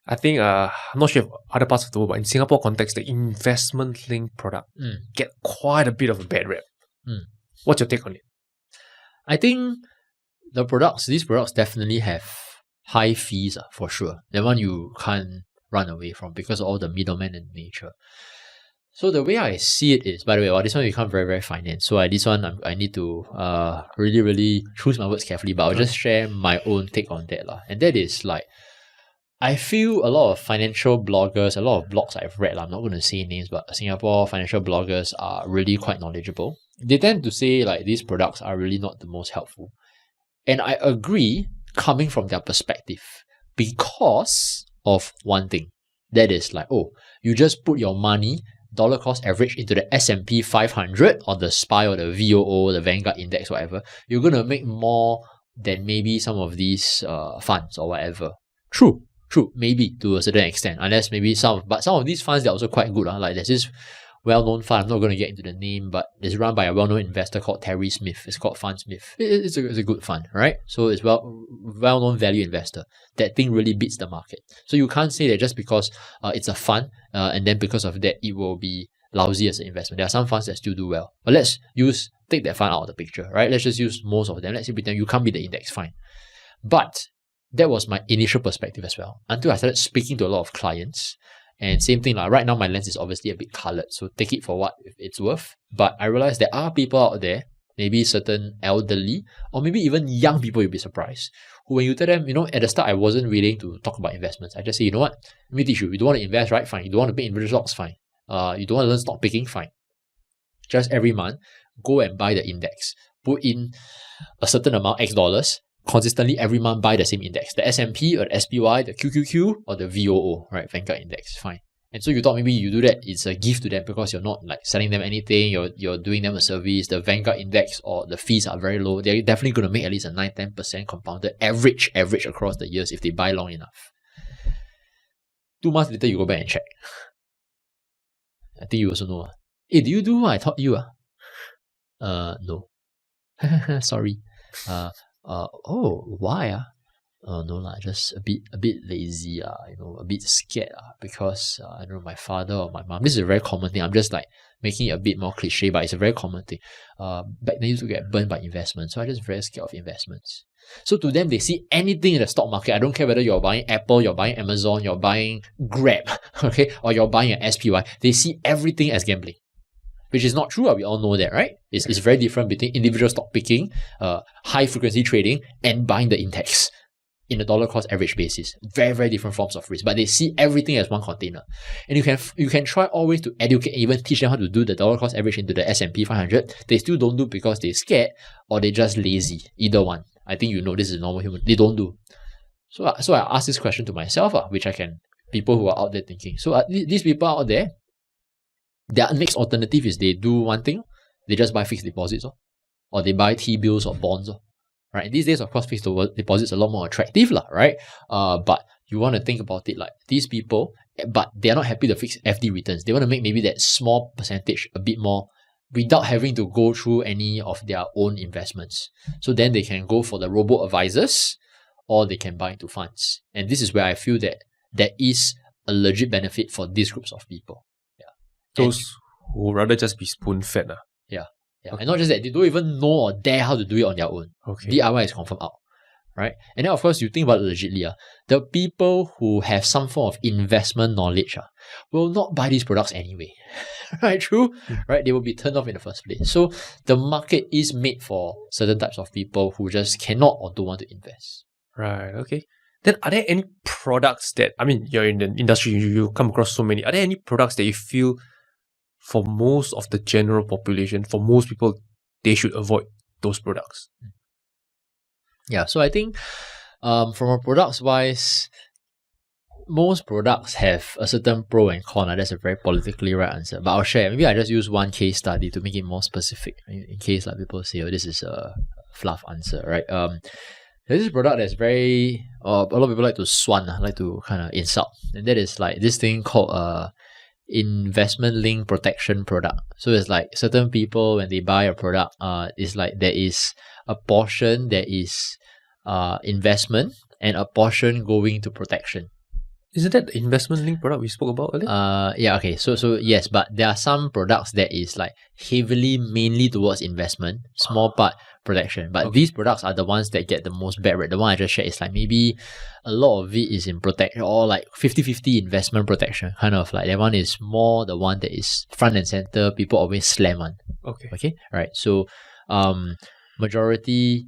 I think I'm not sure if other parts of the world, but in Singapore context, the investment-linked product get quite a bit of a bad rep. What's your take on it? I think these products definitely have high fees for sure. That one you can't run away from because of all the middlemen in nature. So the way I see it is, by the way, this one become very, very finance. So this one I need to really, really choose my words carefully, but I'll just share my own take on that. And that is like, I feel a lot of financial bloggers, a lot of blogs I've read, I'm not going to say names, but Singapore financial bloggers are really quite knowledgeable. They tend to say like these products are really not the most helpful. And I agree coming from their perspective because of one thing. That is like, oh, you just put your money dollar cost average into the S&P 500 or the SPY or the VOO, the Vanguard Index, whatever, you're going to make more than maybe some of these funds or whatever. True, maybe to a certain extent, unless maybe but some of these funds, they're also quite good. Like there's this well-known fund, I'm not going to get into the name, but it's run by a well-known investor called Terry Smith. It's called Fund Smith. It's a good fund, right? So it's well-known value investor. That thing really beats the market. So you can't say that just because it's a fund and then because of that, it will be lousy as an investment. There are some funds that still do well. But let's take that fund out of the picture, right? Let's just use most of them. Let's say pretend you can't beat the index, fine. But that was my initial perspective as well. Until I started speaking to a lot of clients. And same thing, like right now my lens is obviously a bit colored, so take it for what it's worth. But I realized there are people out there, maybe certain elderly, or maybe even young people, you'll be surprised, who when you tell them, at the start I wasn't willing to talk about investments. I just say, you know what, let me teach you. You don't want to invest, right? Fine. You don't want to pick individual stocks, fine. You don't want to learn stock picking, fine. Just every month, go and buy the index. Put in a certain amount, X dollars, consistently every month buy the same index, the S&P or the SPY, the QQQ or the VOO, right? Vanguard Index, fine. And so you thought maybe you do that, it's a gift to them because you're not like selling them anything, you're doing them a service. The Vanguard Index or the fees are very low. They're definitely going to make at least a 9-10% compounded average across the years if they buy long enough. 2 months later, you go back and check. I think you also know. Hey, do you do what I taught you? No. Sorry. Why? No lah, just a bit lazy, a bit scared, because I don't know, my father or my mom. This is a very common thing. I'm just like making it a bit more cliche, but it's a very common thing. Back then I used to get burned by investments, so I'm just very scared of investments. So to them, they see anything in the stock market. I don't care whether you're buying Apple, you're buying Amazon, you're buying Grab, okay, or you're buying an SPY. They see everything as gambling. Which is not true. We all know that, right? It's very different between individual stock picking, high frequency trading, and buying the index in a dollar cost average basis. Very, very different forms of risk. But they see everything as one container. And you can try always to educate and even teach them how to do the dollar cost average into the S&P 500. They still don't do because they're scared or they're just lazy. Either one. I think this is normal human. They don't do. So I ask this question to myself, which people who are out there thinking. So these people out there, their next alternative is they do one thing, they just buy fixed deposits, or they buy T-bills or bonds, right? These days, of course, fixed deposits are a lot more attractive, right? But you want to think about it like these people, but they're not happy to fix FD returns. They want to make maybe that small percentage a bit more without having to go through any of their own investments. So then they can go for the robo-advisors or they can buy into funds. And this is where I feel that there is a legit benefit for these groups of people. Those who rather just be spoon-fed. Yeah. Okay. And not just that, they don't even know or dare how to do it on their own. Okay. DIY is confirmed out. Right? And then, of course, you think about it legitly. The people who have some form of investment knowledge will not buy these products anyway. Right? True? Right? They will be turned off in the first place. So the market is made for certain types of people who just cannot or don't want to invest. Right. Okay. Then are there any products that, you're in the industry, you come across so many. Are there any products that you feel for most of the general population, for most people, they should avoid those products? Yeah, so I think from a products wise, most products have a certain pro and con. That's a very politically right answer. But I'll share. Maybe I just use one case study to make it more specific in case like people say, this is fluff answer, right? There's this product that's very a lot of people like to swan, like to kind of insult, and that is like this thing called investment link protection product. So it's like certain people when they buy a product, it's like there is a portion that is investment and a portion going to protection. Isn't that the investment link product we spoke about earlier? Yeah, okay. So yes, but there are some products that is like heavily mainly towards investment, small part protection. But these products are the ones that get the most bad rate. The one I just shared is like maybe a lot of it is in protection or like 50-50 investment protection. Kind of like that one is more the one that is front and center, people always slam on. Okay. Right. So majority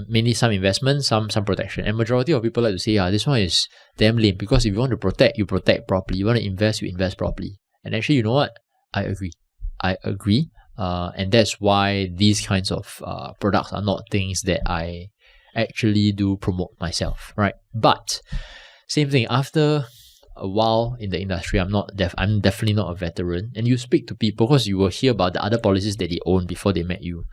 mainly some investment, some protection. And majority of people like to say, this one is damn lame because if you want to protect, you protect properly. You want to invest, you invest properly. And actually, you know what? I agree. And that's why these kinds of products are not things that I actually do promote myself, right? But same thing, after a while in the industry, I'm definitely not a veteran. And you speak to people because you will hear about the other policies that they own before they met you.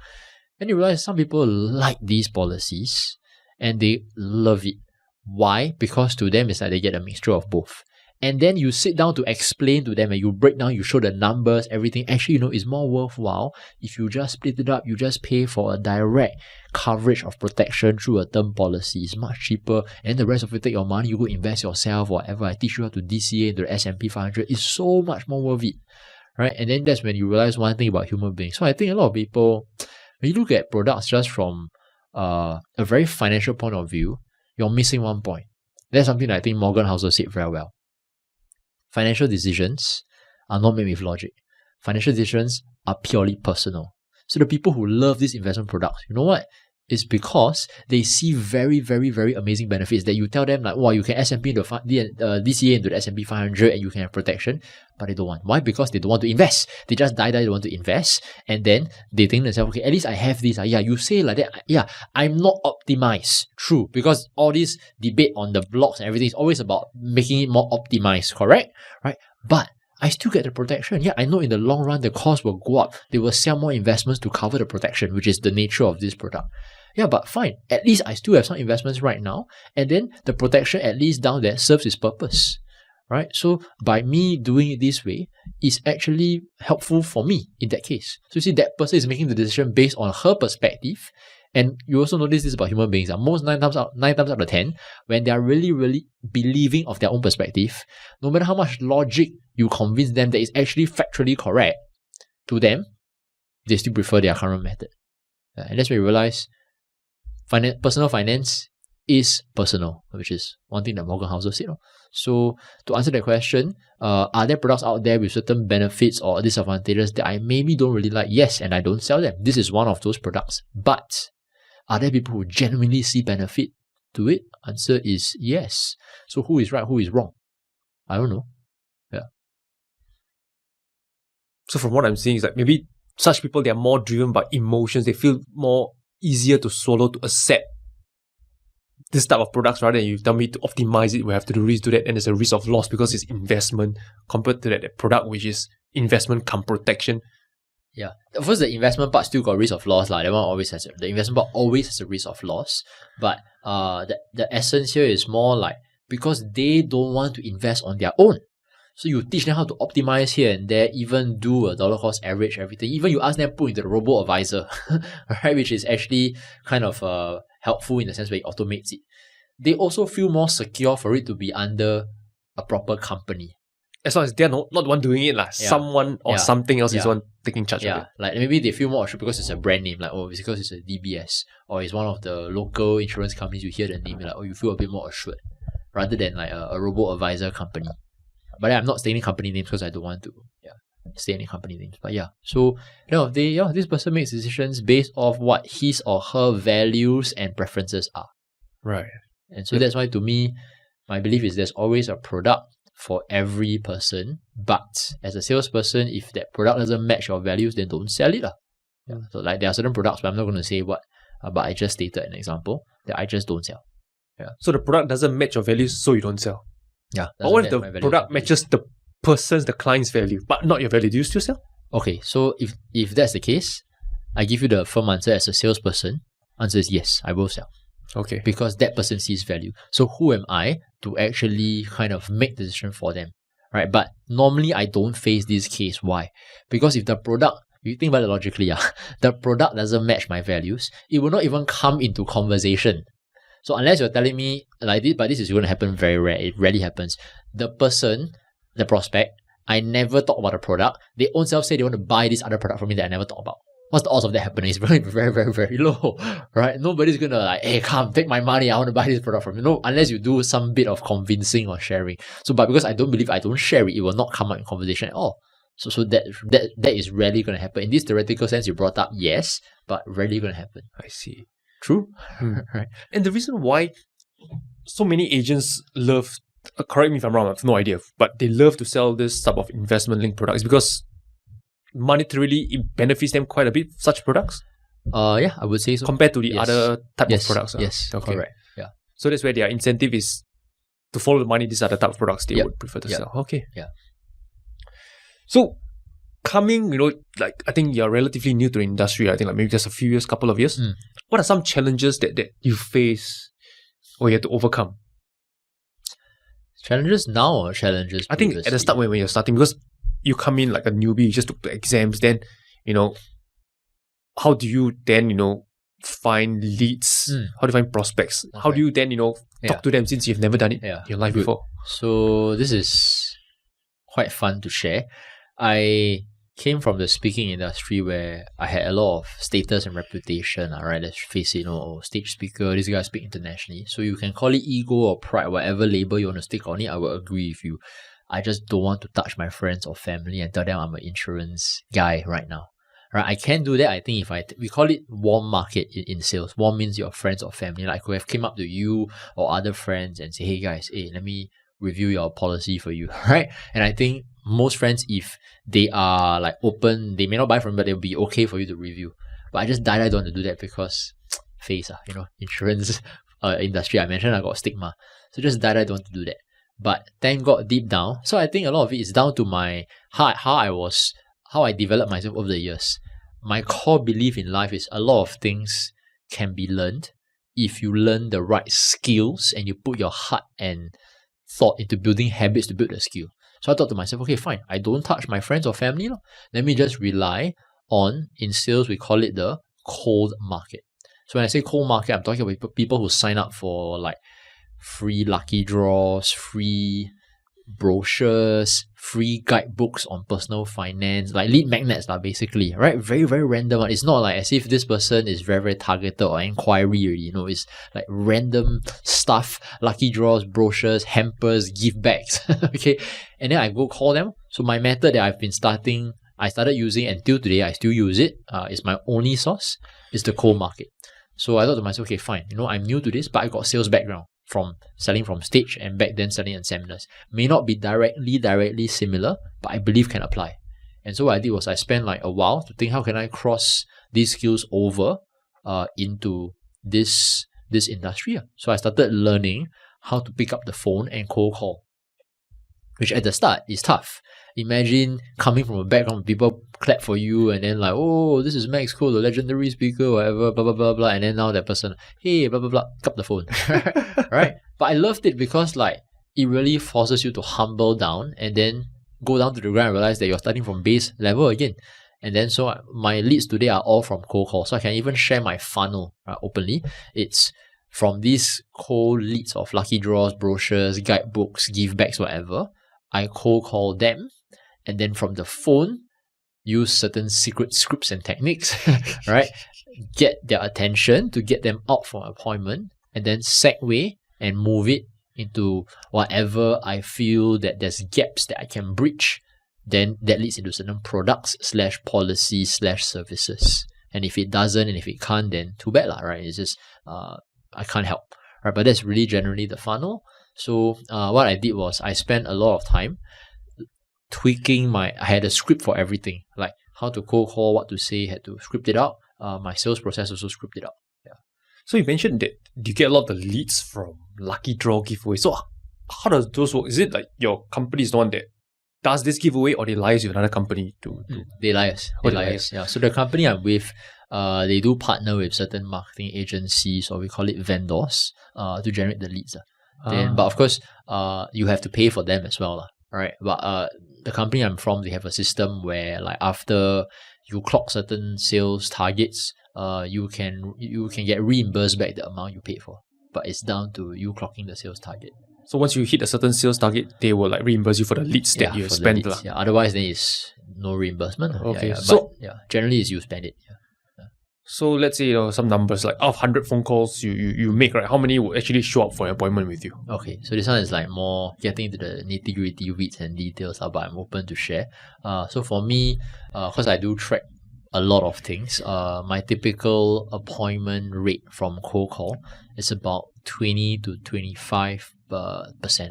And you realize some people like these policies and they love it. Why? Because to them, it's like they get a mixture of both. And then you sit down to explain to them and you break down, you show the numbers, everything. Actually, it's more worthwhile if you just split it up, you just pay for a direct coverage of protection through a term policy. It's much cheaper. And the rest of it, take your money, you go invest yourself, whatever. I teach you how to DCA into the S&P 500. It's so much more worth it. Right? And then that's when you realize one thing about human beings. So I think a lot of people, when you look at products just from a very financial point of view, you're missing one point. That's something that I think Morgan Housel said very well. Financial decisions are not made with logic. Financial decisions are purely personal. So the people who love these investment products, you know what? It's because they see very, very, very amazing benefits that you tell them like, wow, you can S&P into DCA into the S&P 500 and you can have protection, but they don't want. Why? Because they don't want to invest. They just die, they want to invest. And then they think to themselves, okay, at least I have this. Yeah, you say like that. Yeah, I'm not optimized. True. Because all this debate on the blocks and everything is always about making it more optimized, correct? Right? But I still get the protection. Yeah, I know in the long run, the cost will go up. They will sell more investments to cover the protection, which is the nature of this product. Yeah, but fine. At least I still have some investments right now. And then the protection, at least down there, serves its purpose. Right? So by me doing it this way, is actually helpful for me in that case. So you see, that person is making the decision based on her perspective. And you also notice this about human beings. Most 9 times out of 10, when they are really, really believing of their own perspective, no matter how much logic you convince them that is actually factually correct to them, they still prefer their current method. And that's when you realize personal finance is personal, which is one thing that Morgan Housel said. So to answer that question, are there products out there with certain benefits or disadvantages that I maybe don't really like? Yes, and I don't sell them. This is one of those products. But are there people who genuinely see benefit to it? Answer is yes. So who is right, who is wrong? I don't know. Yeah. So from what I'm seeing is like maybe such people, they are more driven by emotions. They feel more easier to swallow, to accept this type of products rather than you tell me to optimize it. We have to do this, do that, and there's a risk of loss because it's investment compared to that product which is investment come protection. Yeah. First, the investment part still got risk of loss. That one always has the investment part always has a risk of loss. But the essence here is more like because they don't want to invest on their own. So you teach them how to optimize here and there, even do a dollar cost average, everything. Even you ask them put into the robo-advisor, right, which is actually kind of helpful in the sense where it automates it. They also feel more secure for it to be under a proper company. As long as they're not the one doing it, someone or something else is the one taking charge of it. Like maybe they feel more assured because it's a brand name, like it's because it's a DBS or it's one of the local insurance companies. You hear the name, like you feel a bit more assured rather than like a robo-advisor company. But I'm not stating company names because I don't want to state any company names. But so this person makes decisions based off what his or her values and preferences are. Right. And so that's why to me, my belief is there's always a product for every person. But as a salesperson, if that product doesn't match your values, then don't sell it. Yeah. So like there are certain products, but I'm not going to say what, but I just stated an example that I just don't sell. Yeah. So the product doesn't match your values, so you don't sell. Yeah. But what if the product matches the person's, the client's value, but not your value? Do you still sell? Okay, so if that's the case, I give you the firm answer as a salesperson. Answer is yes, I will sell. Okay. Because that person sees value. So who am I to actually kind of make the decision for them, right? But normally I don't face this case. Why? Because if the product, you think about it logically, the product doesn't match my values, it will not even come into conversation. So unless you're telling me like this, but this is going to happen very rare, it rarely happens. The person, the prospect, I never talk about the product. They own self say they want to buy this other product from me that I never talk about. What's the odds of that happening? It's very, very, very, very low, right? Nobody's gonna like, hey, come, take my money, I want to buy this product from you. No, unless you do some bit of convincing or sharing. So, but because I don't believe I don't share it, it will not come out in conversation at all. So that is rarely gonna happen. In this theoretical sense you brought up, yes, but rarely gonna happen. I see. True, Right. And the reason why so many agents love, correct me if I'm wrong, I have no idea, but they love to sell this type of investment-linked products because monetarily it benefits them quite a bit, such products? Yeah, I would say so. Compared to the Yes. other type Yes, of products? yes, Okay. correct. Yeah. So that's where their incentive is to follow the money. These are the type of products they Yep. would prefer to Yep. sell. Okay. Yeah. So coming, like I think you're relatively new to the industry. I think like maybe just a few years, couple of years. What are some challenges that you face or you have to overcome? Challenges now or challenges I think at the previously? start when you're starting, because you come in like a newbie, you just took the exams, then, how do you then, find leads? How do you find prospects? How Okay. do you then, talk to them since you've never done it in your life Good. before? So this is quite fun to share. I came from the speaking industry where I had a lot of status and reputation, right? Let's face it, stage speaker, this guy speak internationally. So you can call it ego or pride, whatever label you want to stick on it, I will agree with you. I just don't want to touch my friends or family and tell them I'm an insurance guy right now. Right? I can do that, I think, we call it warm market in sales. Warm means your friends or family. Like, who have came up to you or other friends and say, hey guys, let me review your policy for you, right? And I think most friends, if they are like open, they may not buy from you, but they'll be okay for you to review. But I just don't want to do that because insurance industry, I mentioned I got stigma. So just don't want to do that. But thank God deep down. So I think a lot of it is down to my how I developed myself over the years. My core belief in life is a lot of things can be learned if you learn the right skills and you put your heart and thought into building habits to build the skill. So I thought to myself, okay, fine, I don't touch my friends or family. Let me just rely on, in sales, we call it the cold market. So when I say cold market, I'm talking about people who sign up for like free lucky draws, free brochures, free guidebooks on personal finance, like lead magnets basically, right? Very, very random. It's not like as if this person is very, very targeted or inquiry, it's like random stuff, lucky draws, brochures, hampers, gift bags, okay? And then I go call them. So my method that I started using until today, I still use it, is my only source, is the cold market. So I thought to myself, okay, fine, I'm new to this, but I got sales background from selling from stage and back then selling in seminars. May not be directly similar, but I believe can apply. And so what I did was I spent like a while to think, how can I cross these skills over into this industry. So I started learning how to pick up the phone and cold call, which at the start is tough. Imagine coming from a background where people clap for you and then like, oh, this is Max Koh, the legendary speaker, whatever, blah, blah, blah, blah. And then now that person, hey, blah, blah, blah, pick up the phone. Right? But I loved it because like, it really forces you to humble down and then go down to the ground and realize that you're starting from base level again. And then so my leads today are all from cold call. So I can even share my funnel openly. It's from these cold leads of lucky draws, brochures, guidebooks, gift bags, whatever. I cold call them. And then from the phone, use certain secret scripts and techniques, right? Get their attention to get them out for an appointment and then segue and move it into whatever I feel that there's gaps that I can bridge. Then that leads into certain products / policies / services. And if it doesn't and if it can't, then too bad, right? It's just, I can't help, right? But that's really generally the funnel. So what I did was I spent a lot of time tweaking I had a script for everything, like how to cold call, what to say, had to script it out. My sales process also scripted out. Yeah. So you mentioned that you get a lot of the leads from lucky draw giveaway. So how does those work? Is it like your company is the one that does this giveaway or they liaise with another company to They liaise. Yeah. So the company I'm with, they do partner with certain marketing agencies, or we call it vendors, to generate the leads. Then, but of course, you have to pay for them as well, right? But the company I'm from, they have a system where like after you clock certain sales targets, you can get reimbursed back the amount you paid for. But it's down to you clocking the sales target. So once you hit a certain sales target, they will like reimburse you for the leads that you for the spent. leads, otherwise, then it's no reimbursement. Okay, so generally, it's you spend it. So let's say some numbers like out of 100 phone calls you make, right? How many will actually show up for an appointment with you? Okay, so this one is like more getting to the nitty gritty weeds and details, but I'm open to share. So for me, because I do track a lot of things, my typical appointment rate from cold call is about 20 to 25%.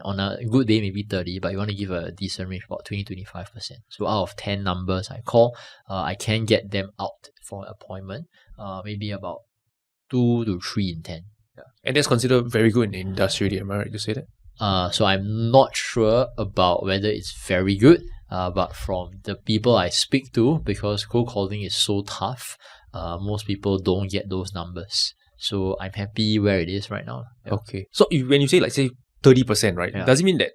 On a good day, maybe 30, but you want to give a decent range, about 20-25%. So out of 10 numbers I call, I can get them out for an appointment, maybe about 2 to 3 in 10. Yeah. And that's considered very good in the industry, am I right to say that? So I'm not sure about whether it's very good, but from the people I speak to, because cold calling is so tough, most people don't get those numbers. So I'm happy where it is right now. Yeah. Okay. So when you say like say 30%, right? Yeah. Does it mean that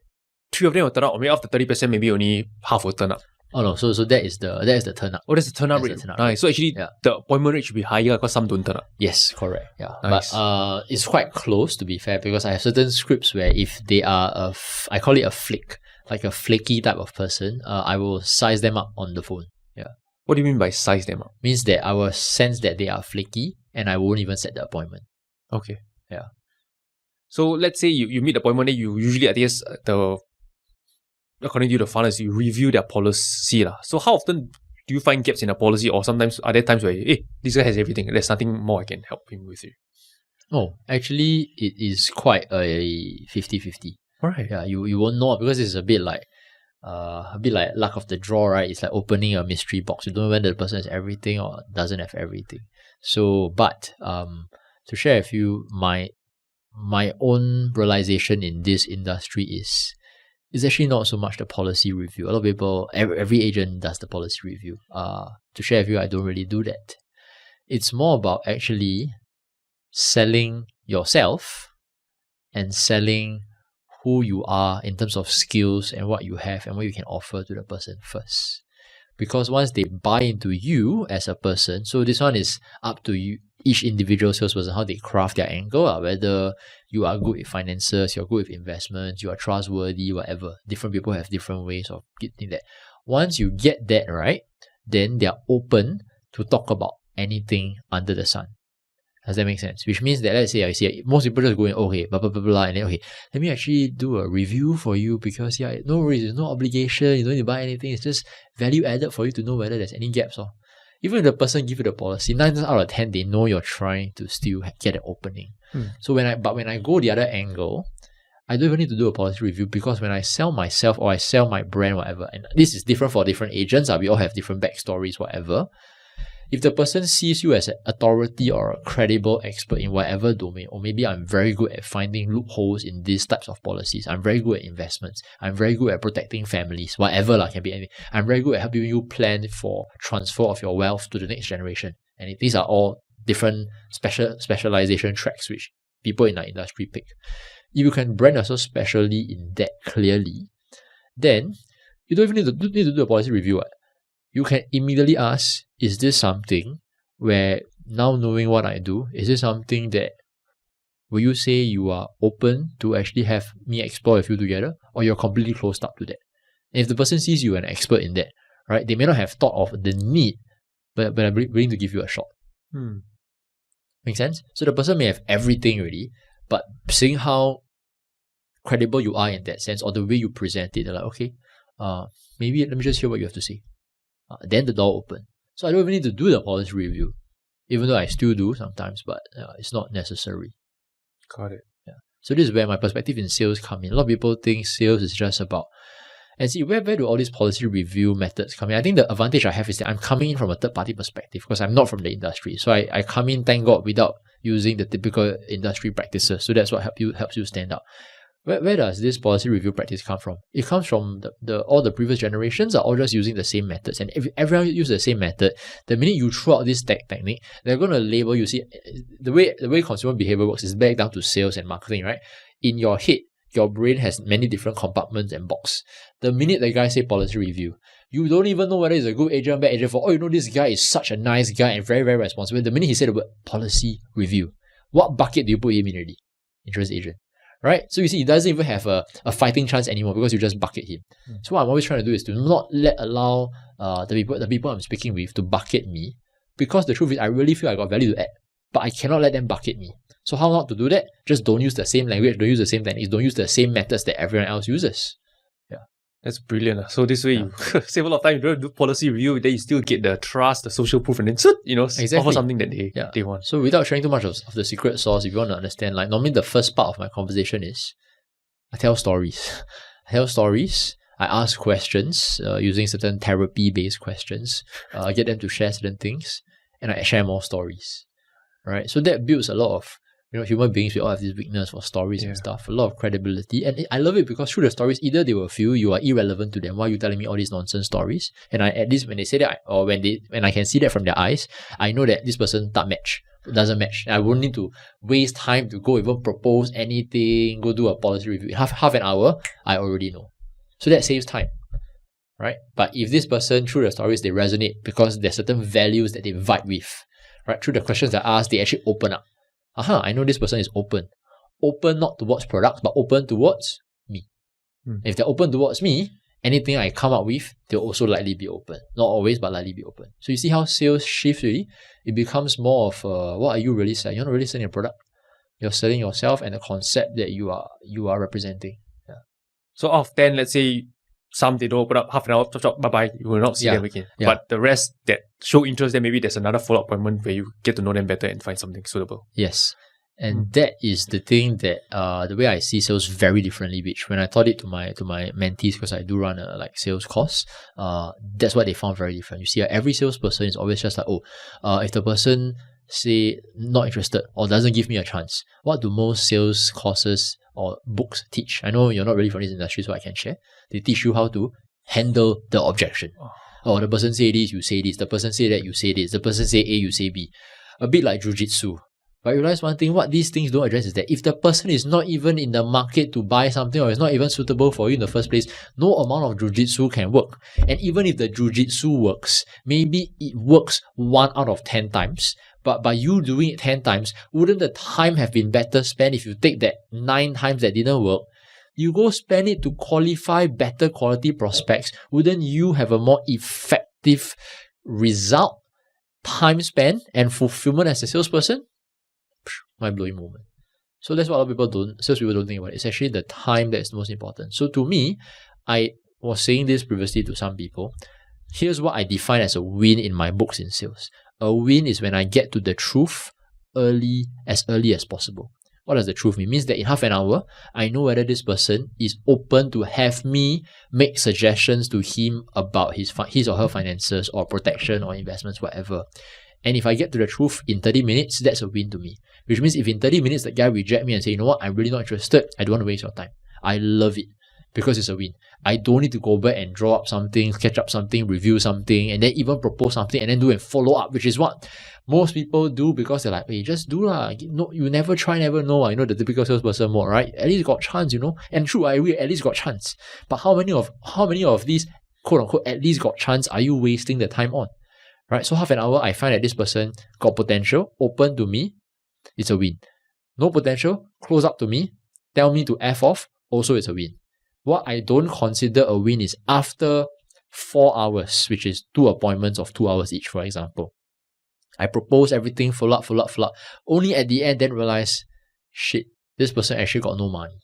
3 of them will turn up, or maybe after 30%, maybe only half will turn up? Oh no, so that is the turn up. Oh, that's the turn up That's rate. the turn up Nice. So actually, the appointment rate should be higher because some don't turn up. Yes, correct. Yeah, Nice. But it's quite close, to be fair, because I have certain scripts where if they are I call it a flick, like a flaky type of person, I will size them up on the phone. Yeah. What do you mean by size them up? Means that I will sense that they are flaky, and I won't even set the appointment. Okay. Yeah. So let's say you meet the appointment, then you usually, I guess, according to the funnels, you review their policy. So how often do you find gaps in the policy, or sometimes are there times where, hey, this guy has everything, there's nothing more I can help him with? Oh, actually, it is quite a 50-50. Right. Yeah, you won't know, because it's a bit like luck of the draw, right? It's like opening a mystery box. You don't know whether the person has everything or doesn't have everything. So, but to share with you, my own realization in this industry is actually not so much the policy review. A lot of people, every agent does the policy review. To share with you, I don't really do that. It's more about actually selling yourself and selling who you are in terms of skills and what you have and what you can offer to the person first. Because once they buy into you as a person, so this one is up to you, each individual salesperson, how they craft their angle, whether you are good with finances, you're good with investments, you are trustworthy, whatever. Different people have different ways of getting that. Once you get that right, then they are open to talk about anything under the sun. Does that make sense? Which means that, let's say I see most people just going, okay, blah, blah, blah, blah, and then, okay, let me actually do a review for you, because, no worries, there's no obligation, you don't need to buy anything, it's just value added for you to know whether there's any gaps. Even if the person give you the policy, 9 times out of 10, they know you're trying to still get an opening. So when I go the other angle, I don't even need to do a policy review, because when I sell myself or I sell my brand, whatever, and this is different for different agents, we all have different backstories, whatever. If the person sees you as an authority or a credible expert in whatever domain, or maybe I'm very good at finding loopholes in these types of policies, I'm very good at investments, I'm very good at protecting families, whatever can be anything. I'm very good at helping you plan for transfer of your wealth to the next generation. And these are all different specialization tracks which people in our industry pick. If you can brand yourself specially in that clearly, then you don't even need to do a policy review. You can immediately ask, is this something where, now knowing what I do, is this something that will you say you are open to actually have me explore with you together, or you're completely closed up to that? And if the person sees you an expert in that, right, they may not have thought of the need, but I'm willing to give you a shot. Make sense? So the person may have everything already, but seeing how credible you are in that sense, or the way you present it, they're like, okay, maybe let me just hear what you have to say. Then the door open. So I don't even need to do the policy review, even though I still do sometimes, but it's not necessary. Got it. Yeah. So this is where my perspective in sales come in. A lot of people think sales is just about, and see, where do all these policy review methods come in? I think the advantage I have is that I'm coming in from a third-party perspective, because I'm not from the industry. So I come in, thank God, without using the typical industry practices. So that's what helps you stand out. Where does this policy review practice come from? It comes from all the previous generations are all just using the same methods. And if everyone uses the same method, the minute you throw out this technique, they're going to label, you see, the way consumer behavior works is back down to sales and marketing, right? In your head, your brain has many different compartments and boxes. The minute the guy say policy review, you don't even know whether he's a good agent or bad agent for, this guy is such a nice guy and very, very responsible. The minute he said the word policy review, what bucket do you put him in already? Insurance agent. Right? So you see, he doesn't even have a fighting chance anymore because you just bucket him. So what I'm always trying to do is to not allow the people I'm speaking with to bucket me, because the truth is I really feel I got value to add, but I cannot let them bucket me. So how not to do that? Just don't use the same language, don't use the same techniques, don't use the same methods that everyone else uses. That's brilliant. So this way you save a lot of time. You don't do policy review, then you still get the trust, the social proof, and then offer something that they want. So without sharing too much of the secret sauce, if you want to understand, like normally the first part of my conversation is I tell stories. I ask questions using certain therapy-based questions. I get them to share certain things, and I share more stories. Right? So that builds a lot of, human beings, we all have this weakness for stories and stuff, a lot of credibility. And I love it because through the stories, either they will feel you are irrelevant to them, why are you telling me all these nonsense stories? And at least when they say that, or when I can see that from their eyes, I know that this person doesn't match. I won't need to waste time to go even propose anything, go do a policy review. Half an hour, I already know. So that saves time. Right? But if this person, through the stories, they resonate because there's certain values that they vibe with, right? Through the questions I ask, they actually open up. I know this person is open. Open not towards products, but open towards me. If they're open towards me, anything I come up with, they'll also likely be open. Not always, but likely be open. So you see how sales shifts really? It becomes more of what are you really selling? You're not really selling a product. You're selling yourself and the concept that you are representing. Yeah. So out of 10, let's say some they don't open up, half an hour, chop, bye-bye, you will not see them again. Yeah. But the rest that show interest, then maybe there's another follow-up appointment where you get to know them better and find something suitable. Yes. And that is the thing that the way I see sales very differently, which when I taught it to my mentees, because I do run a sales course, that's what they found very different. You see, every salesperson is always just like, if the person say not interested or doesn't give me a chance, what do most sales courses or books teach? I know you're not really from this industry, so I can share. They teach you how to handle the objection. The person say this, you say this. The person say that, you say this. The person say A, you say B. A bit like jujitsu. But realize one thing, what these things don't address is that if the person is not even in the market to buy something or is not even suitable for you in the first place, no amount of jujitsu can work. And even if the jujitsu works, maybe it works 1 out of 10 times. But by you doing it 10 times, wouldn't the time have been better spent if you take that 9 times that didn't work? You go spend it to qualify better quality prospects. Wouldn't you have a more effective result, time spent, and fulfillment as a salesperson? Mind-blowing moment. So that's what a lot of salespeople don't think about. It's actually the time that is the most important. So to me, I was saying this previously to some people. Here's what I define as a win in my books in sales. A win is when I get to the truth early as possible. What does the truth mean? It means that in half an hour, I know whether this person is open to have me make suggestions to him about his or her finances or protection or investments, whatever. And if I get to the truth in 30 minutes, that's a win to me. Which means if in 30 minutes the guy reject me and say, you know what, I'm really not interested, I don't want to waste your time. I love it because it's a win. I don't need to go back and draw up something, sketch up something, review something, and then even propose something and then do a follow-up, which is what most people do because they're like, hey, just do lah. No, you never try, never know. The typical salesperson mode, right? At least got chance, And true, I agree, at least got chance. But how many of these quote-unquote at least got chance are you wasting the time on? Right? So half an hour, I find that this person got potential, open to me, it's a win. No potential, close up to me, tell me to F off, also it's a win. What I don't consider a win is after 4 hours, which is 2 appointments of 2 hours each, for example. I propose everything, follow up. Only at the end, then realize, shit, this person actually got no money.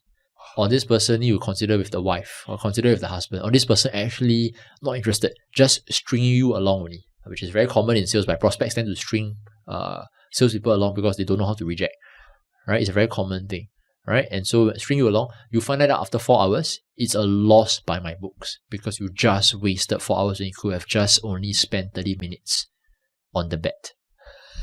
Or this person you consider with the wife, or consider with the husband, or this person actually not interested, just stringing you along only, which is very common in sales. By prospects tend to string salespeople along because they don't know how to reject. Right? It's a very common thing. Right? And so string you along, you find that out after 4 hours, it's a loss by my books because you just wasted 4 hours and you could have just only spent 30 minutes on the bet.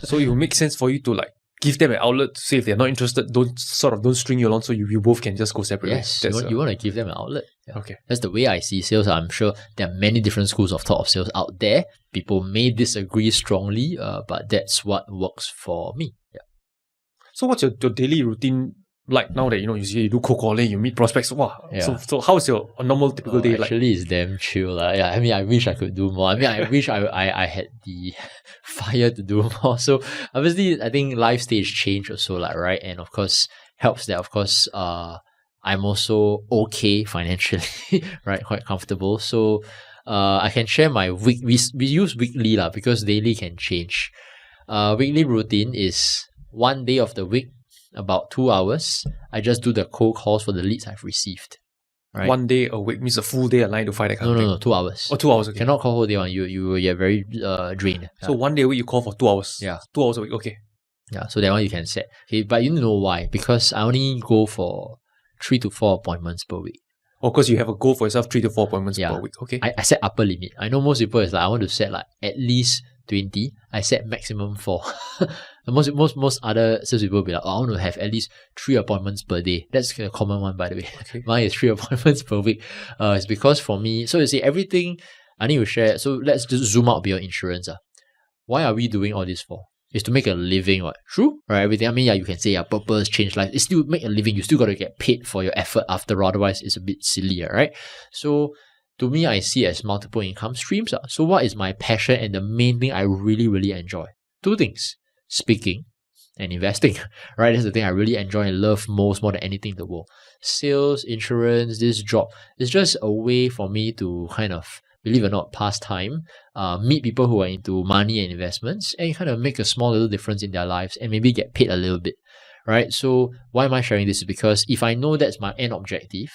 So it will make sense for you to give them an outlet to say if they're not interested, don't string you along, so you both can just go separately. Yes, you want to give them an outlet. Yeah. Okay. That's the way I see sales. I'm sure there are many different schools of thought of sales out there. People may disagree strongly, but that's what works for me. Yeah. So what's your daily routine like now that you do cold calling, you meet prospects? Wow. Yeah. So how's your normal typical day like? Actually, it's damn chill. Yeah, I mean, I wish I could do more. I mean, I wish I had the fire to do more. So obviously, I think life stage change also, right? And of course, helps that, of course, I'm also okay financially, right? Quite comfortable. So I can share my week. We use weekly because daily can change. Weekly routine is one day of the week, about 2 hours. I just do the cold calls for the leads I've received. Right? 1 day a week means a full day at 9 to 5, that kind of thing? No, 2 hours. Oh, 2 hours, okay. Cannot call whole day on. You will get very drained. So 1 day a week you call for 2 hours? Yeah. 2 hours a week, okay. Yeah, so that one you can set. Okay, but you know why? Because I only go for 3 to 4 appointments per week. Oh, because you have a goal for yourself, 3 to 4 appointments per week, okay. I set upper limit. I know most people is like, I want to set like at least 20. I set maximum 4. most other sales people will be like, I want to have at least 3 appointments per day. That's a common one, by the way. Okay. Mine is 3 appointments per week. It's because for me, so you see, everything I need to share. So let's just zoom out beyond insurance. Why are we doing all this for? It's to make a living, what? True? Right? Everything. I mean, yeah, you can say purpose, change life. It's still make a living. You still got to get paid for your effort after, otherwise it's a bit silly, right? So to me, I see it as multiple income streams. So what is my passion and the main thing I really, really enjoy? 2 things. Speaking and investing, right? That's the thing I really enjoy and love most, more than anything in the world. Sales, insurance, this job, it's just a way for me to kind of, believe it or not, pass time, meet people who are into money and investments, and kind of make a small little difference in their lives and maybe get paid a little bit, right? So why am I sharing this? Is because if I know that's my end objective,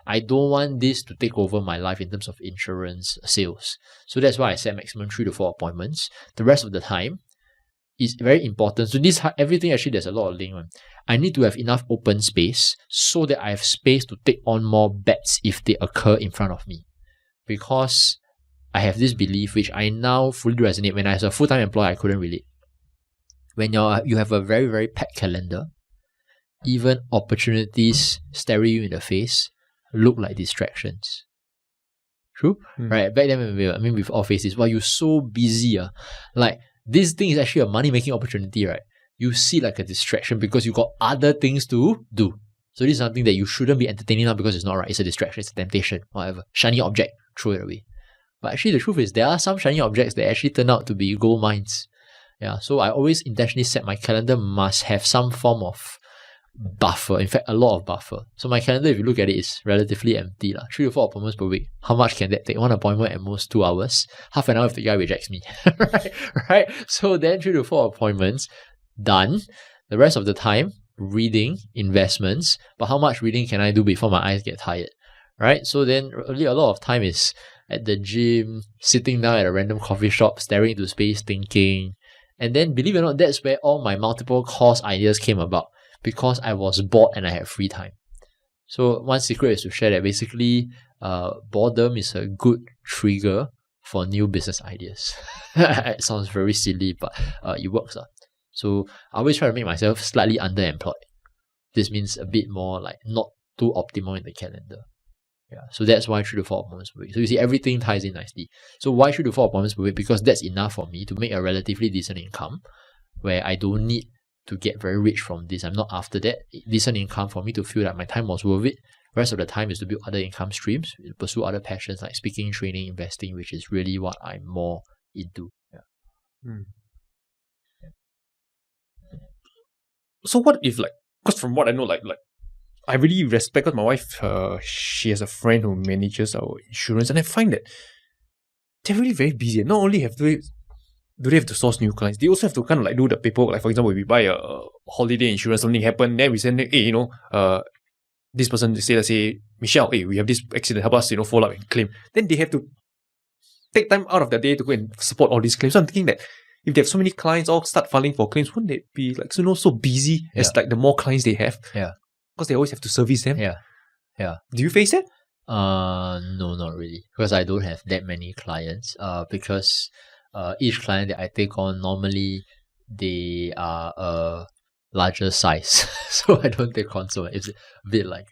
I don't want this to take over my life in terms of insurance sales. So that's why I set maximum 3 to 4 appointments. The rest of the time is very important. So this everything actually there's a lot of link. I need to have enough open space so that I have space to take on more bets if they occur in front of me. Because I have this belief which I now fully resonate. When I was a full-time employee, I couldn't relate. When you have a very, very packed calendar, even opportunities staring you in the face look like distractions. True? Right? Back then, we've all faced this. Wow, you're so busy. Like, this thing is actually a money-making opportunity, right? You see like a distraction because you got other things to do. So this is something that you shouldn't be entertaining now because it's not right. It's a distraction, it's a temptation, whatever. Shiny object, throw it away. But actually the truth is there are some shiny objects that actually turn out to be gold mines. Yeah, so I always intentionally set my calendar must have some form of buffer. In fact, a lot of buffer. So my calendar, if you look at it, is relatively empty. 3 to 4 appointments per week. How much can that take? 1 appointment at most 2 hours. Half an hour if the guy rejects me. right? So then 3 to 4 appointments, done. The rest of the time, reading, investments. But how much reading can I do before my eyes get tired? Right? So then really a lot of time is at the gym, sitting down at a random coffee shop, staring into space, thinking. And then, believe it or not, that's where all my multiple course ideas came about. Because I was bored and I had free time. So one secret is to share that basically boredom is a good trigger for new business ideas. It sounds very silly, but it works. So I always try to make myself slightly underemployed. This means a bit more like not too optimal in the calendar. Yeah, so that's why 3 to 4 appointments per week. So you see, everything ties in nicely. So why 3 to 4 appointments per week? Because that's enough for me to make a relatively decent income where I don't need to get very rich from this. I'm not after that. Decent income for me to feel like my time was worth it. The rest of the time is to build other income streams, pursue other passions like speaking, training, investing, which is really what I'm more into. Yeah. So what if because from what I know, I really respect my wife. She has a friend who manages our insurance, and I find that they're really very busy. Not only do they have to source new clients, they also have to kind of do the paperwork. Like for example, we buy a holiday insurance, something happened, then we send hey, this person let's say Michelle, hey, we have this accident, help us, follow up and claim. Then they have to take time out of their day to go and support all these claims. So I'm thinking that if they have so many clients all start filing for claims, wouldn't they be so busy as the more clients they have? Yeah. Because they always have to service them. Yeah. Yeah. Do you face it? No, not really. Because I don't have that many clients. Because each client that I take on, normally they are larger size. So I don't take console. It's a bit like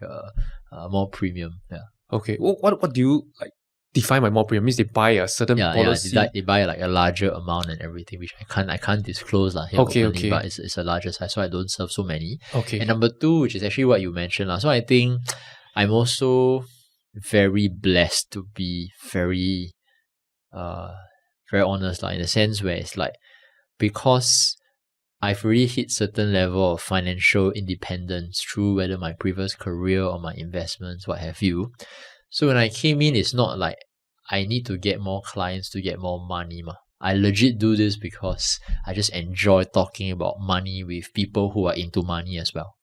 more premium. Yeah. Okay. What do you like define by more premium? Means they buy a certain policy. They buy like a larger amount and everything, which I can't disclose here Okay, openly, okay. but it's a larger size, so I don't serve so many. Okay. And number two, which is actually what you mentioned, so I think I'm also very blessed to be very honest, in the sense where it's like, because I've really hit certain level of financial independence through whether my previous career or my investments, what have you. So when I came in, it's not like I need to get more clients to get more money. I legit do this because I just enjoy talking about money with people who are into money as well.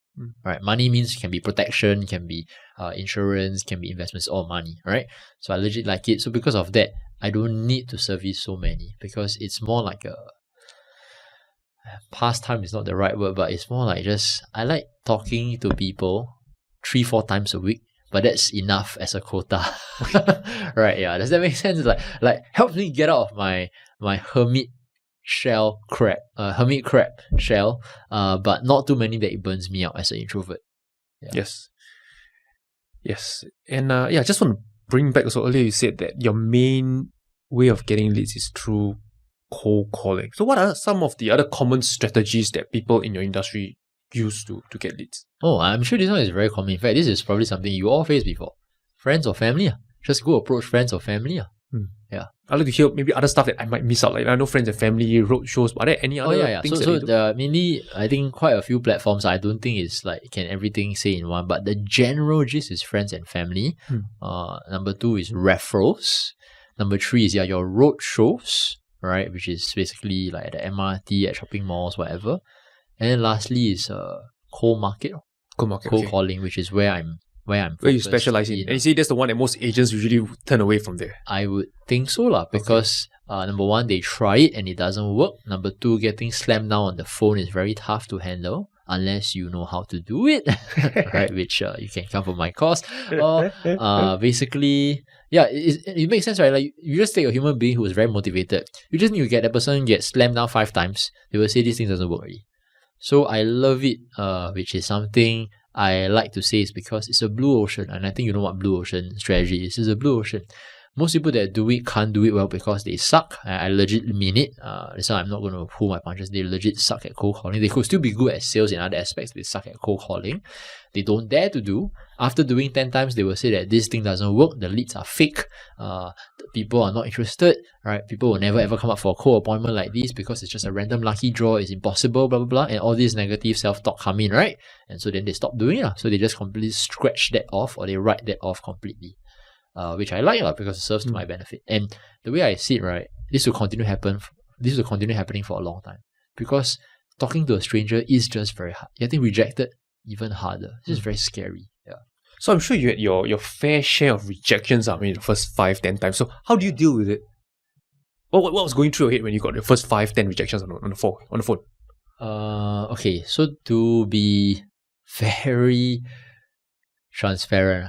Right? Money means can be protection, can be insurance, can be investments, all money. Right? So I legit like it. So because of that, I don't need to service so many, because it's more like a pastime is not the right word, but it's more like just I like talking to people 3-4 times a week, but that's enough as a quota. Right? Yeah. Does that make sense? Like helps me get out of my hermit crab shell, but not too many that it burns me out as an introvert. Yeah. Yes. And just want to bring back also, earlier you said that your main way of getting leads is through cold calling. So what are some of the other common strategies that people in your industry use to get leads? Oh, I'm sure this one is very common. In fact, this is probably something you all faced before. Friends or family. Just go approach friends or family. Yeah. I'd like to hear maybe other stuff that I might miss out. Like I know friends and family, road shows. Are there any other things So that you do? there are mainly, I think, quite a few platforms. I don't think it's like can everything say in one, but the general gist is friends and family. Number 2 is referrals. Number 3 is your road shows, right? Which is basically like at the MRT, at shopping malls, whatever. And then lastly is cold market. Cold calling, which is where you specialize in. And you see that's the one that most agents usually turn away from there. I would think so, because number 1, they try it and it doesn't work. Number 2, getting slammed down on the phone is very tough to handle unless you know how to do it, right? Which you can come for my course. Or basically, it makes sense, right? Like you just take a human being who is very motivated. You just need to get that person get slammed down 5 times. They will say this thing doesn't work already. So I love it, which is something I like to say is because it's a blue ocean, and I think you know what blue ocean strategy is. It's a blue ocean. Most people that do it can't do it well because they suck. I legit mean it. That's why I'm not going to pull my punches. They legit suck at cold calling. They could still be good at sales in other aspects. They suck at cold calling. They don't dare to do. After doing 10 times, they will say that this thing doesn't work. The leads are fake. People are not interested. Right? People will never ever come up for a cold appointment like this because it's just a random lucky draw. It's impossible. Blah blah blah. And all these negative self-talk come in, right? And so then they stop doing it. So they just completely scratch that off, or they write that off completely. Which I like because it serves to my benefit. And the way I see it, right, this will continue happening for a long time, because talking to a stranger is just very hard. Getting rejected even harder. This is very scary. Yeah. So I'm sure you had your fair share of rejections. The first 5-10 times. So how do you deal with it? What was going through your head when you got your first 5-10 rejections on the phone? Okay. So to be very transparent,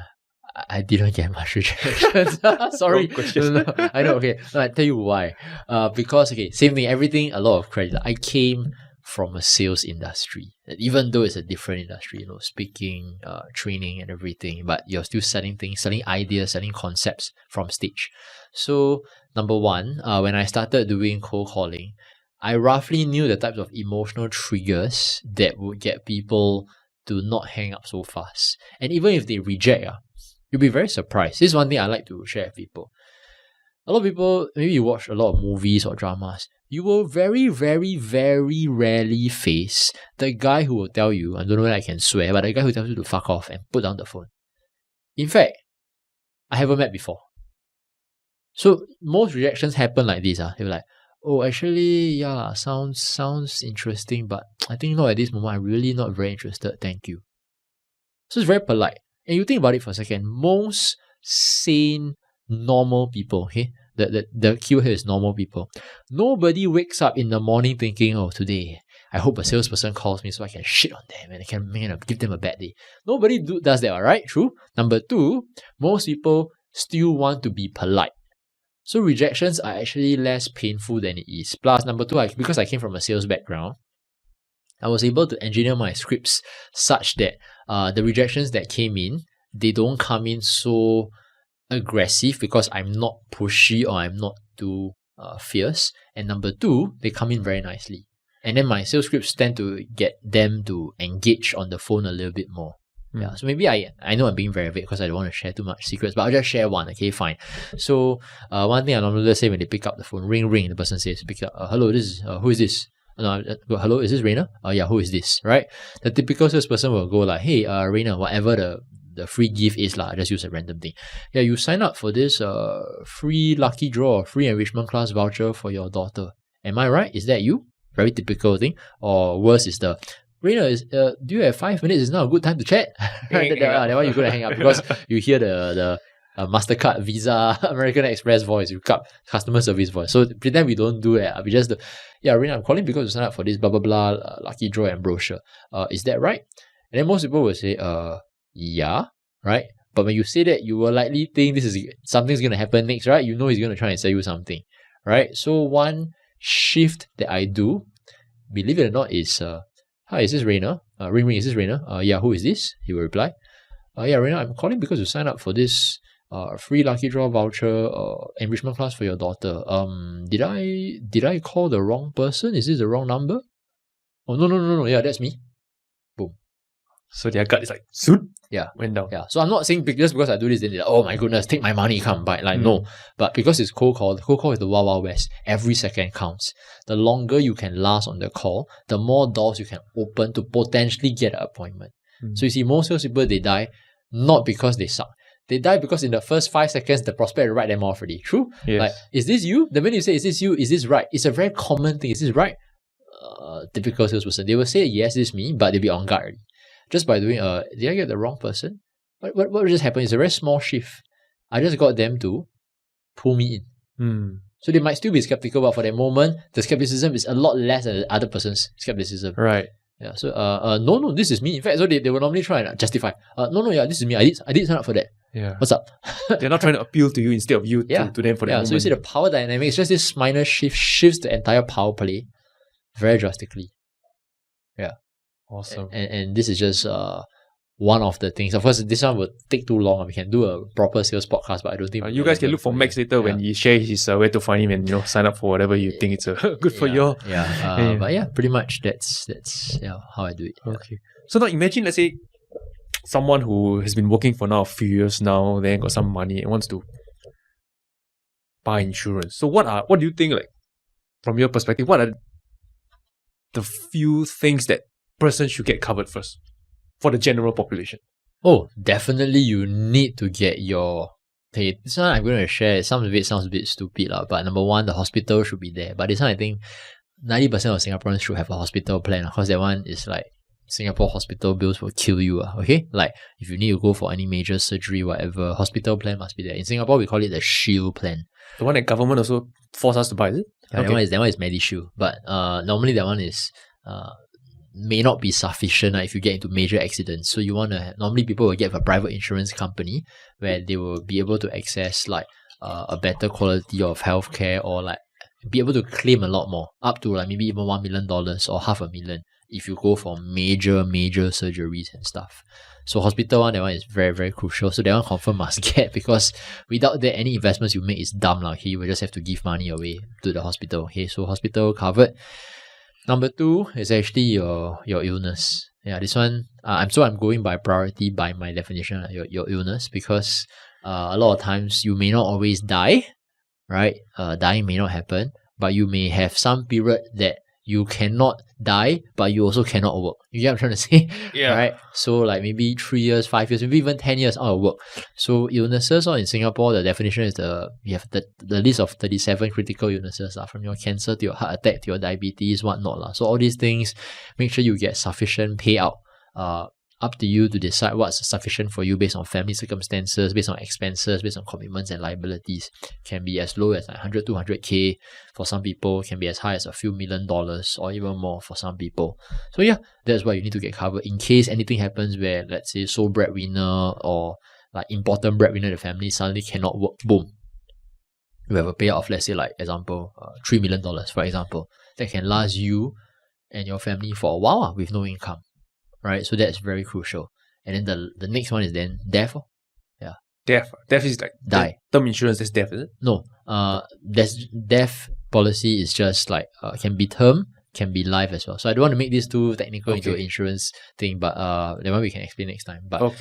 I didn't get much rejections. Sorry. No, I know. Okay. No, I tell you why. Because, same thing. Everything, a lot of credit. I came from a sales industry. Even though it's a different industry, speaking, training and everything, but you're still selling things, selling ideas, selling concepts from stage. So, number 1, when I started doing cold calling, I roughly knew the types of emotional triggers that would get people to not hang up so fast. And even if they reject, you'll be very surprised. This is one thing I like to share with people. A lot of people, maybe you watch a lot of movies or dramas, you will very, very, very rarely face the guy who will tell you, I don't know whether I can swear, but the guy who tells you to fuck off and put down the phone. In fact, I haven't met before. So most rejections happen like this. They're like, oh, actually, sounds interesting, but I think not at this moment. I'm really not very interested. Thank you. So it's very polite. And you think about it for a second. Most sane, normal people, the keyword here is normal people. Nobody wakes up in the morning thinking, oh, today, I hope a salesperson calls me so I can shit on them and I can give them a bad day. Nobody does that, right? True. Number 2, most people still want to be polite. So rejections are actually less painful than it is. Plus, number 2, because I came from a sales background, I was able to engineer my scripts such that the rejections that came in, they don't come in so aggressive because I'm not pushy or I'm not too fierce. And number two, they come in very nicely. And then my sales scripts tend to get them to engage on the phone a little bit more. Yeah, so maybe I know I'm being very vague because I don't want to share too much secrets, but I'll just share one. Okay, fine. So one thing I normally say when they pick up the phone, ring, the person says, pick up, hello, this is who is this? No, hello, is this Rayner? Yeah, who is this? Right? The typical salesperson will go like, hey, Rayner, whatever the free gift is lah, I just use a random thing. Yeah, you sign up for this free lucky draw, free enrichment class voucher for your daughter. Am I right? Is that you? Very typical thing. Or worse is the Rayner, do you have 5 minutes? Is now a good time to chat? That one you're going to hang up because you hear the MasterCard, Visa, American Express voice, you cut customer service voice. So pretend we don't do that. We just Rayner, I'm calling because you sign up for this blah blah blah lucky draw and brochure. Is that right? And then most people will say, yeah, right? But when you say that, you will likely think something's gonna happen next, right? You know he's gonna try and sell you something, right? So one shift that I do, believe it or not, is hi, is this Rayner? Ring, is this Rayner? Yeah, who is this? He will reply. Yeah, Rayner, I'm calling because you signed up for this free lucky draw voucher enrichment class for your daughter. Did I call the wrong person? Is this the wrong number? Oh no, yeah, that's me. Boom. So their gut is like, zoot, yeah, went down. Yeah. So I'm not saying just because I do this, then they're like, oh my goodness, take my money, come buy. Like, no. But because it's cold call is the Wild Wild West. Every second counts. The longer you can last on the call, the more doors you can open to potentially get an appointment. So you see, most salespeople, they die not because they suck. They die because in the first 5 seconds, the prospect write them off already. True? Yes. Like, is this you? The minute you say, is this you? Is this right? It's a very common thing. Is this right? Typical salesperson. They will say, yes, this is me, but they'll be on guard already. Just by doing, did I get the wrong person? What just happened? It's a very small shift. I just got them to pull me in. So they might still be skeptical, but for that moment, the skepticism is a lot less than the other person's skepticism. Right. Yeah. So no, this is me. In fact, so they will normally try and justify. Yeah, this is me. I did sign up for that. Yeah. What's up? They're not trying to appeal to you instead of you to them for that moment. So you see the power dynamics, just this minor shift shifts the entire power play very drastically. Yeah. Awesome. And this is just one of the things. Of course, this one will take too long. We can do a proper sales podcast, but I don't think you guys can look for Max later when he shares his where to find him and sign up for whatever you think it's good for you. Yeah. But yeah, pretty much that's how I do it. Okay. So now imagine, let's say, someone who has been working for now a few years now, then got some money and wants to buy insurance. So what do you think, like, from your perspective, what are the few things that person should get covered first for the general population? Oh, definitely you need to get your this one I'm going to share. Some of it sounds a bit stupid, but number one, the hospital should be there. But this one, I think 90% of Singaporeans should have a hospital plan, because that one is like Singapore hospital bills will kill you. Okay, like if you need to go for any major surgery, whatever, hospital plan must be there. In Singapore, we call it the Shield plan. The one that government also force us to buy, is it? Yeah, okay. That one is MediShield, but normally that one is may not be sufficient if you get into major accidents. So you want to normally people will get a private insurance company where they will be able to access like a better quality of healthcare, or like be able to claim a lot more, up to like maybe even $1 million or $500,000 if you go for major surgeries and stuff. So hospital one, that one is very, very crucial. So that one confirm must get, because without that, any investments you make is dumb. Okay, you will just have to give money away to the hospital. Okay, so hospital covered. Number two is actually your illness. Yeah, this one, I'm going by priority by my definition, your illness, because a lot of times you may not always die, right? Dying may not happen, but you may have some period that you cannot die, but you also cannot work. You get what I'm trying to say? Yeah. Right? So like maybe 3 years, 5 years, maybe even 10 years out of work. So illnesses, or in Singapore, the definition is you have the list of 37 critical illnesses, from your cancer to your heart attack to your diabetes, whatnot. So all these things, make sure you get sufficient payout. Up to you to decide what's sufficient for you based on family circumstances, based on expenses, based on commitments and liabilities. Can be as low as like 100, 200K for some people, can be as high as a few $1 million or even more for some people. So yeah, that's why you need to get covered in case anything happens where, let's say, sole breadwinner or like important breadwinner in the family suddenly cannot work. Boom. You have a payout of, let's say, like example, $3 million, for example, that can last you and your family for a while with no income, right? So that's very crucial. And then the next one is then death. Death is like Die. term insurance is death, is it? No, there's death policy is just like can be term, can be life as well. So I don't want to make this too technical into an insurance thing, but that one we can explain next time. But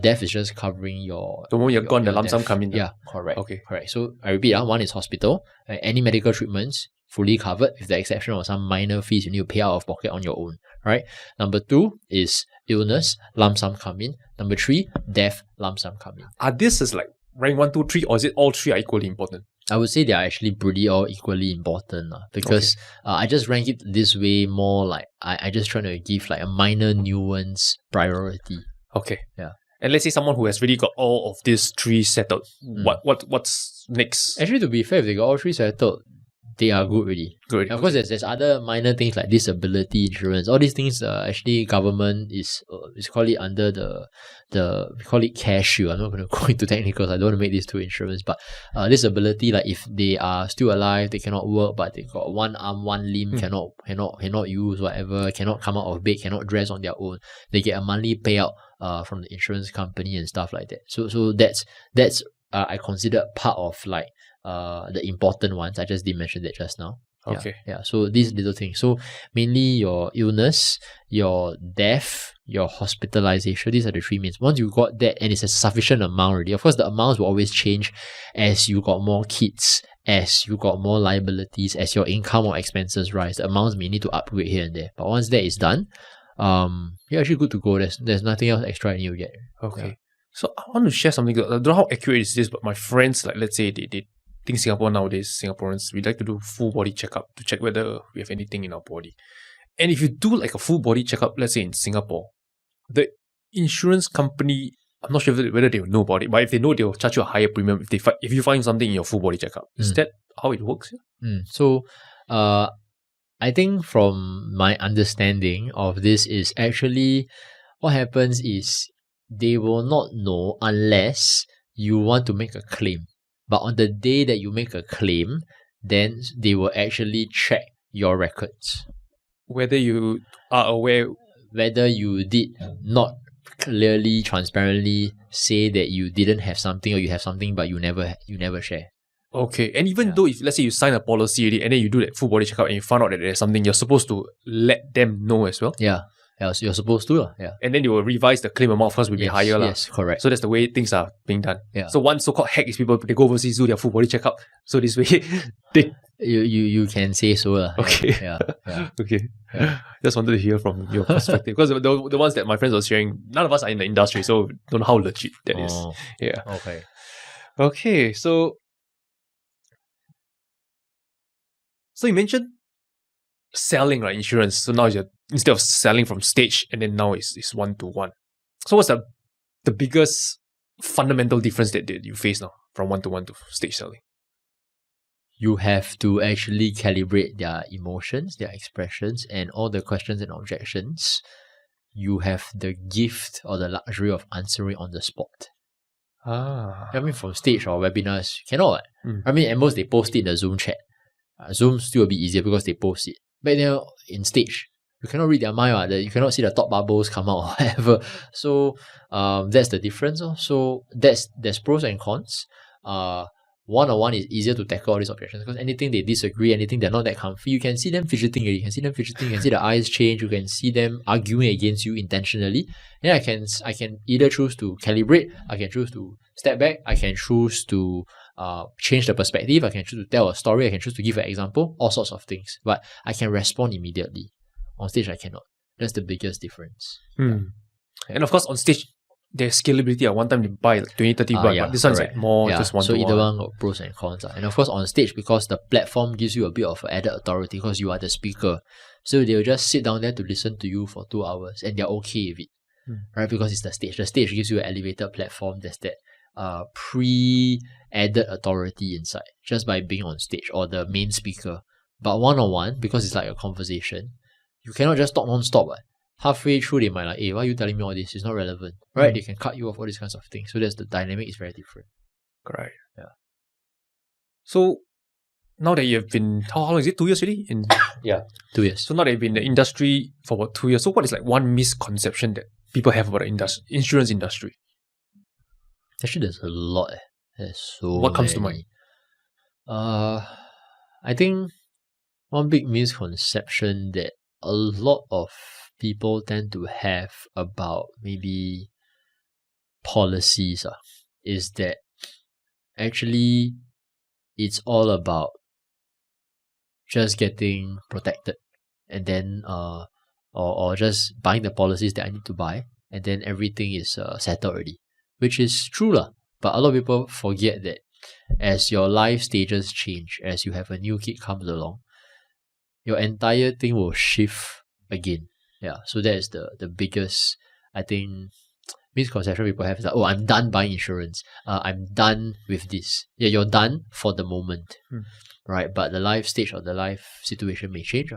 death is just covering your the moment you're gone, the lump sum death. come in. Yeah, correct. Okay. Correct. So I repeat, one is hospital. Any medical treatments fully covered, with the exception of some minor fees you need to pay out of pocket on your own. Right. Number 2 is illness, lump sum come in. Number 3, death, lump sum come in. Are this is like rank 1, 2, 3, or is it all 3 are equally important? I would say they are actually pretty all equally important because I just rank it this way more like I just trying to give like a minor nuance priority. Okay. Yeah. And let's say someone who has really got all of these 3 settled, what's next? Actually, to be fair, if they got all 3 settled, they are good already. Good. Of course, there's other minor things like disability insurance. All these things, actually, government is call it under we call it cash shield. I'm not going to go into technicals. I don't want to make this too insurance, but disability, like if they are still alive, they cannot work, but they got one arm, one limb, cannot use whatever, cannot come out of bed, cannot dress on their own. They get a monthly payout from the insurance company and stuff like that. So that's I consider part of like the important ones. I just did mention that just now. Okay. Yeah. So these little things. So mainly your illness, your death, your hospitalization. These are the 3 means. Once you got that, and it's a sufficient amount already. Of course, the amounts will always change as you got more kids, as you got more liabilities, as your income or expenses rise. The amounts may need to upgrade here and there. But once that is done, you're actually good to go. There's nothing else extra in you yet. Okay. Yeah. So I want to share something. I don't know how accurate is this, but my friends, like let's say they think Singapore nowadays, Singaporeans, we like to do full body checkup to check whether we have anything in our body. And if you do like a full body checkup, let's say in Singapore, the insurance company, I'm not sure whether they will know about it, but if they know, they'll charge you a higher premium if you find something in your full body checkup. Is that how it works? So, I think from my understanding of this is actually what happens is they will not know unless you want to make a claim. But on the day that you make a claim, then they will actually check your records. Whether you are aware, whether you did not clearly, transparently say that you didn't have something or you have something but you never share. Okay. And even though if let's say you sign a policy already and then you do that full body checkup and you find out that there's something, you're supposed to let them know as well. Yeah. Yeah, so you're supposed to. Yeah. And then you will revise the claim amount, of course, will be higher. Yes, correct. So that's the way things are being done. Yeah. So one so-called hack is people, they go overseas, do their full body checkup. So this way, they... You can say so. Okay. Yeah. Okay. Yeah. Just wanted to hear from your perspective. Because the ones that my friends were sharing, none of us are in the industry, so don't know how legit that is. Yeah. Okay. Okay, so you mentioned selling, right? Insurance. So now you're instead of selling from stage, and then now it's 1-to-1. So what's the biggest fundamental difference that you face now from 1-to-1 to stage selling? You have to actually calibrate their emotions, their expressions, and all the questions and objections. You have the gift or the luxury of answering on the spot. I mean, from stage or webinars, cannot. I mean, at most they post it in the Zoom chat. Zoom still a bit easier because they post it. But then in stage, you cannot read their mind. You cannot see the thought bubbles come out or whatever. So that's the difference. So there's pros and cons. One-on-one is easier to tackle all these objections because anything they disagree, anything they're not that comfy, you can see them fidgeting. You can see the eyes change. You can see them arguing against you intentionally. And I can either choose to calibrate, I can choose to step back, I can choose to change the perspective, I can choose to tell a story, I can choose to give an example, all sorts of things. But I can respond immediately. On stage, I cannot. That's the biggest difference. And of course, on stage, there's scalability. At one time, they buy like 20, 30 bucks, but this one's like more just one-to-one. So either one got pros and cons. And of course, on stage, because the platform gives you a bit of added authority because you are the speaker. So they'll just sit down there to listen to you for 2 hours and they're okay with it. Right? Because it's the stage. The stage gives you an elevated platform. There's that pre-added authority inside just by being on stage or the main speaker. But one-on-one, because it's like a conversation, you cannot just talk non-stop. Halfway through, they might like, hey, why are you telling me all this? It's not relevant. Right? They can cut you off, all these kinds of things. So that's the dynamic is very different. Correct. Yeah. So now that you've been, how long is it? 2 years already? Yeah, 2 years. So now that you've been in the industry for about 2 years, so what is like one misconception that people have about the insurance industry? Actually, there's a lot. There's so What comes to many. I think one big misconception that a lot of people tend to have about maybe policies is that actually it's all about just getting protected and then or just buying the policies that I need to buy and then everything is settled already, which is true lah. But a lot of people forget that as your life stages change, as you have a new kid comes along, your entire thing will shift again. Yeah, so that is the biggest, I think, misconception people have is like, oh, I'm done buying insurance. I'm done with this. Yeah, you're done for the moment, right? But the life stage or the life situation may change.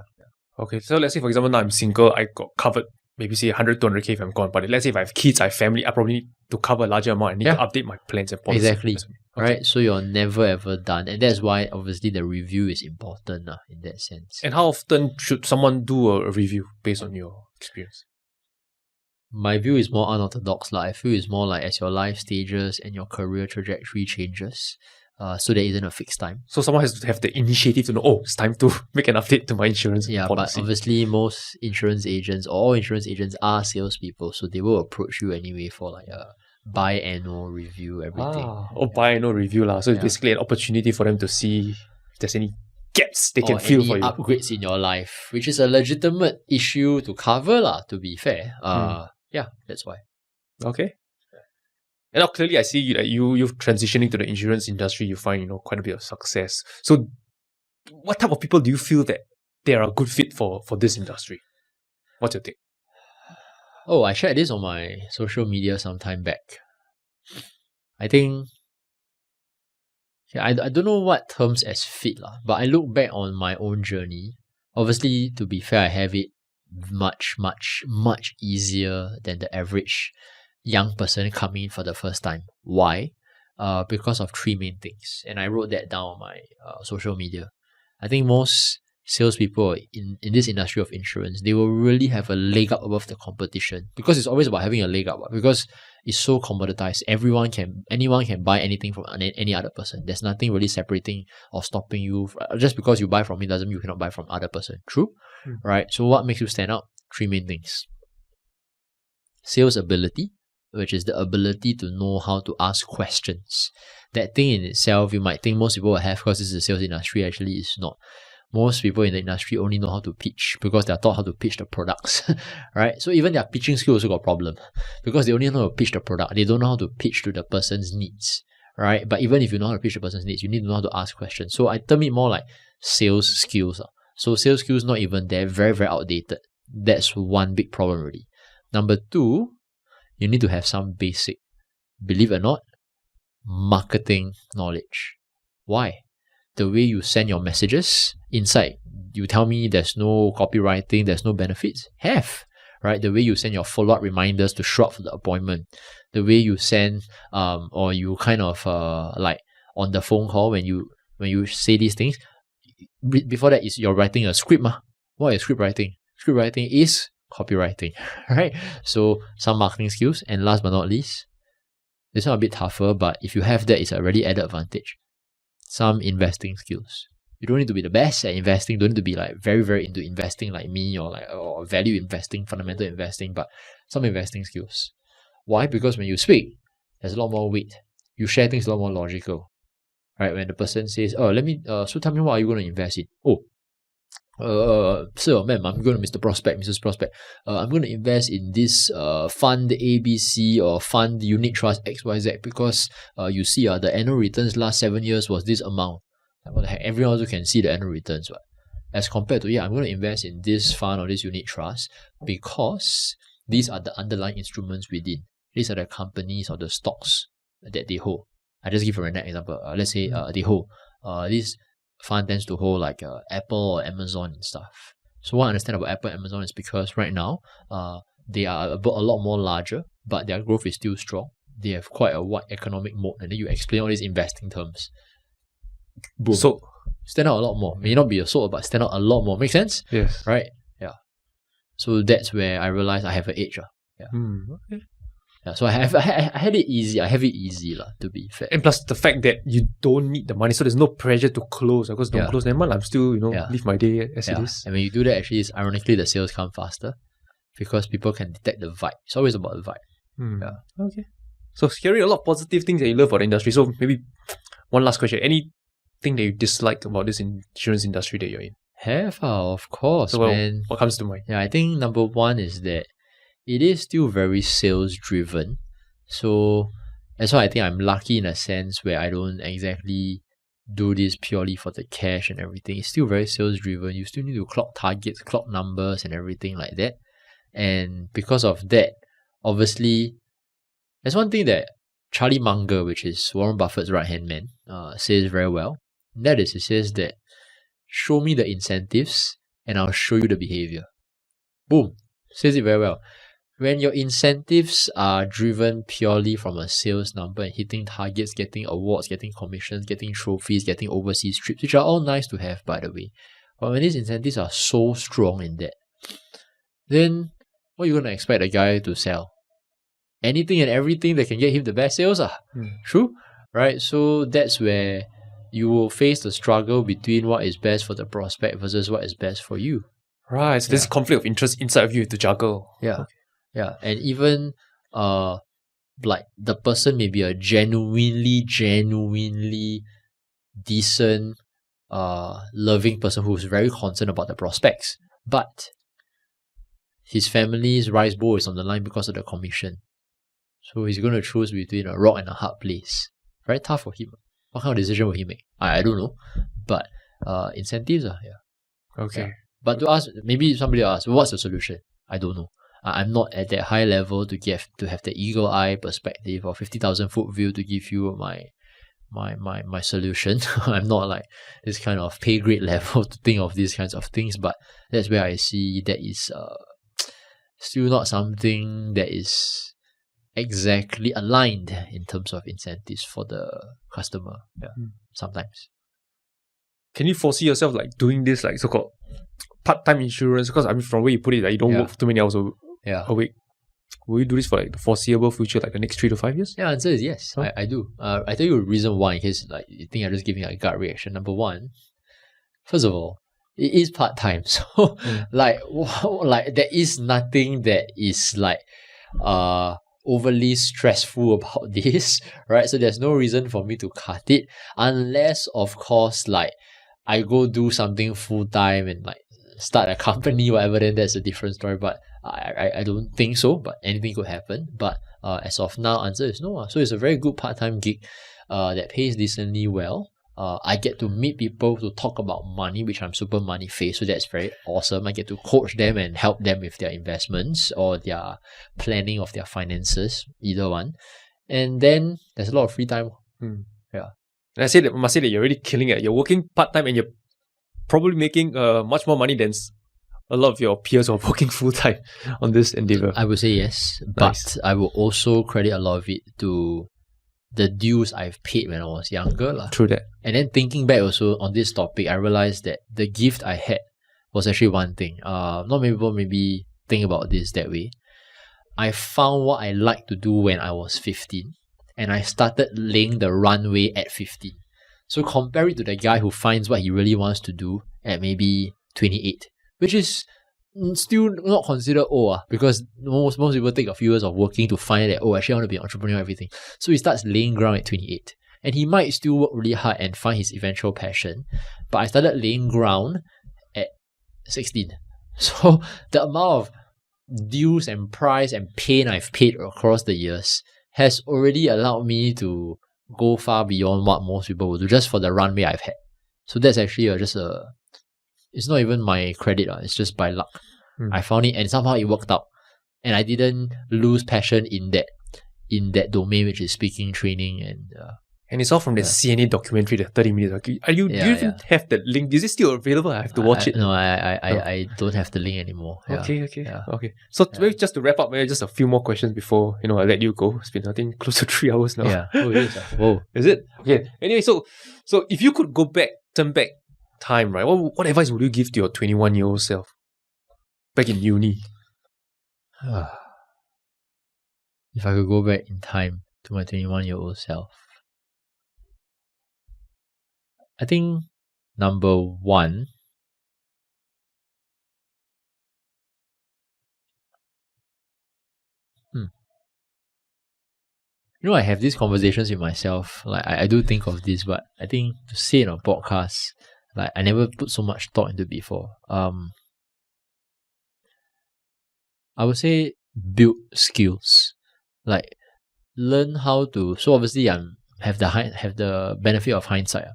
Okay, so let's say, for example, now I'm single, I got covered, maybe say 100, 200K if I'm gone. But let's say if I have kids, I have family, I probably need to cover a larger amount. I need to update my plans and policies. Exactly. Right? So you're never ever done. And that's why obviously the review is important in that sense. And how often should someone do a review based on your experience? My view is more unorthodox. I feel it's more like as your life stages and your career trajectory changes, so there isn't a fixed time. So someone has to have the initiative to know, oh, it's time to make an update to my insurance policy. But obviously most insurance agents or all insurance agents are salespeople, so they will approach you anyway for like a biannual review, everything. Biannual review lah. So it's basically an opportunity for them to see if there's any gaps they can fill for you. Upgrades in your life, which is a legitimate issue to cover lah, to be fair. Yeah, that's why. Okay. And now clearly I see that you've transitioning to the insurance industry, you find, quite a bit of success. So what type of people do you feel that they are a good fit for this industry? What's your take? Oh, I shared this on my social media some time back. I think, I don't know what terms as fit, but I look back on my own journey. Obviously, to be fair, I have it much, much, much easier than the average young person coming in for the first time. Why? Because of three main things. And I wrote that down on my social media. I think most salespeople in this industry of insurance, they will really have a leg up above the competition because it's always about having a leg up because it's so commoditized. Anyone can buy anything from any other person. There's nothing really separating or stopping you. Just because you buy from me doesn't mean you cannot buy from other person. True? Right? So what makes you stand out? Three main things. Sales ability, which is the ability to know how to ask questions. That thing in itself, you might think most people will have because this is the sales industry. Actually, it's not. Most people in the industry only know how to pitch because they are taught how to pitch the products, right? So even their pitching skill also got a problem because they only know how to pitch the product. They don't know how to pitch to the person's needs, right? But even if you know how to pitch the person's needs, you need to know how to ask questions. So I term it more like sales skills. So sales skills not even there, very, very outdated. That's one big problem already. Number two, you need to have some basic, believe it or not, marketing knowledge. Why? The way you send your messages inside, you tell me there's no copywriting, there's no benefits. Have, right? The way you send your follow-up reminders to show up for the appointment, the way you send, or you kind of like on the phone call when you say these things. Before that is you're writing a script. What is script writing? Script writing is copywriting, right? So some marketing skills, and last but not least, this one a bit tougher, but if you have that, it's a really added advantage. Some investing skills. You don't need to be the best at investing, don't need to be like very, very into investing like me or value investing, fundamental investing, but some investing skills. Why? Because when you speak, there's a lot more weight. You share things a lot more logical. Right? When the person says, so tell me what are you going to invest in? Sir, ma'am, I'm going to Mr. Prospect, Mrs. Prospect. I'm going to invest in this fund ABC or fund unit trust XYZ because you see the annual returns last 7 years was this amount. What the heck? Everyone also can see the annual returns, right? As compared to, I'm going to invest in this fund or this unit trust because these are the underlying instruments within. These are the companies or the stocks that they hold. I just give a random example. Let's say they hold this fund tends to hold like Apple or Amazon and stuff. So what I understand about Apple and Amazon is because right now they are a lot more larger, but their growth is still strong. They have quite a wide economic moat, and then you explain all these investing terms. Boom. So Stand out a lot more. May not be a soul, but stand out a lot more. Make sense? Yes. Right? Yeah. So that's where I realized I have an edge. Okay. Yeah, so I had it easy. I have it easy, to be fair. And plus the fact that you don't need the money, so there's no pressure to close. Because don't close, never mind. I'm still, live my day as it is. And when you do that, actually, it's ironically the sales come faster because people can detect the vibe. It's always about the vibe. Yeah. Okay. So hearing a lot of positive things that you love about the industry. So maybe one last question. Anything that you dislike about this insurance industry that you're in? Of course, So man. what comes to mind? Yeah, I think number one is that it is still very sales driven. So that's why I think I'm lucky in a sense where I don't exactly do this purely for the cash and everything. It's still very sales driven. You still need to clock targets, clock numbers and everything like that. And because of that, obviously, there's one thing that Charlie Munger, which is Warren Buffett's right-hand man, says very well. And that is, he says that, show me the incentives and I'll show you the behavior. Boom. Says it very well. When your incentives are driven purely from a sales number and hitting targets, getting awards, getting commissions, getting trophies, getting overseas trips, which are all nice to have, by the way. But when these incentives are so strong in that, then what are you going to expect a guy to sell? Anything and everything that can get him the best sales? True? Right? So that's where you will face the struggle between what is best for the prospect versus what is best for you. Right. So there's conflict of interest inside of you to juggle. Yeah. Yeah. And even like the person may be a genuinely decent, loving person who's very concerned about the prospects. But his family's rice bowl is on the line because of the commission. So he's going to choose between a rock and a hard place. Very tough for him. What kind of decision will he make? I don't know. But incentives are, Okay. Yeah. But to ask, maybe somebody will ask, what's the solution? I don't know. I'm not at that high level to have the eagle eye perspective or 50,000 foot view to give you my solution. I'm not like this kind of pay grade level to think of these kinds of things, but that's where I see that is still not something that is exactly aligned in terms of incentives for the customer. Sometimes. Can you foresee yourself like doing this like so-called part-time insurance? Because I mean, from where you put it, like you don't work too many hours a week. Will you do this for like the foreseeable future, like the next 3 to 5 years? Yeah, answer is yes. I do. I tell you a reason why, in case like you think I'm just giving a gut reaction. Number one, first of all, it is part-time. So like there is nothing that is like overly stressful about this, right? So there's no reason for me to cut it, unless of course like I go do something full-time and like start a company, whatever, then that's a different story. But I don't think so, but anything could happen. But as of now, answer is no. So it's a very good part-time gig that pays decently well. I get to meet people to talk about money, which I'm super money-faced, so that's very awesome. I get to coach them and help them with their investments or their planning of their finances, either one. And then there's a lot of free time. Yeah. And I must say that you're really killing it. You're working part-time and you're probably making much more money than a lot of your peers who are working full-time on this endeavor. I would say yes, but I will also credit a lot of it to the dues I've paid when I was younger. True that. And then thinking back also on this topic, I realized that the gift I had was actually one thing. Not many people maybe think about this that way. I found what I liked to do when I was 15, and I started laying the runway at 15. So compare it to the guy who finds what he really wants to do at maybe 28, which is still not considered old, because most people take a few years of working to find that, actually I want to be an entrepreneur and everything. So he starts laying ground at 28. And he might still work really hard and find his eventual passion. But I started laying ground at 16. So the amount of dues and price and pain I've paid across the years has already allowed me to go far beyond what most people would do just for the runway I've had. So that's actually it's not even my credit, it's just by luck. I found it and somehow it worked out. And I didn't lose passion in that domain, which is speaking, training, and it's all from the CNA documentary, the 30 minutes. Do you even have that link? Is it still available? I have to watch it. No, I don't have the link anymore. Okay. So maybe just to wrap up, maybe just a few more questions before I let you go. It's been I think close to 3 hours now. Yeah. Oh, it is. Whoa. Is it? Okay. Anyway, so if you could go back turn back time, right? What advice would you give to your 21-year-old self back in uni? If I could go back in time to my 21-year-old self, I think number one, I have these conversations with myself. Like I do think of this, but I think to say it on a podcast, like I never put so much thought into it before. I would say build skills. Like learn how to. So obviously, have the benefit of hindsight.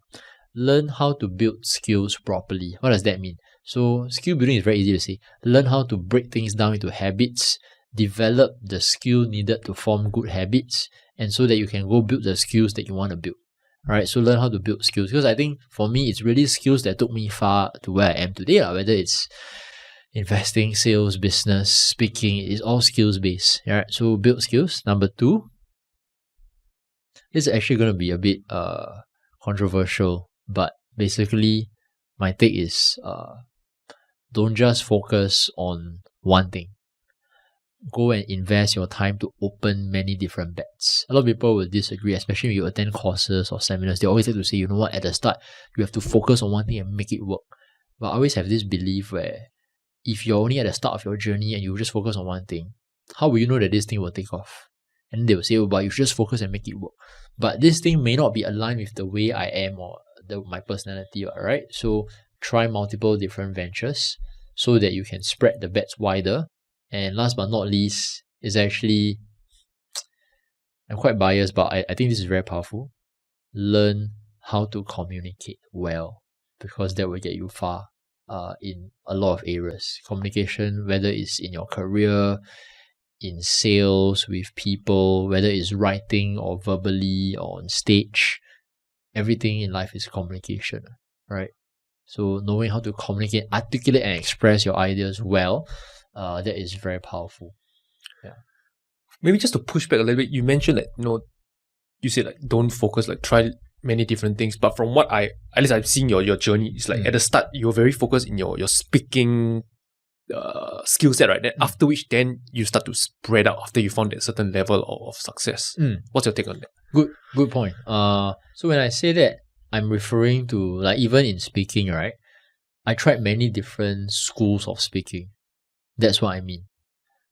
Learn how to build skills properly. What does that mean? So skill building is very easy to say. Learn how to break things down into habits. Develop the skill needed to form good habits, and so that you can go build the skills that you want to build. Right? So learn how to build skills, because I think for me it's really skills that took me far to where I am today. Whether it's investing, sales, business, speaking, it's all skills based. Right? So build skills. Number two, this is actually going to be a bit controversial, but basically my take is don't just focus on one thing. Go and invest your time to open many different bets. A lot of people will disagree, especially when you attend courses or seminars. They always like to say, you know what, at the start, you have to focus on one thing and make it work. But I always have this belief where if you're only at the start of your journey and you just focus on one thing, how will you know that this thing will take off? And they will say, oh, but you should just focus and make it work. But this thing may not be aligned with the way I am or my personality, right? So try multiple different ventures so that you can spread the bets wider. And last but not least, is actually, I'm quite biased, but I think this is very powerful. Learn how to communicate well, because that will get you far in a lot of areas. Communication, whether it's in your career, in sales, with people, whether it's writing or verbally or on stage, everything in life is communication, right? So knowing how to communicate, articulate and express your ideas well, that is very powerful. Yeah. Maybe just to push back a little bit, you mentioned that, you said like don't focus, like try many different things. But from what at least I've seen your journey, it's like at the start you're very focused in your speaking skill set, right? Then after which then you start to spread out after you found that certain level of success. What's your take on that? Good point. So when I say that, I'm referring to like even in speaking, right? I tried many different schools of speaking. That's what I mean.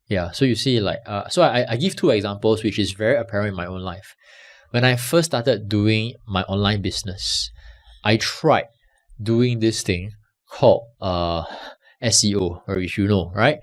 Yeah, so you see, like, so I give two examples, which is very apparent in my own life. When I first started doing my online business, I tried doing this thing called SEO, or which you know, right?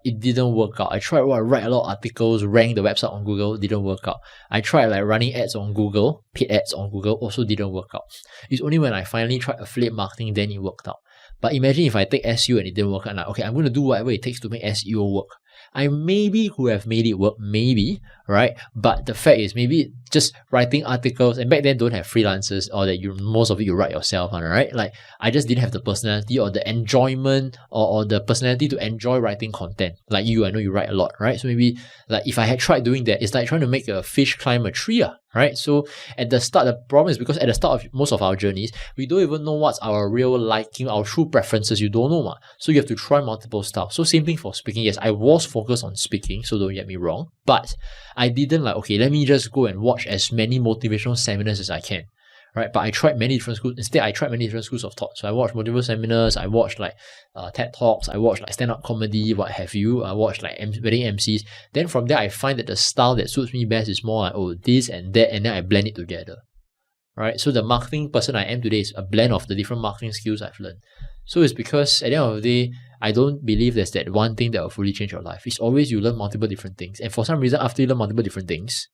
It didn't work out. I tried to write a lot of articles, rank the website on Google, didn't work out. I tried like running ads on Google, paid ads on Google, also didn't work out. It's only when I finally tried affiliate marketing, then it worked out. But imagine if I take SEO and it didn't work out. Like, okay, I'm going to do whatever it takes to make SEO work. I maybe could have made it work, maybe, right? But the fact is, maybe just writing articles, and back then don't have freelancers, or that most of it you write yourself, right? Like, I just didn't have the personality or the enjoyment or the personality to enjoy writing content. Like you, I know you write a lot, right? So maybe like if I had tried doing that, it's like trying to make a fish climb a tree, right? So at the start, the problem is because at the start of most of our journeys, we don't even know what's our real liking, our true preferences. You don't know, so you have to try multiple stuff. So same thing for speaking. Yes, I was focused on speaking, so don't get me wrong, but I didn't like, okay, let me just go and watch as many motivational seminars as I can, right? But I tried many different schools. Instead, I tried many different schools of thought. So I watched motivational seminars, I watched like TED Talks, I watched like stand-up comedy, what have you. I watched like wedding MCs. Then from there, I find that the style that suits me best is more like, oh, this and that, and then I blend it together, right? So the marketing person I am today is a blend of the different marketing skills I've learned. So it's because at the end of the day, I don't believe there's that one thing that will fully change your life. It's always you learn multiple different things. And for some reason, after you learn multiple different things,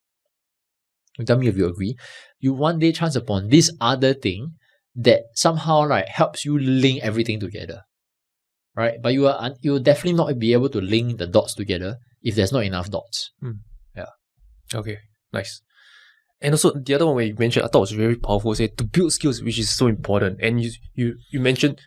tell me if you agree, you one day chance upon this other thing that somehow like helps you link everything together, right? But you will definitely not be able to link the dots together if there's not enough dots. Yeah. Okay, nice. And also the other one where you mentioned, I thought was very powerful, say to build skills, which is so important. And you mentioned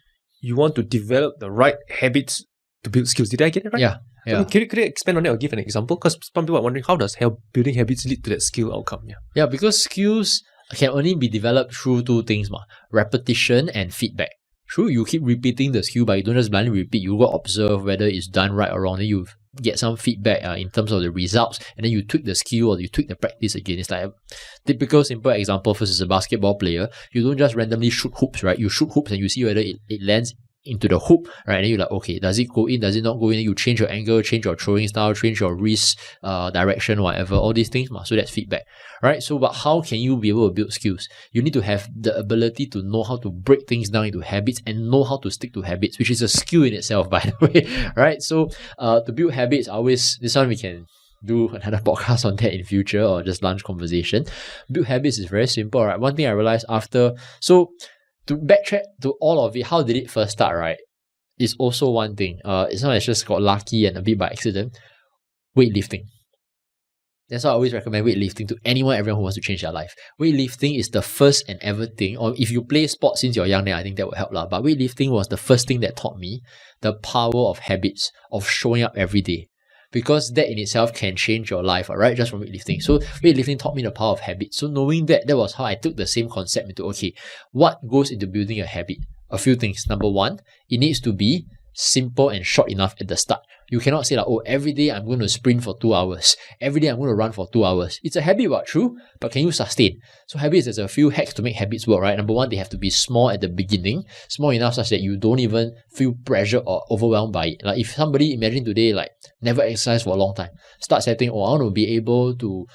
you want to develop the right habits to build skills. Did I get it right? Yeah. So could you expand on that or give an example? Because some people are wondering, how does building habits lead to that skill outcome? Yeah, because skills can only be developed through two things, repetition and feedback. True, you keep repeating the skill, but you don't just blindly repeat. You go observe whether it's done right or wrong. Then you get some feedback in terms of the results, and then you tweak the skill or you tweak the practice again. It's like a typical simple example. First, as a basketball player, you don't just randomly shoot hoops, right? You shoot hoops and you see whether it lands into the hoop, right? And then you're like, okay, does it go in? Does it not go in? You change your angle, change your throwing style, change your wrist direction, whatever, all these things. So that's feedback, right? So, but how can you be able to build skills? You need to have the ability to know how to break things down into habits and know how to stick to habits, which is a skill in itself, by the way, right? So, to build habits, this one we can do another podcast on that in future or just lunch conversation. Build habits is very simple, right? One thing I realized to backtrack to all of it, how did it first start, right? Is also one thing. It's not just got lucky and a bit by accident. Weightlifting. That's why I always recommend weightlifting to everyone who wants to change their life. Weightlifting is the first and ever thing, or if you play sports since you're young, then I think that would help. But weightlifting was the first thing that taught me the power of habits, of showing up every day. Because that in itself can change your life, right? Just from weightlifting. So weightlifting taught me the power of habit. So knowing that was how I took the same concept into, okay, what goes into building a habit? A few things. Number one, it needs to be simple and short enough at the start. You cannot say like, oh, every day I'm going to sprint for 2 hours. Every day I'm going to run for 2 hours. It's a habit, true, but can you sustain? So habits, there's a few hacks to make habits work, right? Number one, they have to be small at the beginning, small enough such that you don't even feel pressure or overwhelmed by it. Like if somebody, imagine today, like never exercised for a long time, start setting, I want to be able to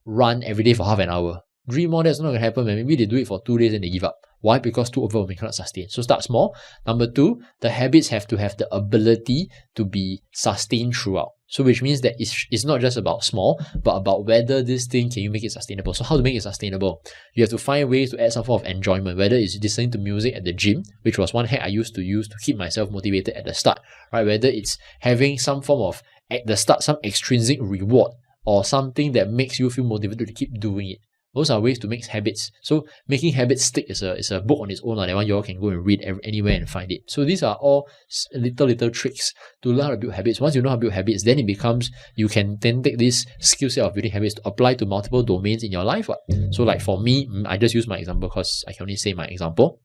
run every day for half an hour. Dream on, that's not going to happen, man. Maybe they do it for 2 days and they give up. Why? Because too overwhelming, cannot sustain. So start small. Number two, the habits have to have the ability to be sustained throughout. So which means that it's not just about small, but about whether this thing, can you make it sustainable? So how to make it sustainable? You have to find ways to add some form of enjoyment, whether it's listening to music at the gym, which was one hack I used to use to keep myself motivated at the start, right? Whether it's having some form of, at the start, some extrinsic reward or something that makes you feel motivated to keep doing it. Those are ways to make habits. So making habits stick is a book on its own. That one you all can go and read anywhere and find it. So these are all little tricks to learn how to build habits. Once you know how to build habits, then it becomes, you can then take this skill set of building habits to apply to multiple domains in your life. So like for me, I just use my example because I can only say my example.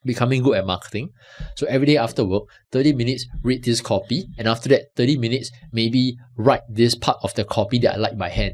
Becoming good at marketing. So every day after work, 30 minutes, read this copy. And after that, 30 minutes, maybe write this part of the copy that I like by hand.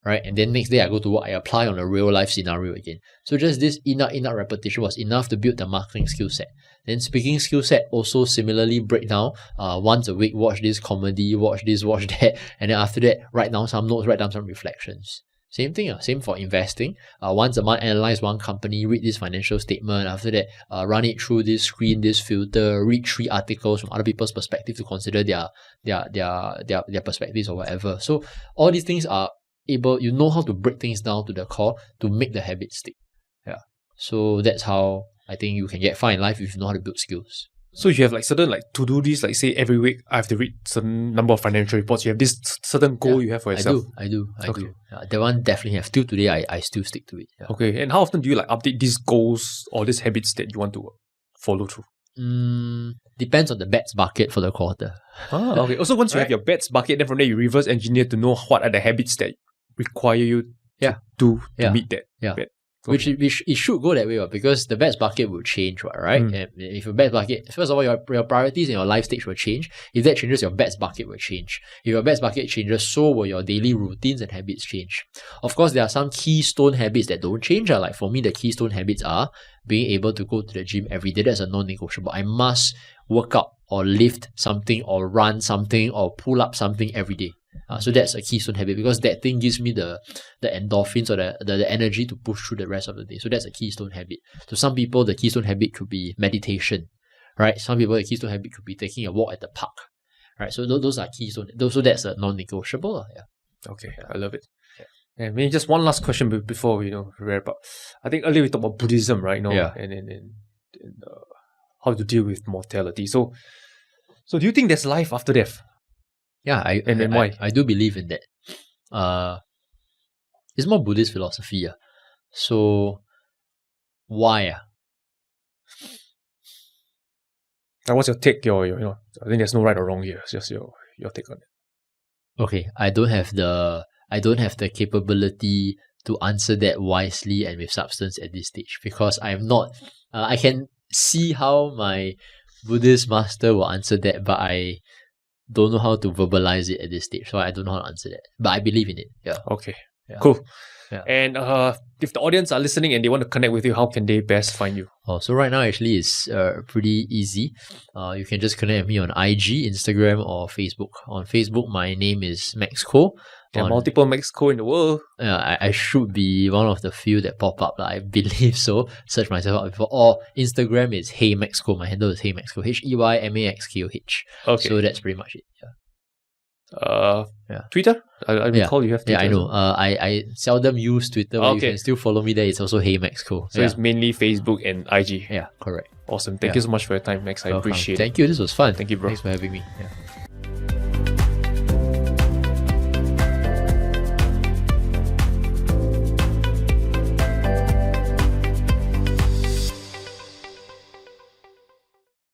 Right? And then next day I go to work, I apply on a real life scenario again. So just this enough repetition was enough to build the marketing skill set. Then speaking skill set also similarly break down once a week, watch this comedy, watch this, watch that. And then after that, write down some notes, write down some reflections. Same thing, same for investing. Once a month, analyze one company, read this financial statement. After that, run it through this screen, this filter, read 3 articles from other people's perspective to consider their perspectives or whatever. So all these things are you know how to break things down to the core to make the habit stick. Yeah. So that's how I think you can get far in life if you know how to build skills. So you have like certain like to do this, like say every week I have to read certain number of financial reports. You have this certain goal you have for yourself. I do. That one definitely have. Till today, I still stick to it. Yeah. Okay. And how often do you like update these goals or these habits that you want to follow through? Depends on the bets bucket for the quarter. Okay. Also, once you have your bets bucket, then from there you reverse engineer to know what are the habits that require you to do to meet that bet. Okay. Which it should go that way, because the bets bucket will change, right? And if your bets bucket, first of all, your priorities in your life stage will change. If that changes, your bets bucket will change. If your bets bucket changes, so will your daily routines and habits change. Of course, there are some keystone habits that don't change. Like for me, the keystone habits are being able to go to the gym every day. That's a non-negotiable. I must work out or lift something or run something or pull up something every day. So that's a keystone habit, because that thing gives me the endorphins or the energy to push through the rest of the day. So that's a keystone habit. So some people, the keystone habit could be meditation, right? Some people, the keystone habit could be taking a walk at the park, right? So those are keystone. So that's a non-negotiable. Yeah. Okay, I love it. Yeah, maybe just one last question before we wrap up. I think earlier we talked about Buddhism, right? And how to deal with mortality. So do you think there's life after death? Yeah, why? I do believe in that. It's more Buddhist philosophy. So why? Now, what's your take? I think there's no right or wrong here. It's just your take on it. Okay, I don't have the capability to answer that wisely and with substance at this stage, because I am not. I can see how my Buddhist master will answer that, but I don't know how to verbalize it at this stage, so I don't know how to answer that. But I believe in it. Yeah. Okay. Yeah. Cool. Yeah. And if the audience are listening and they want to connect with you, how can they best find you? Oh, so right now actually it's pretty easy. You can just connect with me on IG, Instagram, or Facebook. On Facebook, my name is Max Koh. There are multiple Max Koh in the world. I should be one of the few that pop up. I believe so. Search myself up before. Or Instagram is Hey Max Koh. My handle is Hey Max Koh. HeyMaxKoh. Okay. So that's pretty much it. Yeah. Twitter? I recall you have Twitter. Yeah, I know. I seldom use Twitter, but you can still follow me there. It's also Hey Max Koh. So it's mainly Facebook and IG. Yeah, correct. Awesome. Thank you so much for your time, Max. I Welcome. appreciate it. Thank you. This was fun. Thank you, bro. Thanks for having me. Yeah.